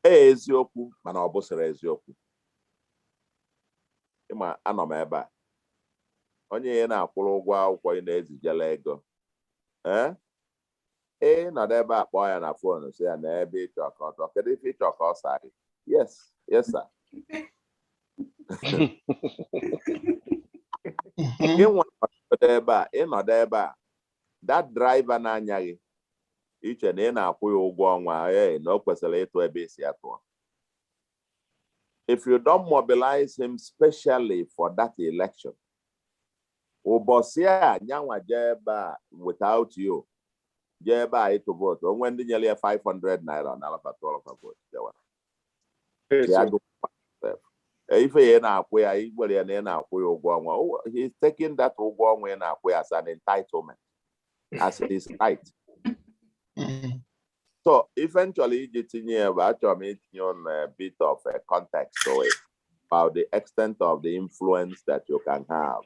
eziokwu mana ọ bụsịrị eziokwu ịma anọ m ebe a onye ihe na-akwụrụ ụgwọ akwụkwọ ị na-ezigara ego nọdụ ebe a kpọọ ya na fon si ya na ebe ịchọ ka ọtọ kedu ife ịchọ ka ọ sarị yes sir. ịnọdụ ebe a that driver na-anya gị iche na ị na-akwụ ya ụgwọ ọnwa na o kwesịrị ịtụ ebe isi atụọ. If you don't mobilize him specially for that election, ụbọchị a nyanwa jee ebe a without you jee ebe a ịtụ vote onwe ndị nyere ya 500 naira na alapatụ vote ife ya na-akwụ ya igbere ya na ị na-akwụ ya ụgwọ ọnwa he's taking that ụgwọ ọnwa ị na-akwụ ya as an entitlement as his right. So eventually iji tinye ya bụ achọrọ m itinye on a bit of a context to it about the extent of the influence that you can have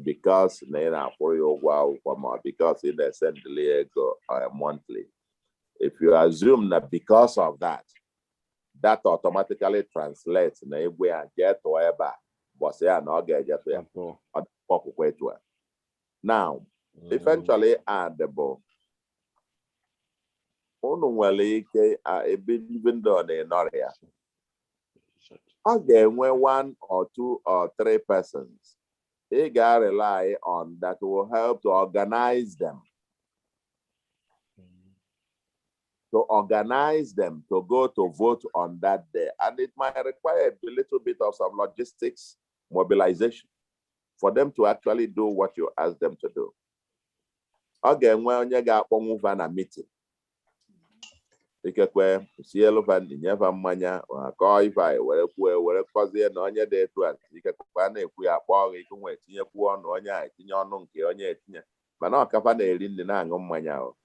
because na ị na-akwụ ya ụgwọ akwụkwọ ma because ị na-esendili ego monthly. If you assume that because of that automatically translates na egwe ya get to ebe a bọsị ya na ọ ga-ejetu ya ọkwụkwọ etu a. Now eventually adịbụ unu nwere ike even though na ịnọrọ ya ọ ga-enwe 1 or 2 or 3 persons ị ga-rely on that will help to organize them. to organize them to go to vote on that day. And it might require a little bit of some logistics mobilization for them to actually do what you ask them to do. Again, when you got a meeting, ikekwe sielu van nyeva mmanya akọ ife were kwuo were kọzie na onye dị etu a ikekwe na-ekwu ya akpọ gị ikenwe etinyekwu ọnụ onye a etinye ọnụ nke onye etinye mana ọkafa na-eri nri na-aṅụ mmanya ahụ.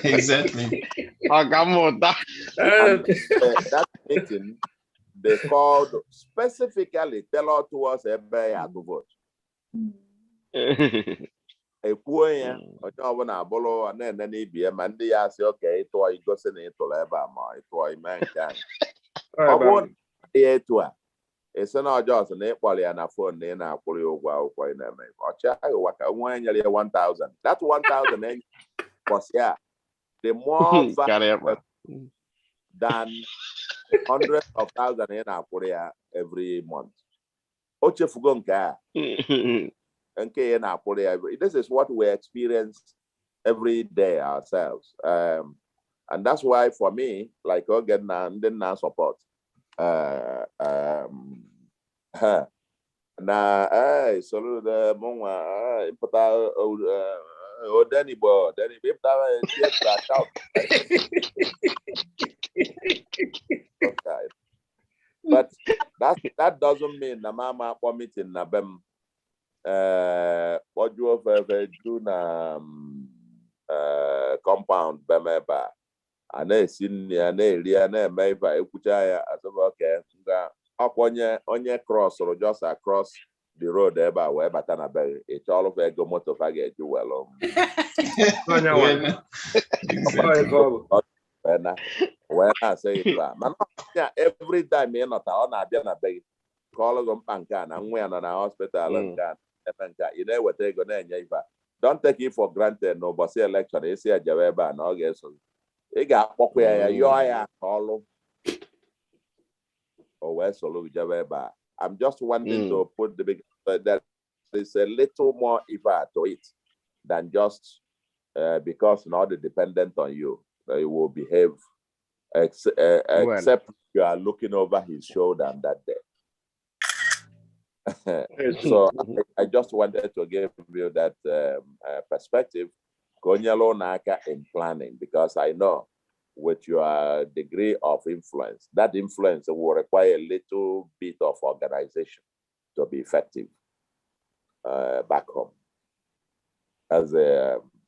Exactly. That meeting they called specifically tell us to us ebe ya to vote. Ekwuo ya onye ọbụla abụrụ na-ene n'ibi ya ma ndị ya asị oke ịtụọ igosi na ịtụrụ ebe a ma ịtụọ ime nke anyị. Ọ bụrụ na ya etu a esi na ọjọọ sị na ịkpọrọ ya na fon na ị na-akwụrụ ya ụgwọ akwụkwọ ị na-eme ọchịagha ụwa ka nwa nyere ya 1,000. That 1,000 enyi kpọsị ya the more valuable than hundreds of thousands ị na-akwụrụ ya every month. O chefugo nke a. This is what we experience every day ourselves. And that's why for me, like again, didn't support. Soludo Monwa, Danny Bo, Danny But that doesn't mean the mama meeting Nabem. What you have do na compound bemeba ana sin ya na eri na emeba ekwucha ya asoba okay nga onye cross or just across the road ebe a wee bata na be e chọrọ fe ego moto fa ga eju welo when I say it man every time you not ọ na-abịa na be call go mpa nke na nwa ya nọ na hospital nke you know what they're gonna enjoy. Don't take it for granted. No, but say election, you see a Javeba, no guess. You got Poquia, you call or where solo Javeba. I'm just wanting to put the big that there's a little more effort to it than just because not dependent on you. He will behave except you are looking over his shoulder on that day. So I just wanted to give you that perspective in planning, because I know with your degree of influence, that influence will require a little bit of organization to be effective back home.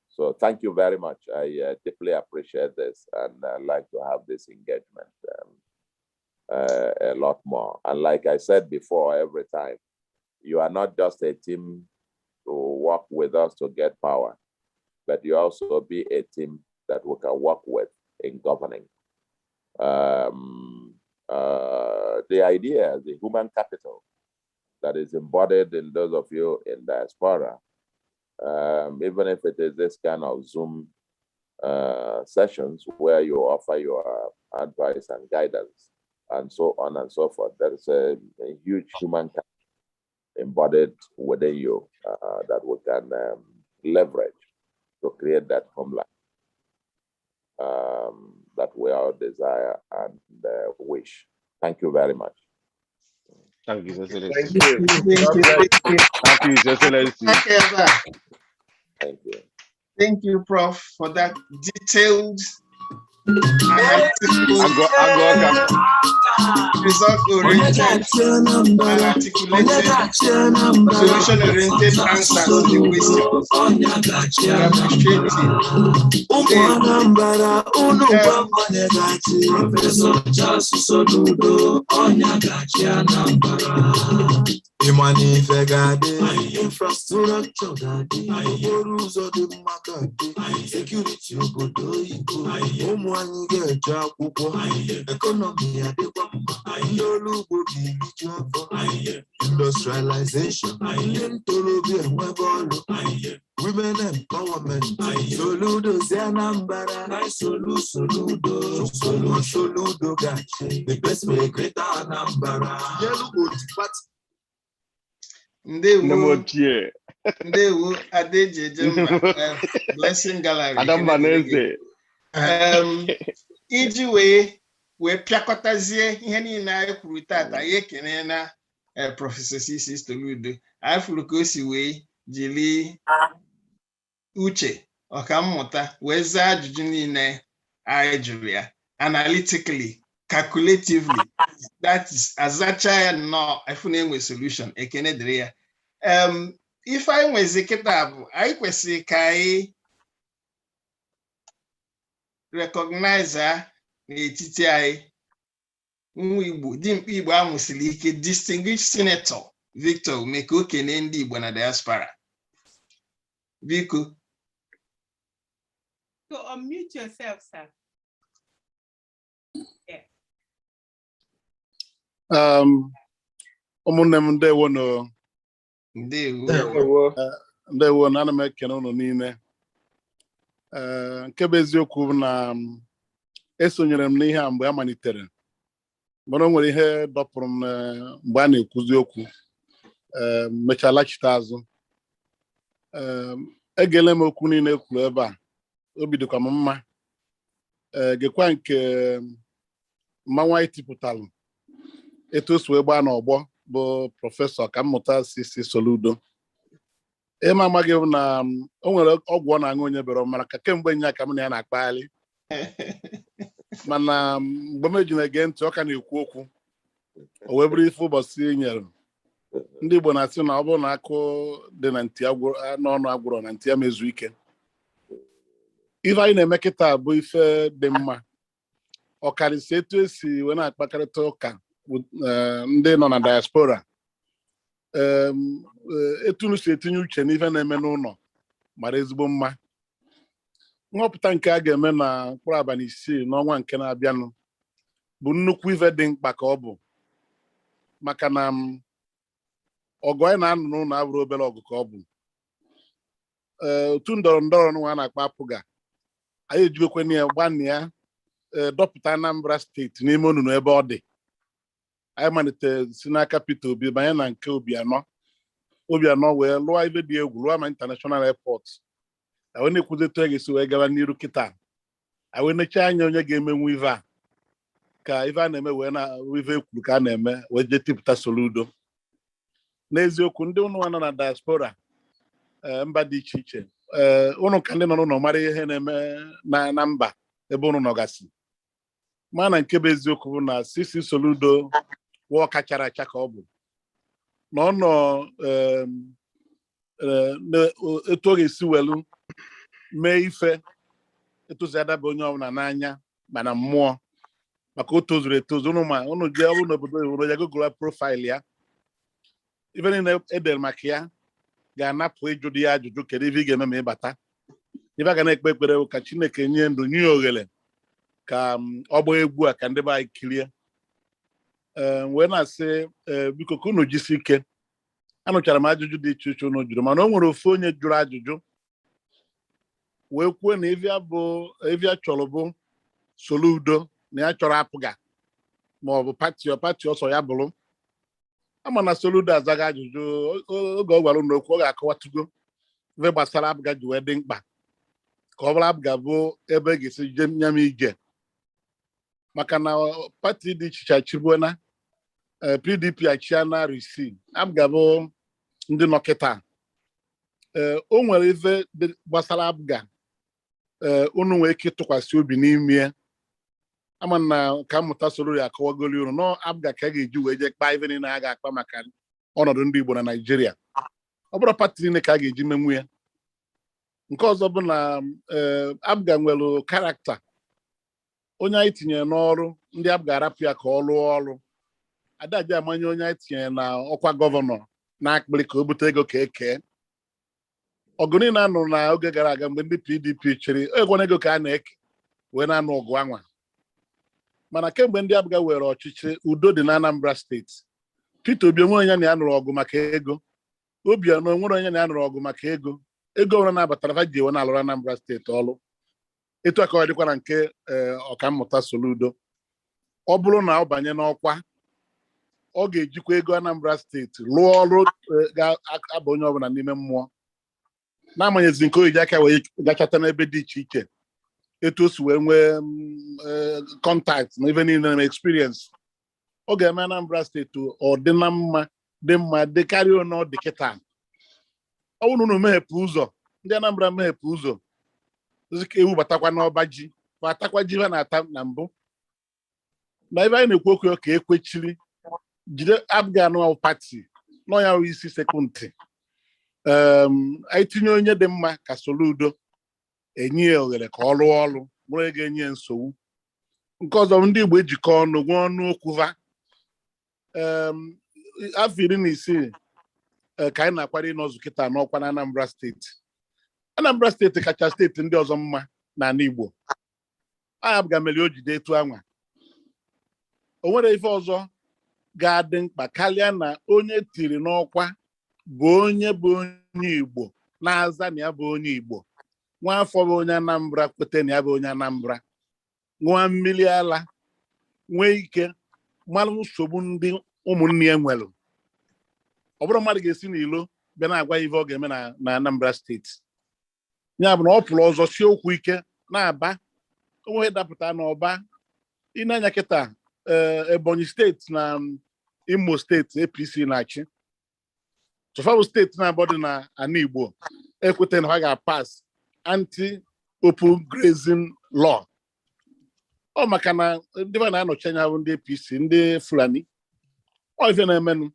So thank you very much. I deeply appreciate this, and I like to have this engagement a lot more. And like I said before, every time, you are not just a team to work with us to get power, but you also be a team that we can work with in governing. The idea, the human capital that is embodied in those of you in diaspora, even if it is this kind of Zoom sessions where you offer your advice and guidance and so on and so forth, there is a huge human capital embodied within you that we can leverage to create that homeland that we all desire and wish. Thank you very much. Thank you, Excellency. Thank you. Thank you, Excellency. Thank you. Thank you, Prof, for that detailed result-oriented and articulated, solution-oriented answers to the questions. Imani fegade, infrastructure gade, rules of the market, security obodo ibo, umwani geja kuko, economy adekwa, ndolugo bibiju afọ, industrialization, ntolobi enwebolu, women empowerment, Soludo si Anambra, Soludo gachi, the best way greater Anambra. Yelugo tipati. Ndewo Adeje Jemba, Blessing Gallery. Adam Banese. iji wee pịakọtazie ihe niile anyị kwuru tata ya ekene na Prọfesọ CC Soludo anyị fụrụ ka o si wee jiri uche ọkammụta wee zaa ajụjụ niile anyị jụrụ ya analytically, calculatively, that is azacha ya nnọọ efu na-enwe solution. Ekene dịrị ya. Ife anyị nwezi kịta bụ anyị kwesịrị ka anyị recognize n'etiti anyị nwa Igbo dimkpa Igbo amụsiri ike, distinguished senator Victor Ume, ka o kene ndị Igbo na diaspora biko. So unmute yourself, sir. Yeah. Ụmụnne m ndewo no. Ndewo na ana m ekene unu niile. Nke bụ eziokwu na esonyere m n'ihe a mgbe a malitere, mana o nwere ihe dọpụrụ m mgbe a na-ekwuzi okwu, mechaa lachite azụ. Egele m okwu niile kwuru ebe a, obi dịkwa m mma. Gekwa nke mmanwụ anyị tipụtalụ etu o si wee gbaa n'ọgbọ bụ Prọfesọ Ọkammụta CC Soludo. Ịma amaghị na o nwere ọgwụ ọ na-aṅụ onye bere mara ka kemgbe nya ka m na ya na-akpagharị, mana mgbe m eji na-ege ntị ọ ka na-ekwu okwu, o wee bụrụ ife ụbọchị nyere. Ndị Igbo na-asị na ọ bụrụ na akụ dị na ntị n'ọnụ agwụrọ na ntị ya mezu ike. Ife anyị na-eme kịta bụ ife dị mma, ọkarịsị etu esi wee na-akpakarịta ụka ndị nọ na diaspora. Etu si etinye uche n'ife na-eme n'ụlọ mara ezigbo mma. Nhọpụta nke a ga-eme na mkpụrụ abalị 6 n'ọnwa nke na-abịanụ bụ nnukwu ife dị mkpa ka ọ bụ, maka na ọgụ anyị na-anụ n'ụlọ abụrụ obere ọgụ ka ọ bụ. Otu ndọrọ ndọrọ nwa a na-akpa apụga, anyị ejibekwe na ya gbanị ya dọpụta Anambra steeti n'ime onunu ebe ọ dị. Anyị malite si n'aka Peter Obi banye na nke Obianọ wee lụọ ibe dị egwu, lụọ ma international airport. Anyị na-ekwuzi etu ga-esi wee gaba n'iru kịta. Anyị nechaa anya onye ga-emenwu ive a, ka ive a na-eme wee na ive ekwuru ka a na-eme wee jee tipụta Soludo. N'eziokwu ndị ụnụ nọ na diaspora mba dị iche iche, ụnụ ka ndị nọ n'ụlọ mara ihe na-eme na mba ebe ụnụ nọgasị. Mana nke bụ eziokwu bụ na CC Soludo wụọ kachara acha ka ọ bụ na ọ nọ etu ọ ga-esi welu mee ife etozi adaba onye ọbụla n'anya mana mmụọ, maka o tozuru etozu. Ụnụ jee ọrụ n'obodo obodo ya gụgụla profaịlụ ya, ife niile edere maka ya ga-anapụ ịjụ ya ajụjụ kedu ife ị ga-eme ma ịbata. Ife a ga na-ekpe ekpere ka Chineke nye ndụ, nye oghere ka ọ gbaa egwu a ka ndị be anyị kirie. Wee na-asị biko ka unu jisi ike. Anụchara m ajụjụ dị iche iche unu jụrụ, mana o nwere ofu onye jụrụ ajụjụ wee kwuo na ife a chọrọ bụ Soludo, na ya chọrọ apụga ma ọ bụ pati ọsọ ya bụrụ. Ama na Soludo azaghị ajụjụ oge ọ gwara unu okwu, ọ ga-akọwatugo ife gbasara apụga ji wee dị mkpa ka ọ bụrụ apụga bụ ebe ga-esi je nyam ije, maka na pati dị iche iche achịbuona. PDP achịa na RC, apụga bụ ndị nọkịta. O nwere ife gbasara apụga unu nwee ike ịtụkwasị obi n'ime. Ama na ka mmụta Soludo ya akọwagoli unu nọ apụga ka a ga-eji wee jee kpaa ife niile a ga-akpa maka ọnọdụ ndị Igbo na Naịjirịa. Ọ bụrụ pati niile ka a ga-eji menwu ya. Nke ọzọ bụ na apụga nwere karakta. Onye anyị tinyere n'ọrụ, ndị apụga arapụ ya ka ọ lụọ ọrụ. Adaji amanye onye anyị tinyere na ọkwa gọvanọ na-akpịrị ka o bute ego ka ekee. Ọgụ niile anụrụ na oge gara aga mgbe ndị PDP chịrị, egwana ego ka a na-eke wee na-anụ ọgụ anwa. Mana kemgbe ndị apụga were ọchịchị, udo dị na Anambra steeti. Peter Obi onwe onye na ya nụrụ ọgụ maka ego. Obianọ onwere onye na ya nụrụ ọgụ maka ego. Ego ọbụla na-abatara ha ji ewe na-alụrụ Anambra steeti ọrụ. Etu aka ọ dịkwa na nke Ọkammụta Soludo. Ọ bụrụ na ọ banye n'ọkwa, ọ ga-ejikwa ego Anambra steeti lụọ ọrụ ga-aba onye ọbụla n'ime mmụọ, n'amaghịzi nke oyi aka wee gachata n'ebe dị iche iche etu o si wee nwee contact na even in experience ọ ga-eme Anambra steeti ọ dị na mma dị karịa na ọ dị kịta. Ọ bụrụ na unu meghepụ ụzọ ndị Anambra meghepụ ụzọ ka ewu batakwa n'ọba ji batakwa ji ha na-ata na mbụ na ebe anyị na-ekwu okwu ka ekwechiri jide abga anụ pati nọ ya isi sekụndị anyị tinye onye dị mma ka Soludo enye ya ohere ka ọ rụọ ọrụ bụrụ ga-enye nsogbu. Nke ọzọ ndị Igbo ejikọ ọnụ nwee ọnụ okwu ha afọ 16 ka anyị na-akwado ịnọzụ kịta n'ọkwa na Anambra steeti. Anambra steeti kacha steeti ndị ọzọ mma n'ala Igbo. Anyị abụga mere o jide etu anwa. O nwere ife ọzọ ga-adị mkpa karịa na onye tiri n'ọkwa bụ onye Igbo na-aza na ya bụ onye Igbo, nwa afọ bụ onye Anambra, kwete na ya bụ onye Anambra, nwa mmiri ala, nwee ike mara nsogbu ndị ụmụnne ya nwere. Ọ bụrụ mmadụ ga-esi n'ilo bịa na-agwa ife ọ ga-eme na Anambra steeti. Ya bụ na ọ pụrụ ọzọ sie okwu ike na-aba onwe dapụta n'ọba ịna-anya kịta Ebonyi steeti na Imo steeti APC na-achị. Tụfabụ steeti na-abọ dị na ana Igbo ekweta na ha ga-apas anti-open grazing law. Ọ maka na ndị na-anọchi anya bụ ndị APC ndị Fulani. Ọ ife na-emenụ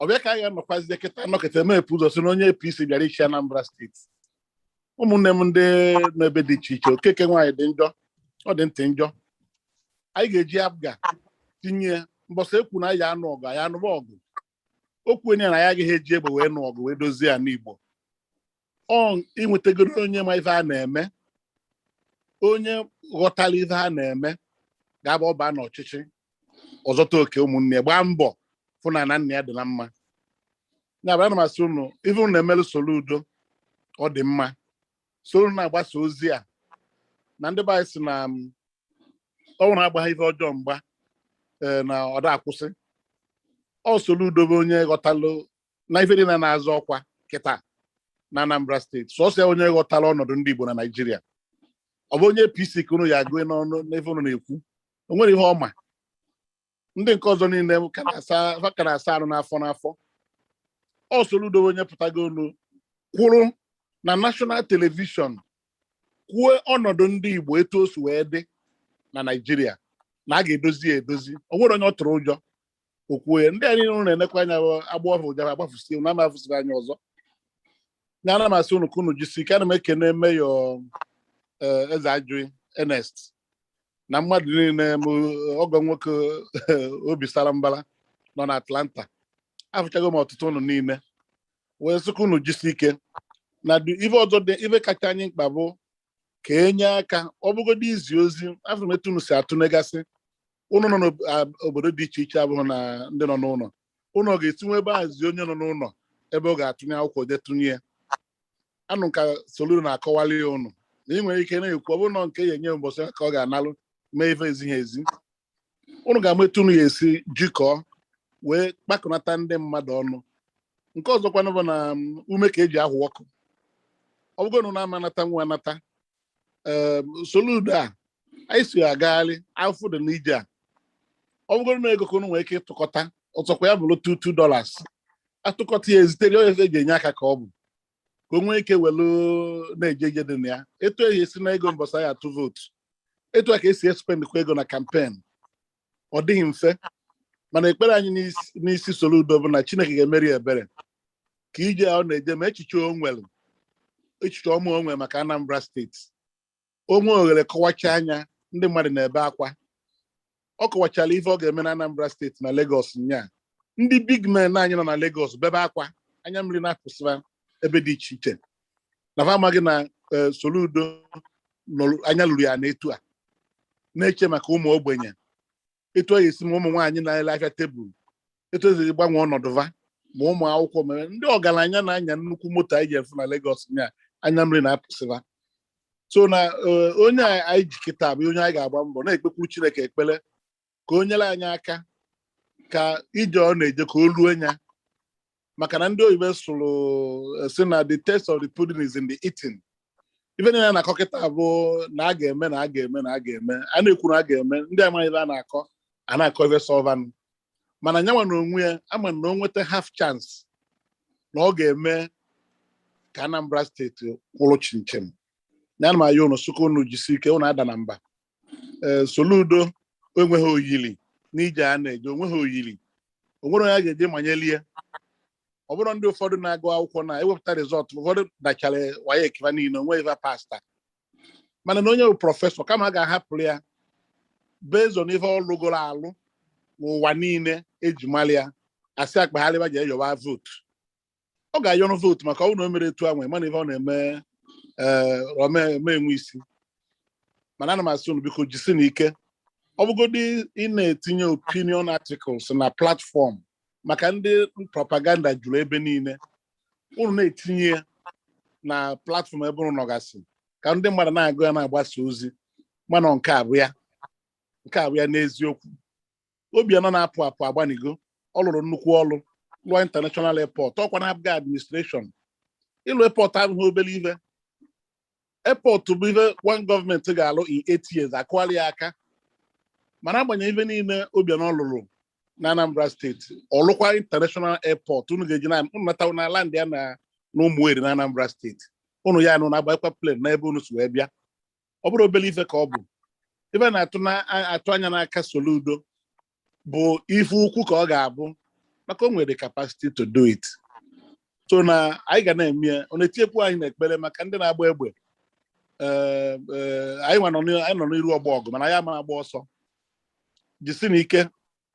ọ bịa ka anyị ga-anọkwazi kịta nọkịta emepụ ụzọ si na onye APC bịara ichi Anambra steeti. Ụmụnne m ndị n'ebe dị iche iche okeke nwaanyị dị njọ, ọ dị ntị njọ. Anyị ga-eji abga tinye mbọsị ekwu na ya anụ ọgụ anyị anụba ọgụ. Okwu enye na ya agaghị eji egbe wee nụ ọgụ wee dozie ala Igbo. Ọ inwetagoro onye ma ife a na-eme, onye ghọtara ife a na-eme ga-aba ọba n'ọchịchị ọzọta oke ụmụnne gbaa mbọ fụ na nna ya dị na mma. Ya bụ ana m asị unu ife unu na-emelu Soludo ọ dị mma. Soludo na-agbasa ozi a na ndị be anyị si na ọ nwere agbagha ife ọjọọ mgba na ọ da akwụsị. Ọ Soludo bụ onye ghọtalụ na ife dị na-azọ ọkwa kịta na Anambra steeti. Sọsọ onye ghọtara ọnọdụ ndị Igbo na Naịjirịa. Ọ bụ onye APC ka unu ya agụ n'ọnụ n'efe unu na-ekwu. O nwere ihe ọma. Ndị nke ọzọ niile ka na-asa arụ n'afọ. Ọ Soludo onye pụtago unu kwuru na national television kwuo ọnọdụ ndị Igbo etu o si wee dị na Naịjirịa na a ga-edozi edozi. O nwere onye ọ tụrụ ụjọ okwue. Ndị a niile unu na-enekwa anya agbọghọ ụjọ agbafusi na amafusiri anya ọzọ. Na ana m asị unu ka unu jisi ike. Ana m ekene Mayor Eze Ajui Ernest na mmadụ niile ọgọ nwoke obi sara mbara nọ na Atlanta. Afụchago m ọtụtụ unu niile wee sịkwa unu jisi ike na ife ọzọ dị ife kacha anyị mkpa bụ ka enye aka ọ bụgodị izi ozi afọ m etu unu si atụ negasị. Unu nọ n'obodo dị iche iche abụghị na ndị nọ n'ụlọ. Unu ga-etinwe ebe ahazi onye nọ n'ụlọ ebe ọ ga-atụnye akwụkwọ detunye ya. Anụ ka Soludo na-akọwali ya unu na ị nwere ike na-ekwu ọ bụrụ na nke ya enye mbọsị ka ọ ga-analụ mee ife ezighi ezi. Unu ga-ametụ unu ya esi jikọọ wee kpakọnata ndị mmadụ ọnụ. Nke ọzọkwanụ bụ na ume ka eji ahụ ọkụ. Ọ bụgo na amanata nwa anata Soludo a anyị si agagharị afọ dị n'ije a. Ọ bụgoro na ego ka unu nwere ike ịtụkọta ọtọkwa ya bụrụ $2 atụkọta ya ezitere onye eji enye aka ka ọ bụ ka o nwee ike welu na-eje ije dị na ya. Etu ehi esi na ego mbọsa ya atụ vootu, etu a ka esi espendikwa ego na kampen. Ọ dịghị mfe mana ekpere anyị n'isi Soludo bụ na Chineke ga-emeri ebere ka ije ọ na-eje ma echiche ọma onwe maka Anambra steeti. Onwe oghere kọwacha anya ndị mmadụ na-ebe akwa. Ọ kọwachala ife ọ ga-eme na Anambra steeti na Lagos nya. Ndị big men anyị nọ na Lagos bebe akwa anya mmiri na-apụsịra ebe dị iche iche na fa amaghị na Soludo anya lụrụ ya n'etu a na-eche maka ụmụ ogbenye, etu ọ ga-esi ma ụmụ nwaanyị na-ele afịa tebụl, etu ezi gbanwee ọnọdụ va ma ụmụ akwụkwọ mere ndị ọgaranya na-anya nnukwu moto anyị ji efu na Lagos nya anya mmiri na-apụsịra. So na onye anyị ji kịta bụ onye anyị ga-agba mbọ na-ekpekwuru Chineke ekpere ka o nyere anyị aka ka ije ọ na-eje ka o ruo nya. Maka na ndị oyibo sụrụ si na the taste of the pudding is in the eating. Even in a cocket abo nagame, and you could agame, and there might an acco, and I cover solvan. Mananya no I'm a no with a half chance. No game, Anambra State, Olochinchem. Nanma Yono Sukunu Jisike on Anambra. Soludo, Unweho Yili, Nija Ane, Unweho Yili. Umoya de Manelia. Over on the for the Nago Alcona, I will tell result of what the Chale Wayek Vanino, waiver pasta. Mananonia professor, Kamaga happily based on if all Lugolalu, Wanine, Ejmalia, Asak Bahaliba, your vote. Okay, you don't vote, Macau no mere to a money on a me, Wisi. Manana soon because Jisinike. Obugodi in a tinyo opinion articles on a platform. Makande propaganda jule benine. Une tinye na platform ebonu nogasi. Kande mwana na go na agbasa ozi. Mana nke abụya. Nke abụya n'eziokwu. Obi anọ na-apụ apụ agbanigo. Ọ lụrụ nnukwu ọlụ. Lụọ international airport. Ọkwa na abga administration. Ilu airport abụghị obele ive. Airport bụ ive one government ga-alụ in 8 years akwali aka. Mana agbanye ive niile obi anọ lụrụ na Anambra State. Ọlụkwa international airport. Unu ga-eji na nnata na land ya na ụmụeri na Anambra State. Unu ya nụ na-agbakwa plane na ebe unu si wee bịa. Ọ bụrụ obele ife ka ọ bụ. Ife na-atụ anya n'aka Soludo bụ ife ukwu ka ọ ga-abụ maka o nwere capacity to do it. So na anyị ga na-eme ọ na-etinyekwu anyị n'ekpere maka ndị na-agba egbe. Anyị nọ n'iru ọgba ọgụ mana ya ma agba ọsọ. Jisi n'ike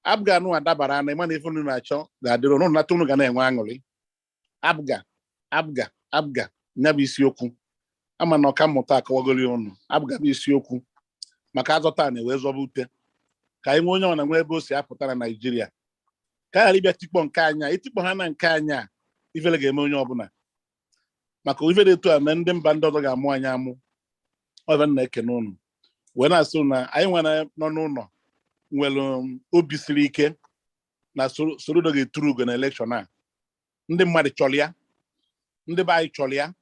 abga nụ adabara na ịma na ife unu na-achọ ga-adịrị unu nata unu ga na-enwe aṅụrị. Abga nya bụ isiokwu. Ama na ọka mmụta akọwagori unu abga bụ isiokwu maka azọta na-ewe zọba ute ka anyị nwee onye ọ na-nwe ebe o si apụta na Naịjirịa ka ghara ịbịa tikpọ nke anya itikpọ ha na nke anya ifele ga-eme onye ọbụla maka ife dị etu a na ndị mba ndị ọzọ ga-amụ anyị amụ ọbịa na-ekene unu wee na-asụ na anyị nwere nọ n'ụlọ nwere obi siri ike na Soludo ga-eturu ugo na elekshọn a ndị mmadụ chọrọ ya ndị be anyị chọrọ ya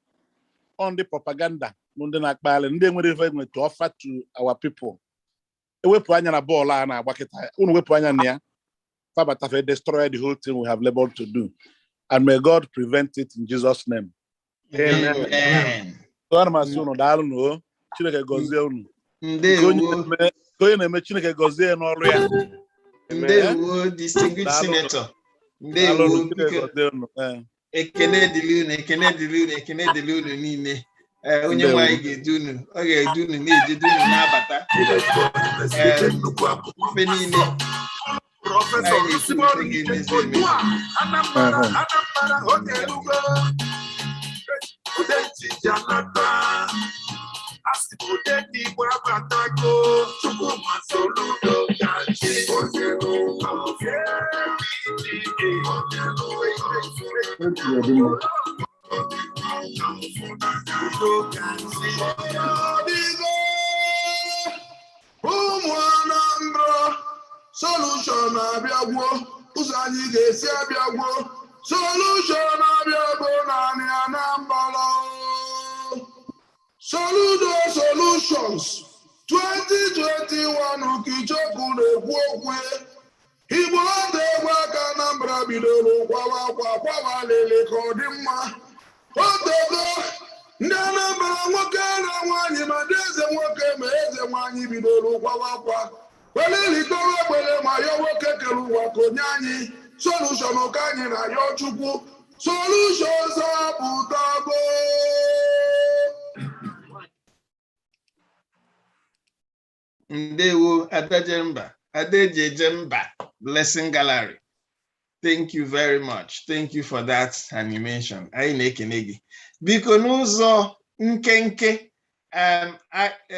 ọ ndị propaganda ndị na-akpagharị ndị nwere ife nwere to offer to our people ewepụ anya na bọọlụ a na-agba kịta unu wepụ anya na ya fabatafe destroy the whole thing we have labored to do and may God prevent it in Jesus' name. Amen. Ana m asị unu daalụ n'o Chineke gọzie unu onye na-eme Chineke gọzie n'ọrụ ya. Ndewo distinguished senator. Ndewo ekene dịrị unu niile. Onye nwe anyị ga-edu unu ọ ga-edu unu na-ejedu unu na-abata ife niile ụmụ Anambra solution abịagwo ụzọ anyị ga-esi abịagwo solution abịagwo naanị Anambra Soludo Solutions 2021 Kichukwu na-ekwu okwu Igbo otegwe aka Anambra bidoro kwawa lele ka ọ dị mma otego ndị Anambra nwoke na nwaanyị ma dị eze nwoke ma eze nwaanyị bidoro kwawa welilitowe egbere ma ya nwoke kere ụwa ka onye anyị solution ka anyị na ya Chukwu solutions apụtago. Ndewo Adejemba Blessing Gallery. Thank you very much. Thank you for that animation. Anyị na-ekene gị. Biko n'ụzọ nkenke,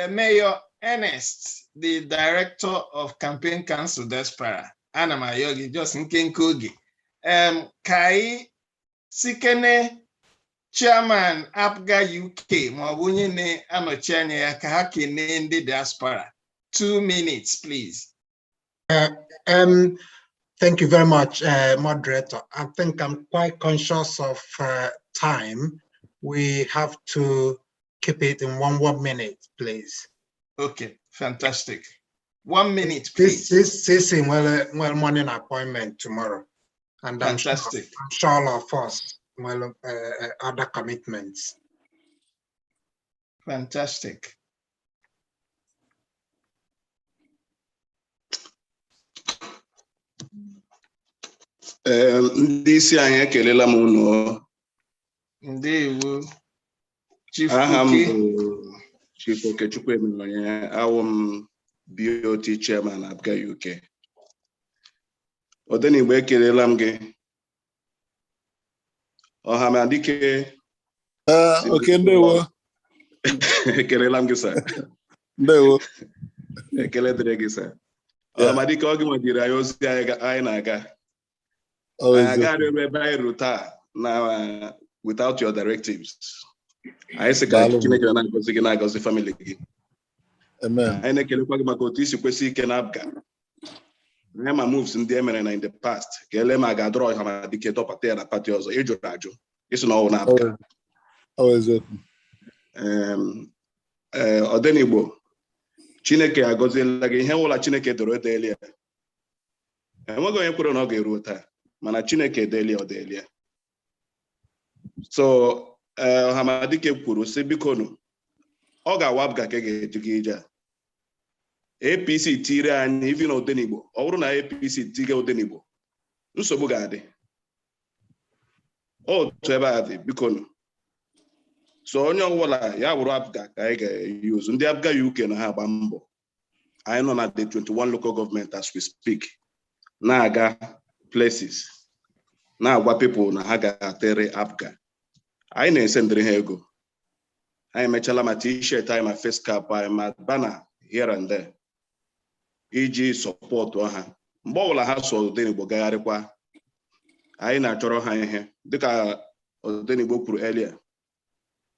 Mayor Ernest, the Director of Campaign Council Diaspora, ana m ayọ gị just nkenke oge. Ka anyị sikene Chairman APGA UK ma ọ bụ onye na-anọchi anya ya ka ha kene ndị diaspora. 2 minutes, please. Thank you very much, moderator. I think I'm quite conscious of time. We have to keep it in one minute, please. Okay, fantastic. 1 minute, please. This well morning appointment tomorrow, and fantastic. I'm sure all of us will other commitments. Fantastic. Ndị isi anyị ekelela m unu. Ndewo. Aha m bụ Chief Okechukwu Emenonye, awụ m BOT Chairman na Abga UK. Odenigbo ekelela m gị. Ọhamadike. Okay, ndewo. Ekelela m gị sir. Ndewo. Ekele dịrị gị sir. Ọhamadike ọ gị nwedịrị anyị ozi anyị na-aga. Agaghị ebe anyị ruo taa na without your directives. Anyị sị ka Chineke na-agọzi gị na-agọzi family gị. Amen. Anyị na-ekelekwa gị maka otu isi kwesị ike na Abga. Anyị ma moves ndị emere na in the past ka ele ma ga-adọrọ Ọhamadike dọpụta ya na pati ọzọ ịjụrụ ajụ isi na ọwụ na Abga. Odenigbo Chineke agọziela gị ihe ụlọ Chineke doro edeeli ya. Enweghị onye kwere na ọ ga-eru taa mana Chineke edeeli ọ deeli ya. So Ọhamadike kwuru sị biko nụ ọ ga-awa Abga ka ga-eji gị ije a. APC tiri anyị ivi na Odenigbo ọ bụrụ na APC tige Odenigbo nsogbu ga-adị otu ebe a dị biko nụ. So onye ọbụla ya bụrụ Abga ka anyị ga-eyuzu ndị Abga UK na ha agba mbọ. Anyị nọ na the 21 local government as we speak na-aga places na-agwa people na ha ga-atere Abga. Anyị na-esendịrị ha ego. Anyị emechala ma t-shirt anyị ma face cap anyị ma banner here and there iji support ha. Mgbe ọbụla ha so Odenigbo gagharịkwa anyị na-achọrọ ha ihe dịka Odenigbo kwuru earlier.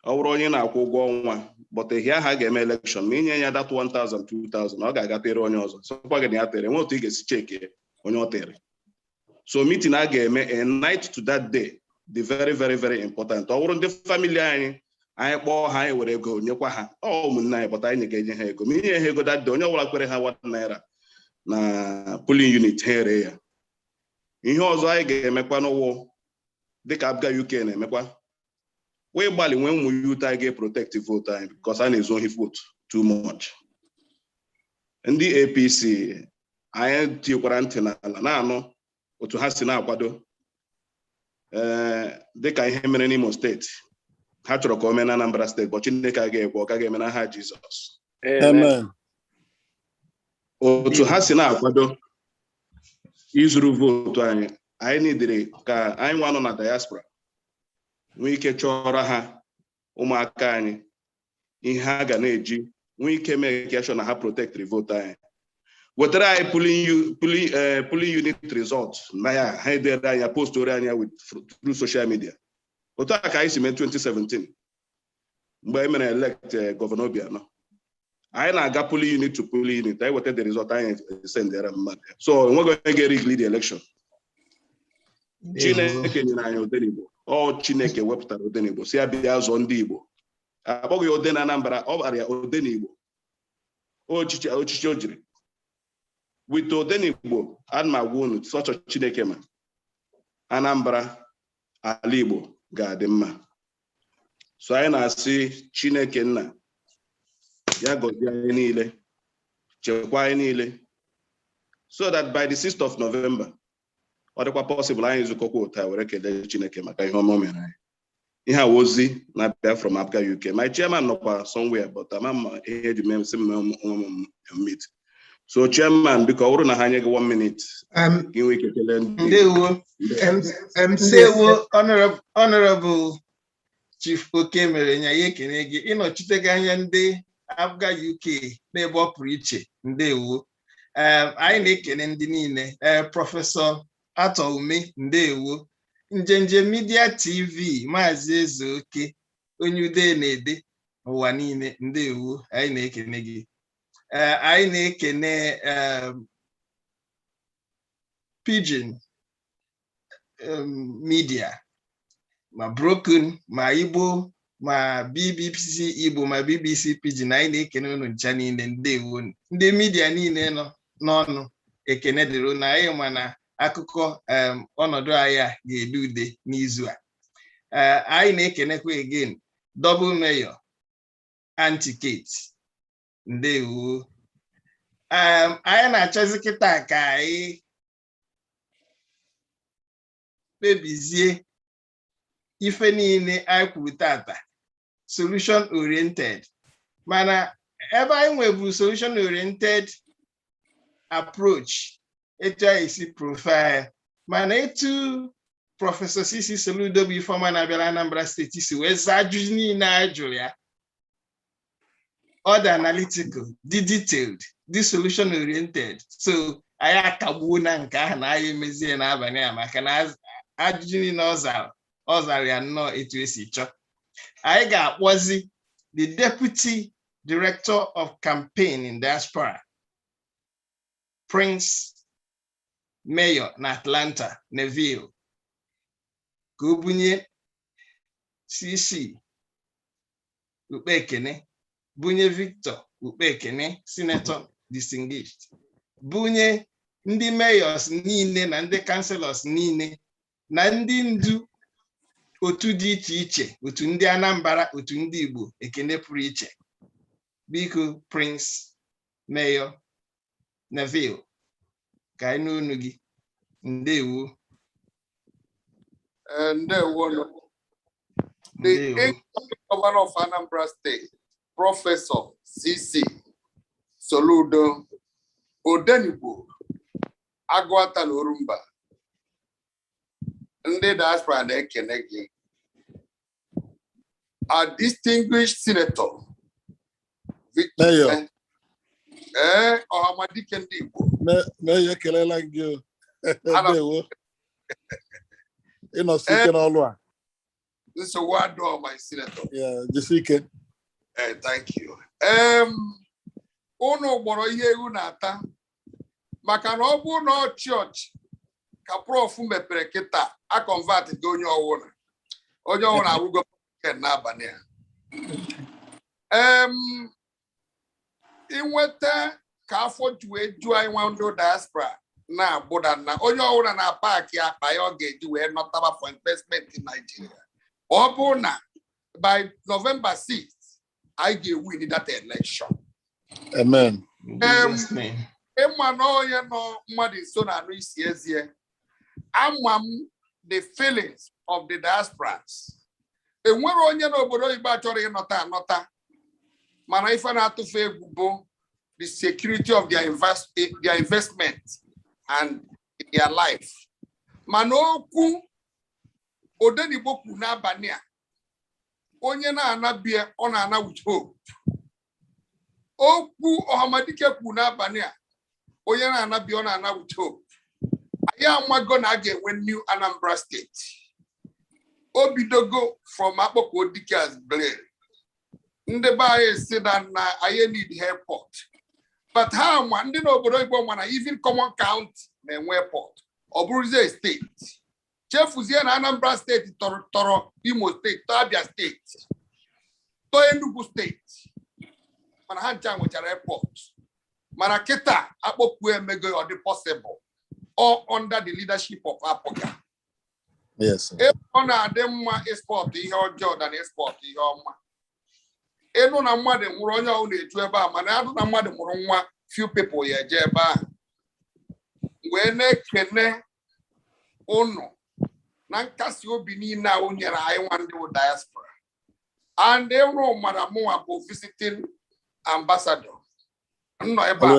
Ọ bụrụ onye na-akwụ ụgwọ ọnwa but ihe ha ga-eme election ma inye ya that 1,000 2,000 ọ ga-aga tere onye ọzọ sọkwa gị na ya tere nwe otu ị ga-esi cheke onye ọ tere. So meeting a ga-eme a night to that day dị very very very important. Ọ bụrụ ndị family anyị kpọọ ha anyị were ego nyekwa ha ụmụnne anyị pụta anyị ga-enye ha ego ma inye ha ego that day onye ọbụla kwere ha 1 naira na polling unit ha ere ya. Ihe ọzọ anyị ga-emekwa n'ụwụ dịka Abga UK na-emekwa wee gbalị nwee ụmụ youth anyị ga-protect vote anyị because a na-ezo ohi vote too much. Ndị APC anyị tinyekwara ntị n'ala na-anụ otu ha si na-akwado dịka ihe mere n'Imo steeti ha chọrọ ka o mee na Anambra steeti but Chineke ga-ekwe ọ gaghị eme na ha Jizọs. Amen. Otu ha si na-akwado izuru votu anyị nidiri ka anyị nwa nọ na diaspora nwee ike chọrọ ha ụmụaka anyị ihe ha ga na-eji nwee ike mee ka na ha protect vote anyị. Wetara anyị polling unit result na ya ha edere anya post ori anya through social media. Otu a ka anyị si mee 2017 mgbe e mere elect Governor Obianọ. Anyị na-aga polling unit to polling unit anyị weta the result anyị sendere mmadụ. So enweghị onye ga-eri the election. Chineke nyere anyị Odenigbo. Ọ Chineke wepụtara Odenigbo si ya bịa zụọ ndị Igbo. Akpọghị Ode na Anambra ọ bara ya Odenigbo. Ochichi o jiri. With Odenigbo ana m agwa unu sọchọ Chineke ma Anambra ala Igbo ga-adị mma. So anyị na-asị Chineke nna ya gọzie anyị niile chekwa anyị niile so that by the 6th of November ọ dịkwa possible anyị zukọkwa ụta were kelee Chineke maka ihe ọma o mere anyị. Ihe a ozi na-abịa from Abga UK. My chairman nọkwa somewhere but ama ihe eji mee si meet. So chairman biko ọ bụrụ na ha nye gị 1 minute inwe ike kelee ndewo Honorable Chief Okemerenya ya ekene gị ịnọchite gị anya ndị Abga UK n'ebe ọ pụrụ iche. Ndewo. Anyị na-ekene ndị niile Prọfesọ Atọ Ume ndewo. Njenje Media TV Maazị Ezeoke onye ude na-ede ụwa niile ndewo. Anyị na-ekene gị. Anyị na-ekene Pidgin Media ma Broken ma Igbo ma BBC Igbo ma BBC Pidgin, anyị na-ekene unu ncha niile, ndewo. Ndị midia niile nọ n'ọnụ ekene dịrị unu. Anyị ma na akụkọ ọnọdụ anyị a ga-ede ude n'izu a. Anyị na-ekenekwa again double mayor Aunty Kate, ndewo. Anyị na-achọzi kịta ka anyị kpebizie ife niile anyị kwuru tata solution oriented, mana ebe anyị nweburu solution oriented approach etu anyị si profile, mana etu Prọfesọ CC Soludo bụ ifeọma na-abịara Anambra steeti si wee zaa ajụjụ niile anyị jụrụ ya, ọ dị analytical, dị detailed, dị solution oriented. So anyị akagbuo na nke ahụ na anyị emezie n'abalị a, maka na ajụjụ niile ọ zara ya nnọọ etu esi chọọ. Anyị ga-akpọzi the Deputy Director of Campaign in Diaspora, Prince Mayor na Atlanta, Neville, ka o bunye CC Ukpekene, bunye Victor Ukpekene, Senator Distinguished, bunye ndị mayors niile na ndị councilors niile na ndị ndu otu dị iche iche, otu ndị Anambra, otu ndị Igbo, ekene pụrụ iche. Biko Prince Mayor Neville, ka anyị n'onu gị, ndewo. The incoming governor of Anambra State, Professor CC Soludo Odenigbo Agwata Lorumba, ndị diaspora na-ekene gị. A distinguished senator, Victor Ọhamadike ndị Igbo. Na-enye kelela gị ndewo. Ịnọ sike n'ọlụ a. Nsogbu adọ, my senator. Yeah, jisike. Thank you. Unu gbọrọ ihe ewu na-ata maka na ọ bụ na chọọchị ka prof mepere kịta a convert gị onye ọwụna arụgo n'abalị a. Inweta ka afọ ji wee juo anyị nwa ndị diaspora na-agbụda na onye ọwụna na paakị akpa ya ọ ga-eji wee nọtaba for investment in Nigeria. Ọ bụ na by November 6th, I ga-win that election. Amen. Ịma na onye nọ mmadụ nso na anụ isi ezie, ama m the feelings of the diasporas. Enwere onye n'obodo oyibo achọrọ ịnọta anọta, mana ife na-atụfu egwu bụ the security of their investment and their life. Mana okwu Odenigbo kwu n'abalị a, onye na-anabie ọ na-ana with hope. Okwu Ọhamadike kwu n'abalị a, onye na-anabie ọ na-ana with hope. Anyị amago na a ga-enwe new Anambra State. Obidogo from Akpoko Dike as Blair. Ndị be anyị si na anyị need airport. But ha ma ndị n'obodo Igbo mana even common county na-enwe airport. Ọ bụrụzie steeti. Chefuzie na Anambra State tọrọ Imo State, Abia State, Enugu State. Mana ha ncha nwechara airport. Mana kịta Akpoko emego ọ dị possible. All under the leadership of Apoka. Yes. Ọ na-adị mma export ihe ọjọọ than export ihe ọma. Enu na mmadụ nwụrụ onye ọhụrụ na-eju ebe a, mana adụ na mmadụ mụrụ nwa few people ya eje ebe a. Wee na-ekene unu na nkasi obi niile a nyere anyị nwa ndị diaspora. And unu mara mụnwa bụ visiting ambassador. Nnọ ebe a.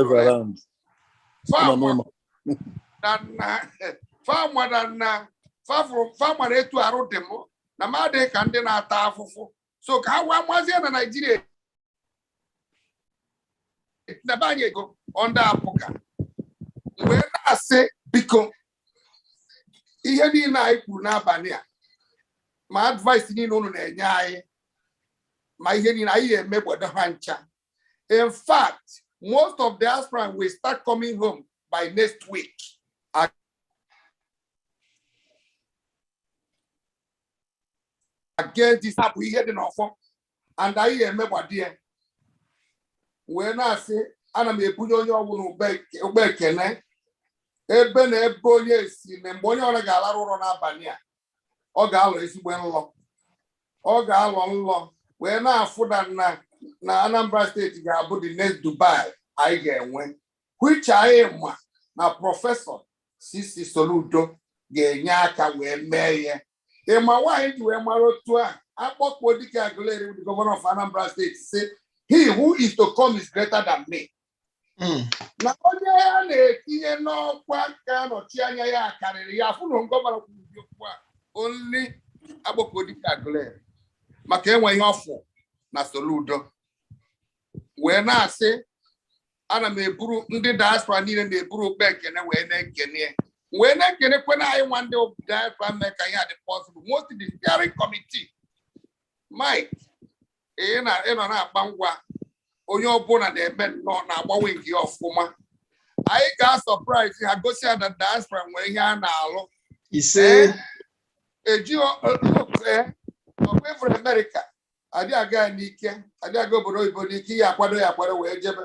Fama na-etu arụ dị m na mmadụ ka ndị na-ata afụfụ. So ka ha gwa mazie na Nigeria na banye ego under Apoka. Mgbe na-asị biko ihe niile anyị kwuru n'abalị a, ma advice niile unu na-enye anyị, ma ihe niile anyị eme gbado ha ncha. In fact, most of the diaspora will start coming home by next week. against this happen here in our and I remember dear. When I say ana me ebunye onye ọbụla ugbe ekene ebe na ebe onye si na mgbe onye ọrụ ga-alarụ ụlọ n'abalị a ọ ga-alụ ezigbo nlọ ọ ga-alụ nlọ wee na-afụda na Anambra steeti ga-abụ the next Dubai anyị ga-enwe which anyị ma na prọfesọ CC Soludo ga-enye aka wee mee ya ịma nwaanyị ji wee mara otu a akpọkpọ dịka Aguleri the governor of Anambra State say he who is to come is greater than me. Na onye ya na-etinye n'ọkwa ka anọchi anya ya karịrị ya afụ na gọvanọ kwuru okwu a only agbakọ dịka Aguleri maka enwe ihe ọfụ na Soludo wee na-asị ana m eburu ndị diaspora niile na-eburu okpe ekene wee na-ekenekwe na anyị nwa ndị diaspora mee ka ihe dị possible most the steering committee Mike ị nọ na-akpa ngwa onye ọbụla na-eme nnọọ na-agbanwe nke ọfụma anyị ga-asọpraịz ha gosi ya na diaspora nwere ihe a na-alụ ise eji ọkpefere Amerịka adị aga n'ike adị aga obodo oyibo n'ike ya akwado wee jebe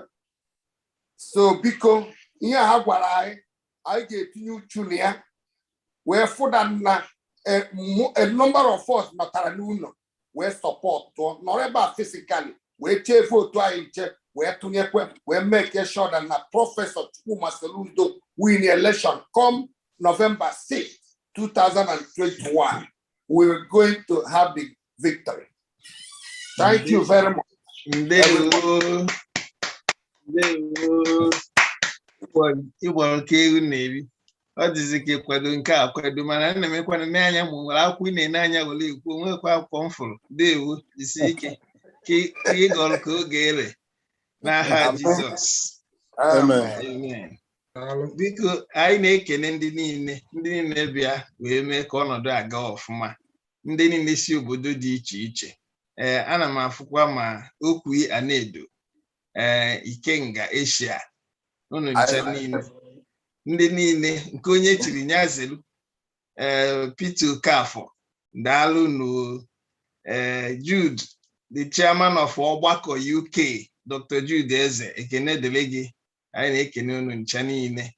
so biko ihe ha gwara anyị ga-etinye uchu na ya wee fụda na a number of us nọtara n'ụlọ wee sọpọtụ nọrọ ebe a fisikali wee chee votu anyị nche wee tụnyekwe wee make sure that na Prọfesọ Chukwuma Soludo win election come November 6, 2021. We're going to have the victory. Thank you very much. Ịgba nke ewu na-eri ọ dịzị ka kwado nke a kwado mana nna m ekwana n'anya ma nwere akwụkwọ ị na-ene anya were ekwu onwekwa akwụkwọ m fụrụ deewo isi ike ka ịgọrọ ka oge ere n'aha Jizọs. Amen. Biko anyị na-ekene ndị niile bịa wee mee ka ọnọdụ aga ọfụma ndị niile si obodo dị iche iche ana m afụkwa ma Okwu Anedo Ikenga Eshia unu ncha niile ndị niile nke onye chiri nyazelu Peter Okafọ daalụ nu Jude the chairman of ọgbakọ UK Dr. Jude Eze ekene dele gị anyị na-ekene unu ncha niile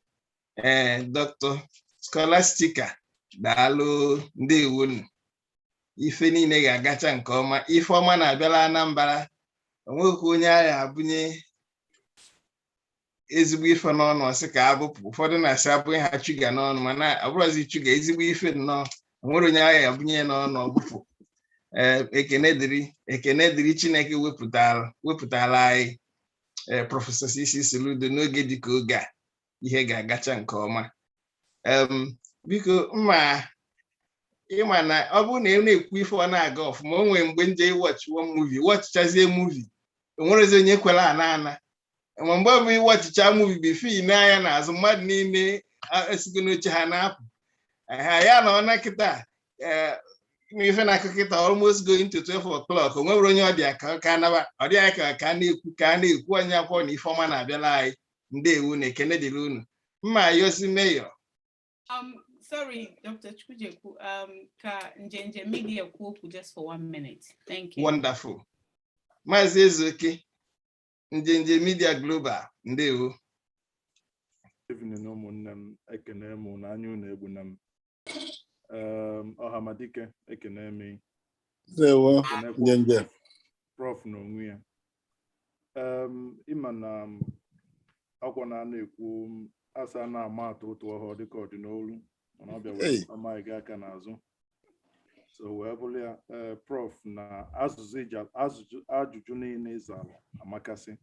Dr. Scholastica daalụ ndewo nu ife niile ga-agacha nke ọma ife ọma na-abịala Anambra onwekwa onye agha abụnye ezigbo ife n'ọnụ ọsị ka abụpụ ụfọdụ na-asị abụghị ha chuga n'ọnụ mana ọ bụrụzi chuga ezigbo ife nnọọ onwere onye agha abụnye n'ọnụ ọbụpụ ekene dịrị Chineke wepụtara anyị Prọfesọ CC Soludo n'oge dịka oge a ihe ga-agacha nke ọma biko ịma na ọ bụrụ na ị na-ekwu ife ọ na-aga ọfụma o nwere mgbe nje wọchịchazie muvi onwerezi onye kwere ana ma mgbe ọ bụ ịwọchịcha muvi bifo n'anya n'azụ mmadụ niile esigo n'oche ha na-apụ ya na ọ na kịta ife na akụkịta almost going to 12 o'clock o nwere onye ọ dị ka anaba ọ dị anyị ka a na-ekwu onye akwụkwọ na ife ọma na-abịala anyị ndeewu na ekene dịrị unu mma yosi mayor. Sorry, Dr. Chukwujekwu, ka Njenje Media kwuo just for 1 minute. Thank you. Wonderful. Maazị Ezeoke, Njenje Media Global, ndewo. Evening, ụmụnne m, ekene m na anya unu egbu na m. Ọhamadike, ekene m. Ndewo, Njenje. Prof n'onwe ya. Ịma na akwụkwọ na-ekwu asa na-ama atụ ụtụ ọhụrụ dịka ọdịnolu. Amaghị gị aka n'azụ so wee bụrụ ya Prof na ajụjụ niile ịzara amakasị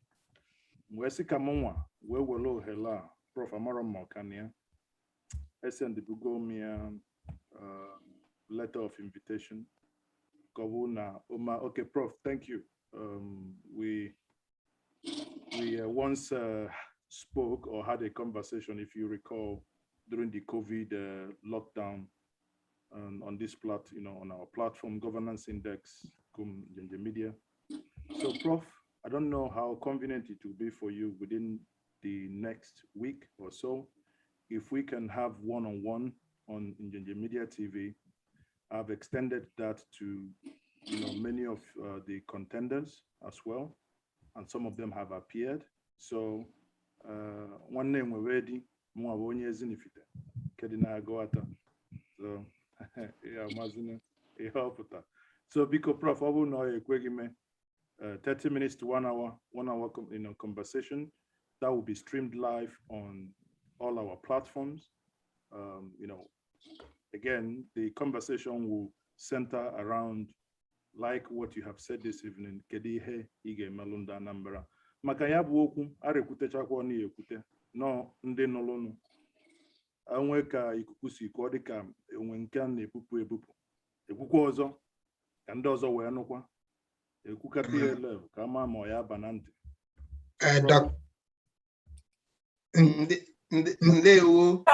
wee sị ka m nwa wee were ohere a Prof amara m ọkana ya esendibugo m ya letter of invitation ka ọ bụ na okay Prof, thank you. We once spoke or had a conversation, if you recall, during the COVID lockdown on this on our platform Governance Index, Njenje Media. So, Prof, I don't know how convenient it will be for you within the next week or so, if we can have one-on-one on Njenje Media TV. I've extended that to many of the contenders as well, and some of them have appeared. So one name already, more one years in if it kedina go at so yeah, mazine so because Prof, I will know a quick 30 minutes to 1 hour, conversation that will be streamed live on all our platforms. Again, the conversation will center around, like what you have said this evening, Kedihe Ige Melunda Anambra. Makaya Buoku, Arekutechakwa ni ekute, no nde nolonu. Anweka ikukusi kodika, wenkan epupu. Ekuku ozo, kandozo wenokwa. Ekuka PLF, kama moya banante. Ndewo.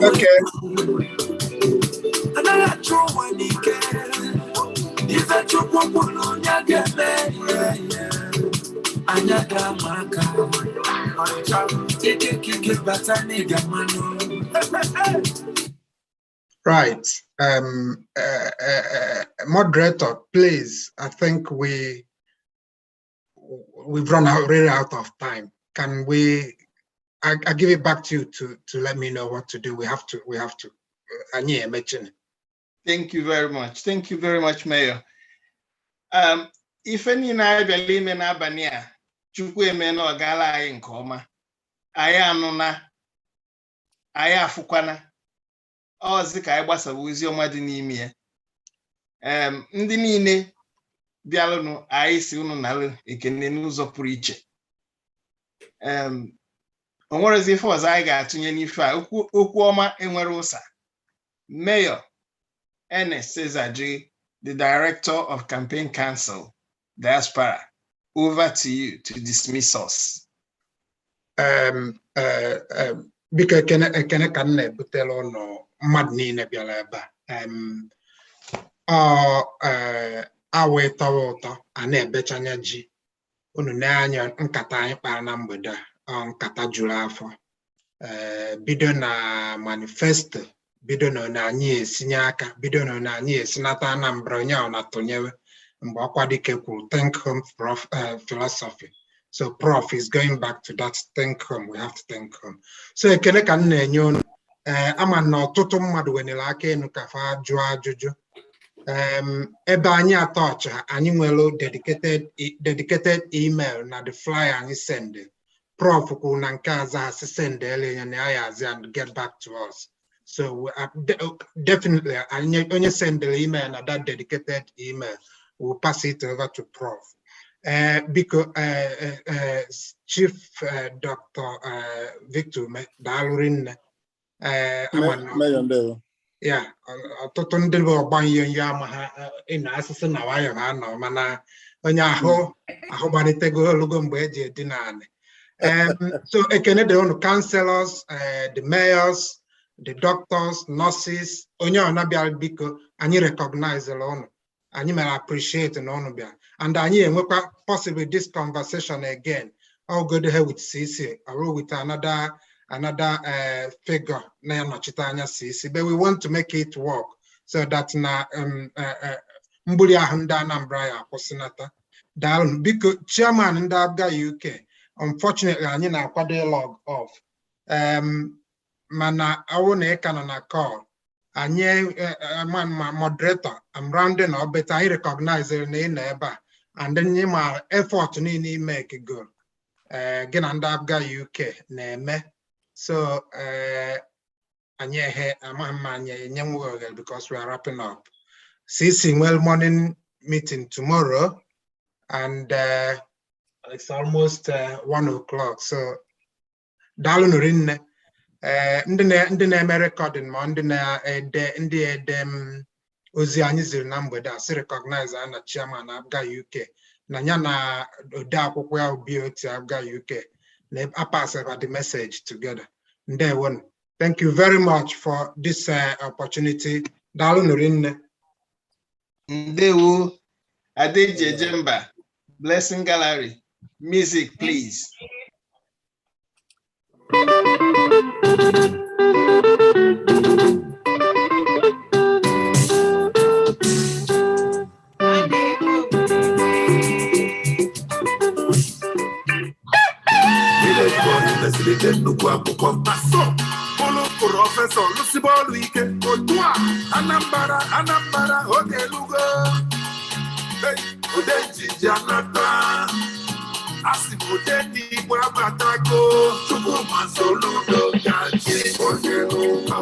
Okay. Right. Moderator, please. I think we've run really out of time. Can we? I give it back to you to let me know what to do. We have to. Thank you very much. Thank you very much, Mayor. If any na abịala ime n'abalị a, Chukwu eme na ọ gaala anyị nke ọma. Anyị anụna, anyị afụkwana. Ọzi ka anyị gbasara ozi ọma dị n'ime ya. Ndị niile bịalụnụ, anyị si unu nalụ ekene n'ụzọ pụrụ iche. O nwerezi ife ọzọ anyị ga-atụnye n'ife a. Okwu ọma enwere ụsa. Mayor Ernest Cezaji, the Director of Campaign Council, Diaspora, over to you to dismiss us. Biko ekene ka nne butere ụlọ mmadụ niile bịara ebe a. Awa ịtọwa ụtọ a na-ebechanya ji. Unu na-anya nkata anyị kpara na mgbede a, nkata juru afọ. Bido na manifesto, bido na anyị esinye aka, bido na anyị esinata Anambra onye ọ na-atụnyewe mgbe ọkwa dike kwuru think home philosophy. So Prof is going back to that think home. We have to think home. So ekele ka m na-enye unu. Ama na ọtụtụ mmadụ wenere aka enu ka fa jụọ ajụjụ. Ebe anyị atọch ha, anyị nwere dedicated email na the flyer anyị send. Prof kwuru na nke aza ha si send ele na ayazi and get back to us. So definitely onye send the email na that dedicated email, we'll pass it over to Prof. Because Chief Dr. Victor Dalurin yeah, ọtụtụ ndị bụ ọgbanye ihe ama ha ịna asụsụ na nwayọ ha nọ mana onye ahụ gbanitego olugo mgbe eji edi naanị. So ekene dị unu counselors, the mayors, the doctors, nurses, onye ọ na-abịa biko anyị recognize unu, anyị mere appreciate na unu bịa, and anyị enwekwa possibly this conversation again. I'll go there with CC or with another figure na nochitanya CC, but we want to make it work so that na mbuli ahunda Anambra ya kwụsịnata. Daalụ biko chairman ndị Abga UK, unfortunately anyị na-akwado log off. Mana awu na eka nọ na call. Anyị moderator, I'm rounding up, but I recognize na ị nọ ebe a, and then you ma effort niile make go. Gị na ndị Abga UK na-eme. So because we are wrapping up. CC, well, morning meeting tomorrow, and it's almost 1 o'clock. So Dalun Rinne, ndị na-eme recording ma ndị edem ozi anyị ziri na mgbede a si recognize na chairman Abga UK na ya na ode akwụkwọ ya BOT Abga UK. I pass the message together. Thank you very much for this opportunity. Ndewo Adeje Jemba, Blessing Gallery, music please. na-eje nnukwu akwụkwọ Aso, bụrụ prọfesọ lụsibọọlụ ike otu a Anambra oge elugo ude njiji anata asị m ude ndị Igbo abatago Chukwuma Soludo gachi onye n'ụka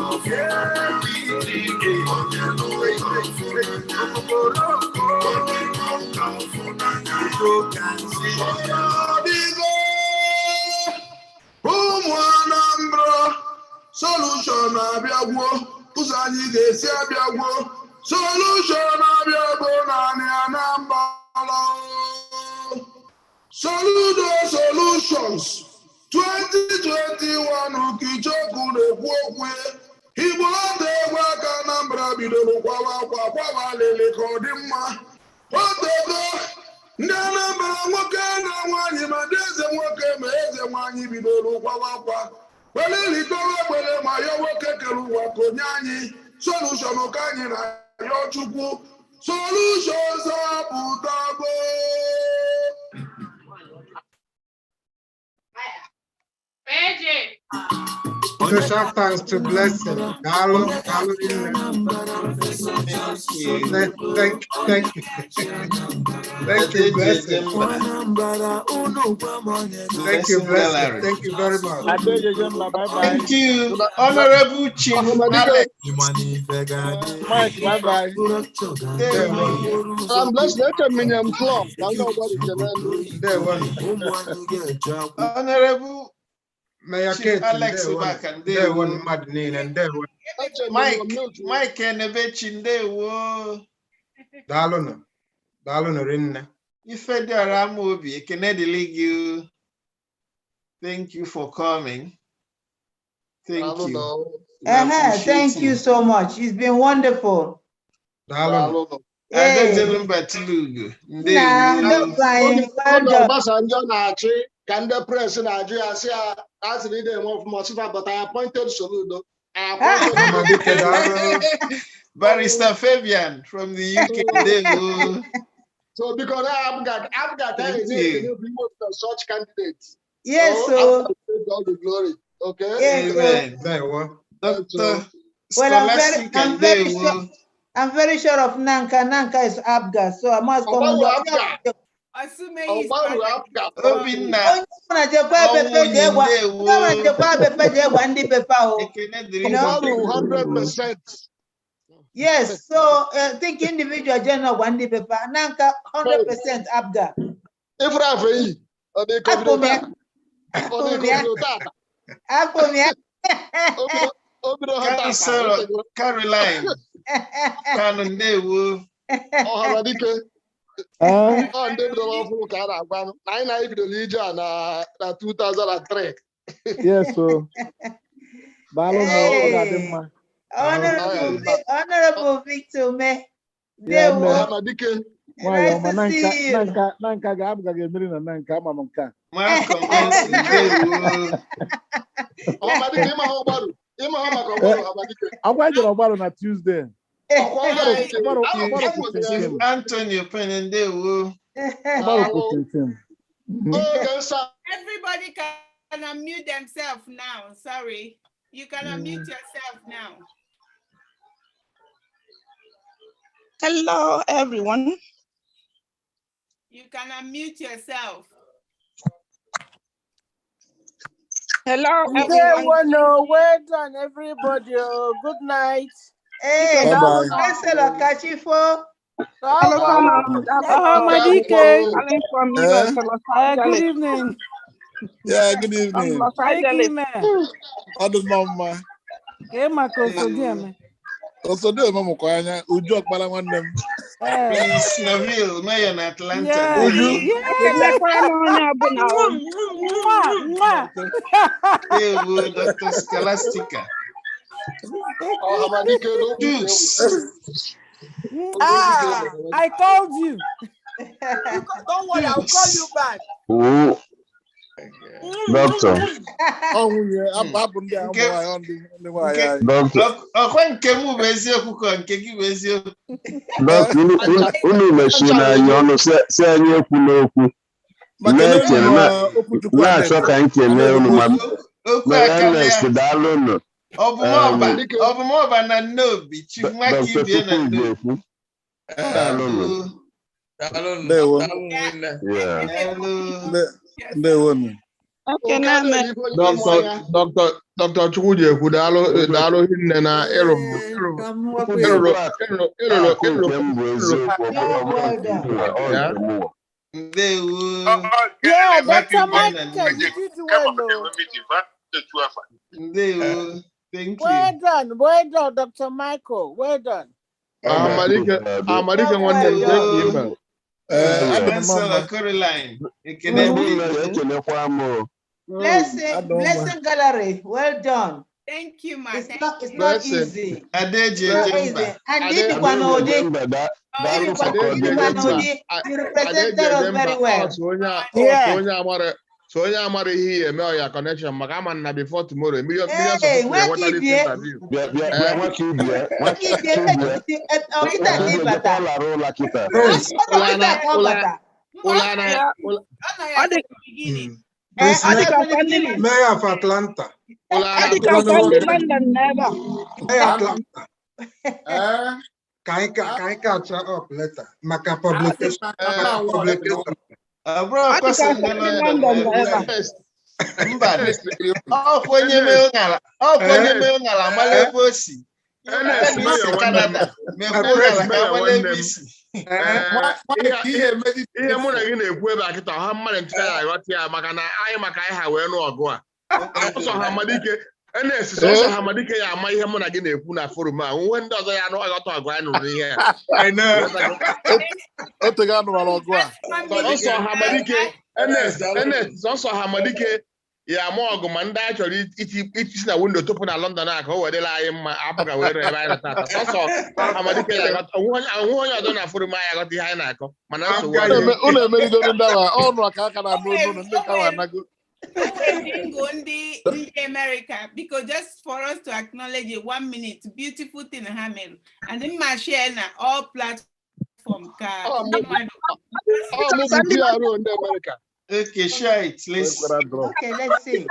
ụmụ Anambra solushon abịagwo ụzọ anyị ga-esi abịagwo solushon abịagwo naanị Anambra Soludo Solutions 2021 Kichukwu na-ekwu okwu Igbo dị egwu aka Anambra bidoro kwawa akwa kwawa lele ka ọ dị mma otego ndị Anambra nwoke na nwaanyị ma ndị eze nwoke ma eze nwaanyị bidoro kwawa akwa welilitowe egbere ma ya nwoke kere ụwa ka onye anyị solushon ka anyị na ya Chukwu solutions apụtago. Special thanks to Blessing. Hello. Thank you. Thank you, Blessing. Thank you, Blessing. Thank you very much. Thank you, Honorable Chief Alex. Mike, bye-bye. I'm blessed. Let me name floor. Honorable Chief Alex Ibaka, Mike Enebechi ndewo. Daalụ rinne. Ife dịara ama obi ekene dịrị gị. Thank you for coming. Thank you. Thank you so much. It's been wonderful. Daalụ. Can the press in Nigeria say as the leader of Mosifa, but I appointed Soludo. Barrister Fabian from the UK. So because I've got such candidates. Yes, so all the glory. Okay. Yes, I'm very sure of Nanka. Nanka is Abga, so I must come. Yes, so think individual general one day paper, Nanka 100% Abga. Caroline. Na 2003. Yes, so Honorable Victor me. Nanka ga-abụga ga-emeri na nanka ama m nke a. Agwa jere ọgbarụ na Tuesday. Antonio Penendewo. Everybody can unmute themselves now. Sorry. You can unmute yourself now. Hello, everyone. You can unmute yourself. Hello, everyone. Well done, everybody. Good night. Hey, bye-bye. Good evening. Yeah, good evening. Mama. Osodio mama kwa anya uju okpala nwanne m. Prince Neville, Mayor in Atlanta. Dr. Scholastica. I called you. Don't worry, I'll call you back. Doctor. Unu mechiri anyị ọnụ si anyị ekwu n'okwu na-achọ ka nkele unu okwu akalia ọbụmọba na nnobi chief nwaka ibie na nnobi Dr. Chukwudi ekwu daalụ hinne na Yeah, Dr. Michael, you did well. Thank you. Well done, Dr. Michael. Well done. Amarike nwanne m thank you. Adensela Caroline. Blessing Gallery. Well done. Thank you, ma. It's not easy. Adeji And Didi Kwanodi, you represented us very well. So onye amara ihe eme oya connection maka ama na before tomorrow millions of people want this interview. Mayor of Atlanta. Can I catch up later? Maka publication. Bro, kwenye me ngala male bosi. Canada. Me ngala male bisi. Ihe mụ na gị na-ekwu ebe akịta ọha mmadụ ntị ya aghọta ya maka na anyị maka anyị ha wee nụ ọgụ a. Ọsọ ha Amadike NS ọsọ ha Amadike ya ama ihe mụ na gị na-ekwu na forum a. Nwe ndị ọzọ ya anụ aghọta ọgụ anyị nụrụ ihe ya. I know. Otega anụmanụ ọgụ a. Ọsọ ha Amadike NS ọsọ ha Amadike ya ama ọgụ ma ndị a chọrọ iti na windo tupu na London a ka o wedela anyị mma apụga were ebe anyị na-ata ọsọ Amadike ya aghọta onwe onye ọzọ na forum anyị aghọta ihe anyị na-akọ mana nsogbu ụlọ emerigo ndị awa ọnụ aka na-anụ olu ndị ka wa anago in America, because just for us to acknowledge it, 1 minute, beautiful thing happened, and then my share na all platform America. Okay, share it. Let's see.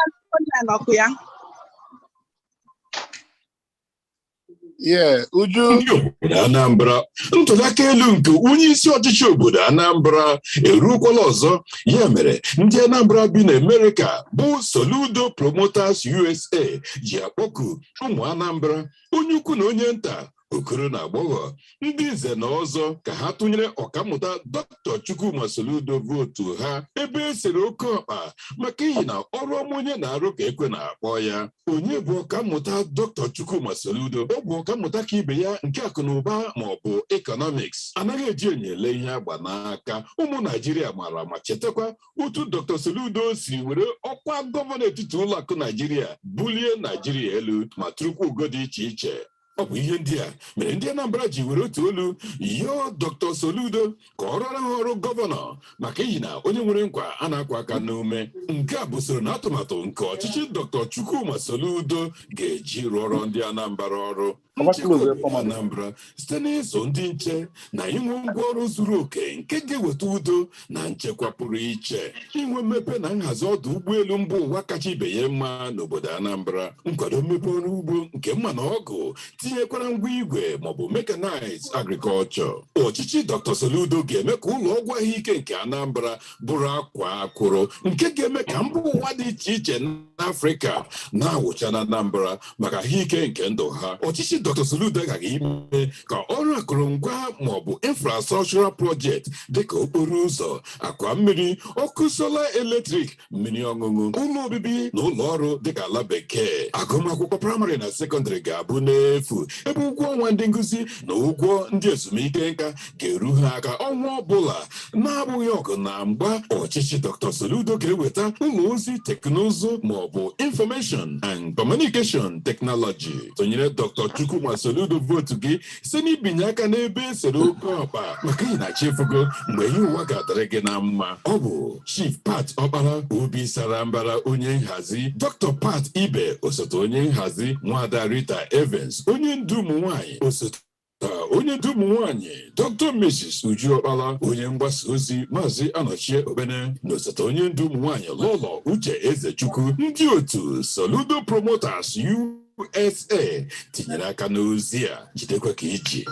Yeah, Uju. Anambra, ntụliaka elu nke onye isi ọchịchị obodo Anambra erukwala ọzọ. Ya mere, ndị Anambra bi na America bụ Soludo Promoters USA ji akpọku ụmụ Anambra, onye ukwu na onye nta, okoro na agbọghọ, ndị nze na ọzọ ka ha tụnyere ọkammụta Dr. Chukwuma Soludo votu ha ebe esere oke ọkpa maka ihi na ọrụ ọma onye na-arụ ka ekwe na-akpọ ya. Onye bụ ọkammụta Dr. Chukwuma Soludo? Ọ bụ ọkammụta ka ibe ya nke akụ na ụba ma ọ bụ economics. Anaghị eji enyele ihe agba n'aka. Ụmụ Naijiria mara ma chetakwa otu Dr. Soludo si were ọkwa gọvanọ etiti ụlọ akụ Naijiria bulie Naijiria elu ma tụrụkwa ugo dị iche iche. Ọ bụ ihe ndị a mere ndị Anambra ji were otu olu yọọ Dr. Soludo ka ọ rọrọ ha ọrụ gọvanọ maka ihi na onye nwere nkwa a na-akwa aka n'ume. Nke a bụ soro na atụmatụ nke ọchịchị Dr. Chukwuma Soludo ga-eji rụọrọ ndị Anambra ọrụ. Nchekwa Anambra site n'ịzụ ndị nche na inwe ngwaọrụ zuru oke nke ga-eweta udo na nchekwa pụrụ iche, inwe mmepe na nhazi ọdụ ụgbọelu mba ụwa kacha ibe ya mma n'obodo Anambra, nkwado mmepe ọrụ ugbo nke mma na ọgụ, tinyekwara ngwa igwe maọbụ mechanized agriculture. Ọchịchị Dr. Soludo ga-eme ka ụlọ ọgwụ ahụike nke Anambra bụrụ akwa akwụrụ nke ga-eme ka mba ụwa dị iche iche n'Afrịka na-awụcha na Anambra maka ahụike nke ndụ ha. Ọchịchị Dr. Soludo agaghị ime ka ọrụ akụrụngwa maọbụ infrastructural project dịka okporo ụzọ, akwa mmiri, ọkụ sola eletrik, mmiri ọṅụṅụ, ụlọ obibi na ụlọ ọrụ dịka ala bekee. Agụmakwụkwọ praịmarị na sekọndịrị ga-abụ n'efu, ebe ụgwọ ọnwa ndị nkụzi na ụgwọ ndị ezumike nka ga-eru ha aka ọnwa ọbụla na-abụghị ọgụ na mgba. Ọchịchị Dr. Soludo ga-eweta ụlọ ozi teknụzụ maọbụ information and communication technology. Tụnyere Dr. Chukwuma Soludo votu gị site n'ibinye aka n'ebe esere oke ọkpa maka ị na-chefugo mgbe ihe ụwa ga-adịrị gị na mma. Ọ bụ Chief Pat Ọkpara Obi Sara Mbara onye nhazi, Dr. Pat Ibe osote onye nhazi, Nwada Rita Evans onye ndu ụmụ nwanyị osote ka onye ndu ụmụ nwanyị Dr. Mrs. Uju Okpala, onye mgbasa ozi Maazị Anọchie Obene, na osote onye ndu ụmụ nwanyị Lọlọ Uche Ezechukwu, ndị otu Soludo Promoters USA tinyere aka n'ozi a. Jidekwa ka iji.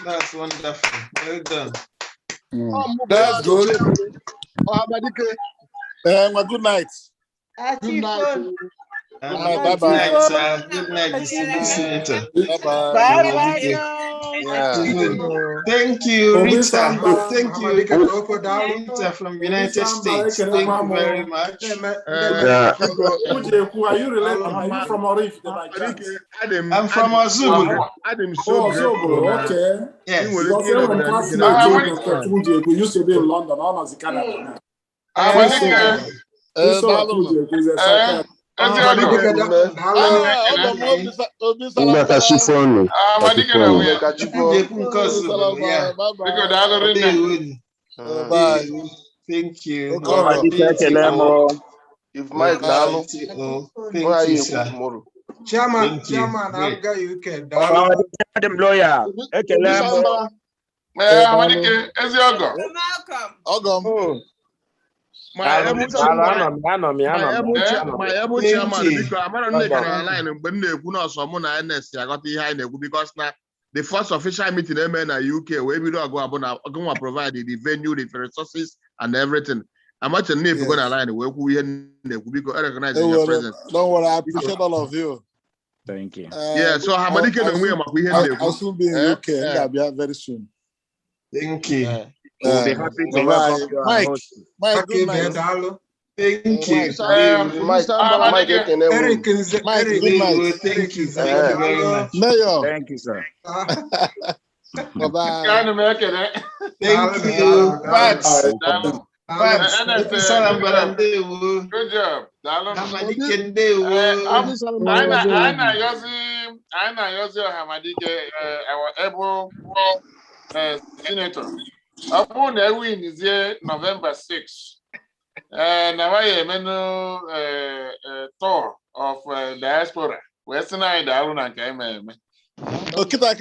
That's wonderful. Well done. That's good. Good night. Good night. Good night. Bye-bye. Good night, Senator. Bye-bye. Bye-bye. Thank you, Rita. Thank you, Rita from United States. Thank you very much. Are you related? Are you from Orif? I'm from Azubu. Okay. Yes. We used to be in London. I was in Canada. Thank you. Chairman, Abga UK. The first official meeting in the UK, where we don't go provide the venue, the resources, and everything. I'm not sure if we're going to align where we recognize your presence. Don't worry, I appreciate all of you. Thank you. Yeah, so I'll soon be in UK. I'll be out very soon. Thank you. We'll be happy to welcome you. Mike, good night. Thank you. Mike, good night. Thank you very much. Mayor. Thank you, sir. Bye-bye. Thank you. Good job. Our able senator. Upon a win is here November 6th. Now I am in tour of Diaspora. Western Ireland came. Okay, I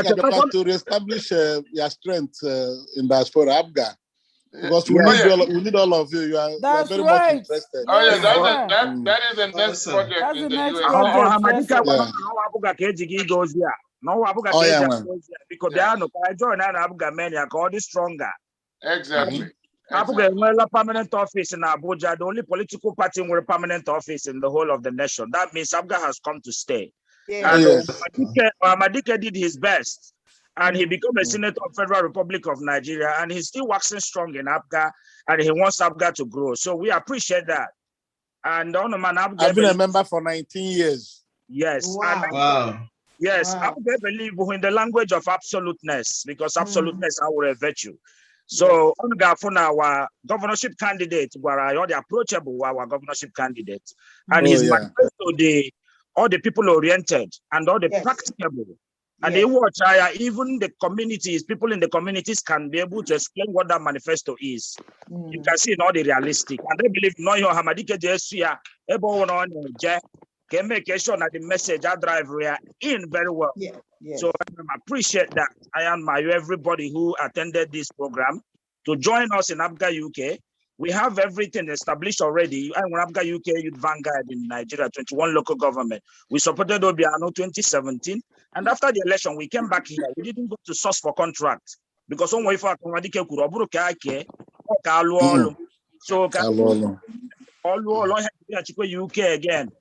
able to reestablish your strength in Diaspora Abga. Because we need all of you. You are very much interested. Oh, yeah, that is the next project in the US. Exactly. Abuga permanent office in Abuja, the only political party with a permanent office in the whole of the nation. That means Abuga has come to stay. And Madike did his best, and he became a senator of Federal Republic of Nigeria, and he's still waxing strong in Abuga, and he wants Abuga to grow. So we appreciate that. And I've been a member for 19 years. Yes. Wow. Yes, Abuga believe in the language of absoluteness, because absoluteness is our virtue. So, on our governorship candidate, where I already approachable our governorship candidate, and his manifesto, all the people oriented and all the practicable, and they watch even the communities, people in the communities can be able to explain what that manifesto is. You can see all the realistic, and they believe no your Hamadike Jesuya, on can make sure that the message I drive in very well. So I appreciate that. I admire everybody who attended this program to join us in Abga UK. We have everything established already. I'm Abga UK Youth Vanguard in Nigeria, 21 local government. We supported Obiano 2017. And after the election, we came back here. We didn't go to source for contract because on way for so all UK again.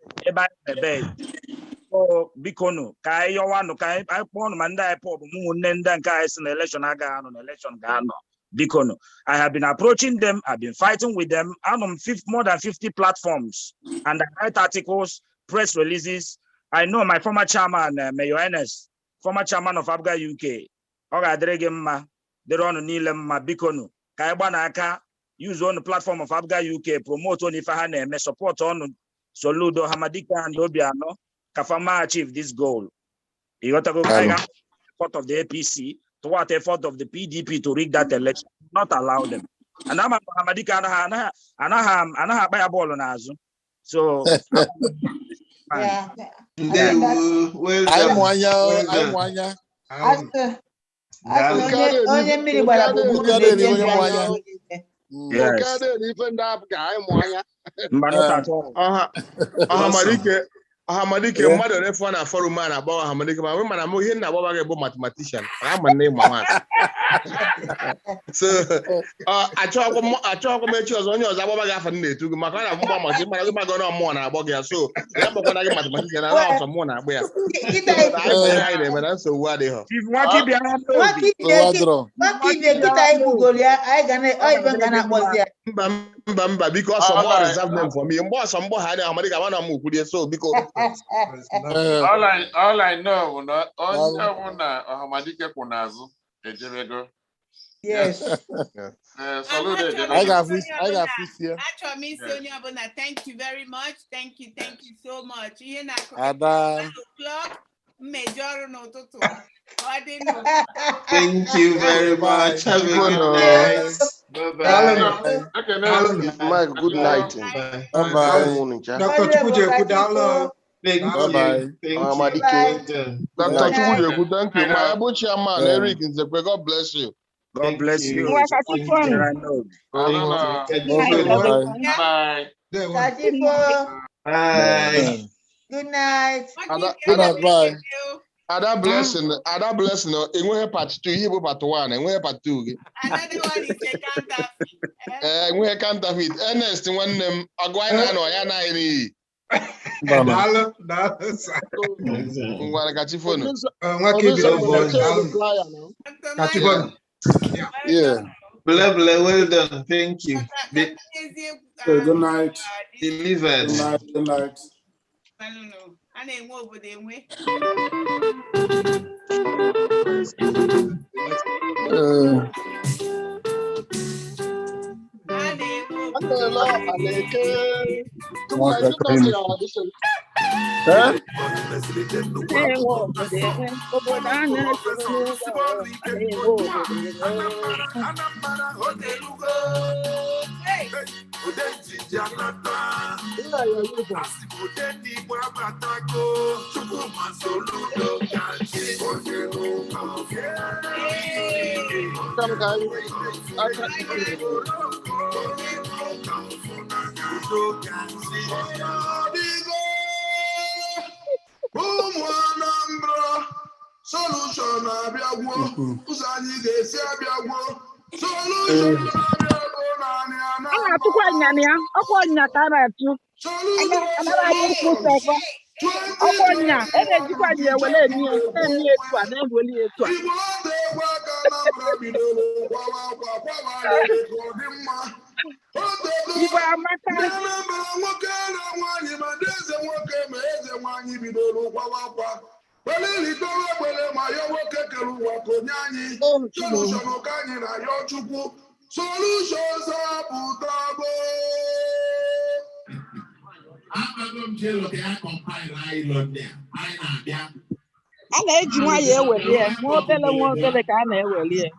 So Bikono, Kai Yawano, Kai, I won Manda Pop, Moon, Nenda, Kais, and election Agan on election Gano. Bikono. I have been approaching them, I've been fighting with them. I'm on more than 50 platforms, and I write articles, press releases. I know my former chairman, Mayor Enes, former chairman of Abga UK. Oga Dregema, they run Nilem Bikono, Kaibanaka, use on the platform of Abga UK, promote on Ifahane, support on Soludo, Hamadika, and Obiano. Kafama achieved this goal. He got to go effort of the APC, to what effort of the PDP to rig that election, not allow them. And I'm a Hamadika and I have a ball on Azu. So Yeah. They will. Well I'm done. Mwanya. Onye mmiri gbara gburugburu na-eche ndị anya n'ike. Ọhamadike mmadụ refu na forum a na-agba Ọhamadike ma nwe mana m ihe na-agbaba gị bụ mathematician ama na ịma math. So achọghịkwa m echi ọzọ onye ọzọ agbaba gị afọ na-etu gị maka na mgba masị mara gị maga na mmụọ na-agbọ gị ya so ya gbakwana gị mathematician na ọsọ mmụọ na-agba ya. Anyị na-eme na nsogbu adịghị. Nwakibie kịta igbugoro ya anyị ga na-akpọzi ya. Mba biko ọsọ mmụọ reserve name for me mgbe ọsọ mgbọ ha na Ọhamadike ama na m kwurie so biko. All I know na onye ọbụla Ọhamadike kwụ n'azụ ejebego. Yes. Soludo ejebego. I got fish here. Achọrọ m isi onye ọbụla thank you very much. Thank you so much. Ihe na Ada. Mmejọ ọrụ n'ụtụtụ. Thank you very much. Have a good night. Bye. Good night. Bye. Dr. Chukwujeku, download. Thank you. Dr. Chukwujeku, thank you. My able chairman, Eric Nzekwe, God bless you. God bless you. Bye. Bye. Good night. Good night. Bye. Ada blessing. Enweghị part 2, ihe bụ part 1, enweghị part 2 gị. Another one is a counterfeit. Enweghị counterfeit. Ernest nwanne m, ọgụ anyị na-anọ ya na anyị n'iyi. Ngwara kachifonu. Yeah. Well done. Thank you. Good night. Delivered. Good night. A na-enwe obodo enwe. Ụmụ Anambra solution abịagwo ụzọ anyị ga-esi abịagwo solution abịagwo naanị Anambra atụkwa nyana ya ọkwa ọnya ka a na-atụ anara anyị mkpụsakwa ọkwa ọnya na-ejikwa anyị ewere emi etu a na-eweli etu a Igbo na-egwu aka Anambra bidoro kwawa akwa kwawalere ka ọ dị mma Igbo amaka Anambra nwoke na nwaanyị ma ndị eze nwoke ma eze nwaanyị bidoro kwawa akwa welilitowe gbere ma ya nwoke kere ụwa ka onye anyị solution ka anyị na ya Chukwu solution zapụtago a na-eji nwayọ eweli ya nwa obele ka a na-eweli ya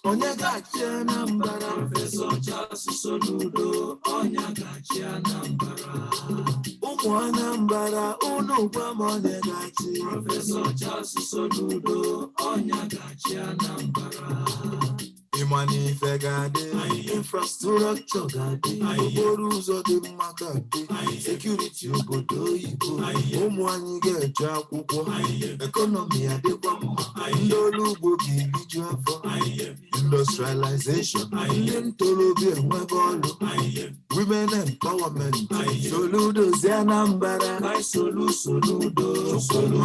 Anambra, Professor CC Soludo, Anambra. Anambra, Professor CC Soludo, Anambra. Imani fegade, infrastructure gade, okporo ụzọ dị mma gade, security obodo ibo, ụmụ anyị ga-eje akwụkwọ, economy adịkwa mma, ndị ọrụ ugbo ga-eriju afọ, industrialization, ndị ntorobịa enwebe ọrụ, women empowerment, Soludo's Anambra,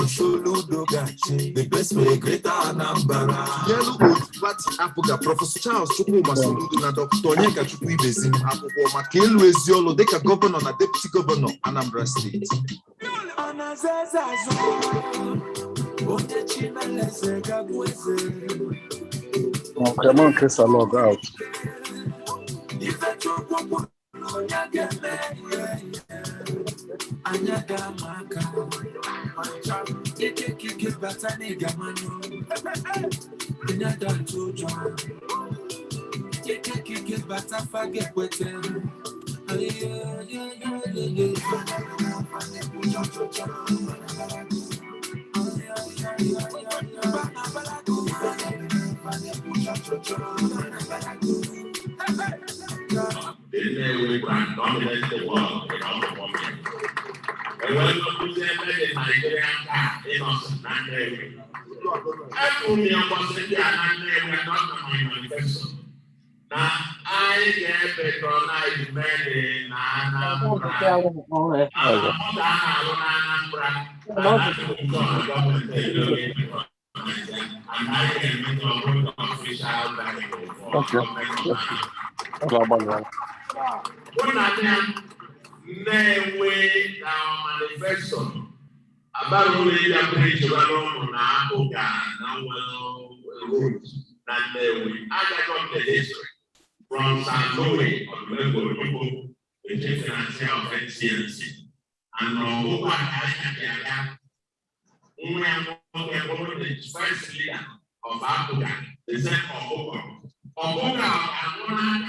Soludo gachi, the best way greater Anambra. Yellow Party Africa, Professor Charles Chukwuma Soludo na Dr. Onyeka Chukwu Ibezim akwụkwọ maka elu ezi ọlụ dịka gọvanọ na deputy gọvanọ Anambra State. Come on, Chris, I'll log out. We can dominate the world without a woman. And when you say that Nigerian car, innocent, not very. I told me I was saying that not my manifesto. Now I get patronized many in Anambra. And I can make a good official value for when I way down manifesto about only the bridge around Napoga, and we got the history from San Louis on level people, which is financial efficiency. And no one has only the first leader of Africa, the second of Oboga, Anambra,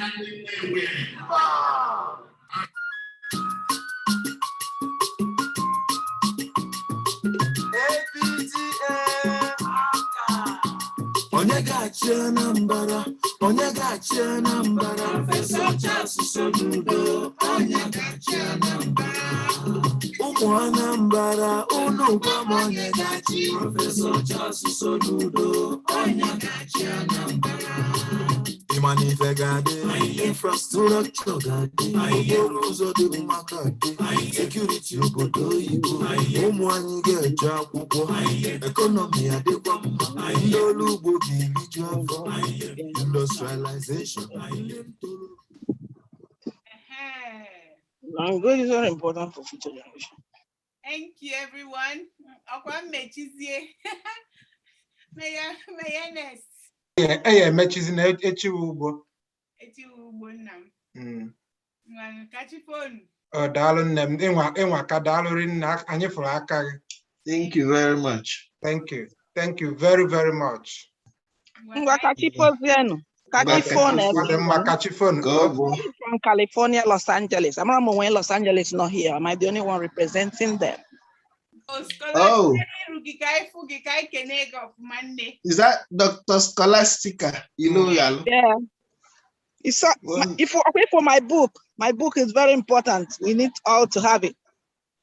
Professor CC Soludo, Anambra. Anambra, Professor CC Soludo, Anambra. Imani fegade, infrastructure gade, okporo ụzọ dị mma gade, security obodo ibo, ụmụ anyị ga-eje akwụkwọ, economy adịkwa mma, ndị ọrụ ugbo ga-eriju afọ, industrialization. Language is very important for future generation. Thank you, everyone. Mayonnaise. Mechizi na echiwu ugbo. Echiwu ugbo nna m. Kachi phone. Daalụ nne m, ịnwa ka daalụ rinna, anyị fụrụ aka gị. Thank you very much. Thank you. Thank you very, very much. Kachi phone. Kachi phone. From California, Los Angeles. I'm not when Los Angeles not here. Am I the only one representing them? Oh. Is that Dr. Scholastica? You know, yeah. It's for my book is very important. We need all to have it.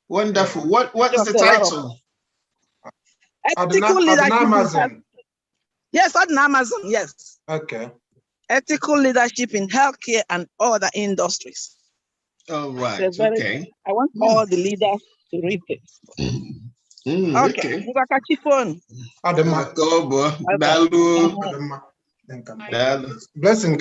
Wonderful. What is the title? Ethical leadership. Yes, on Amazon. Yes. Okay. Ethical leadership in healthcare and other industries. All right. Okay. I want all the leaders to read it. Okay. Blessing.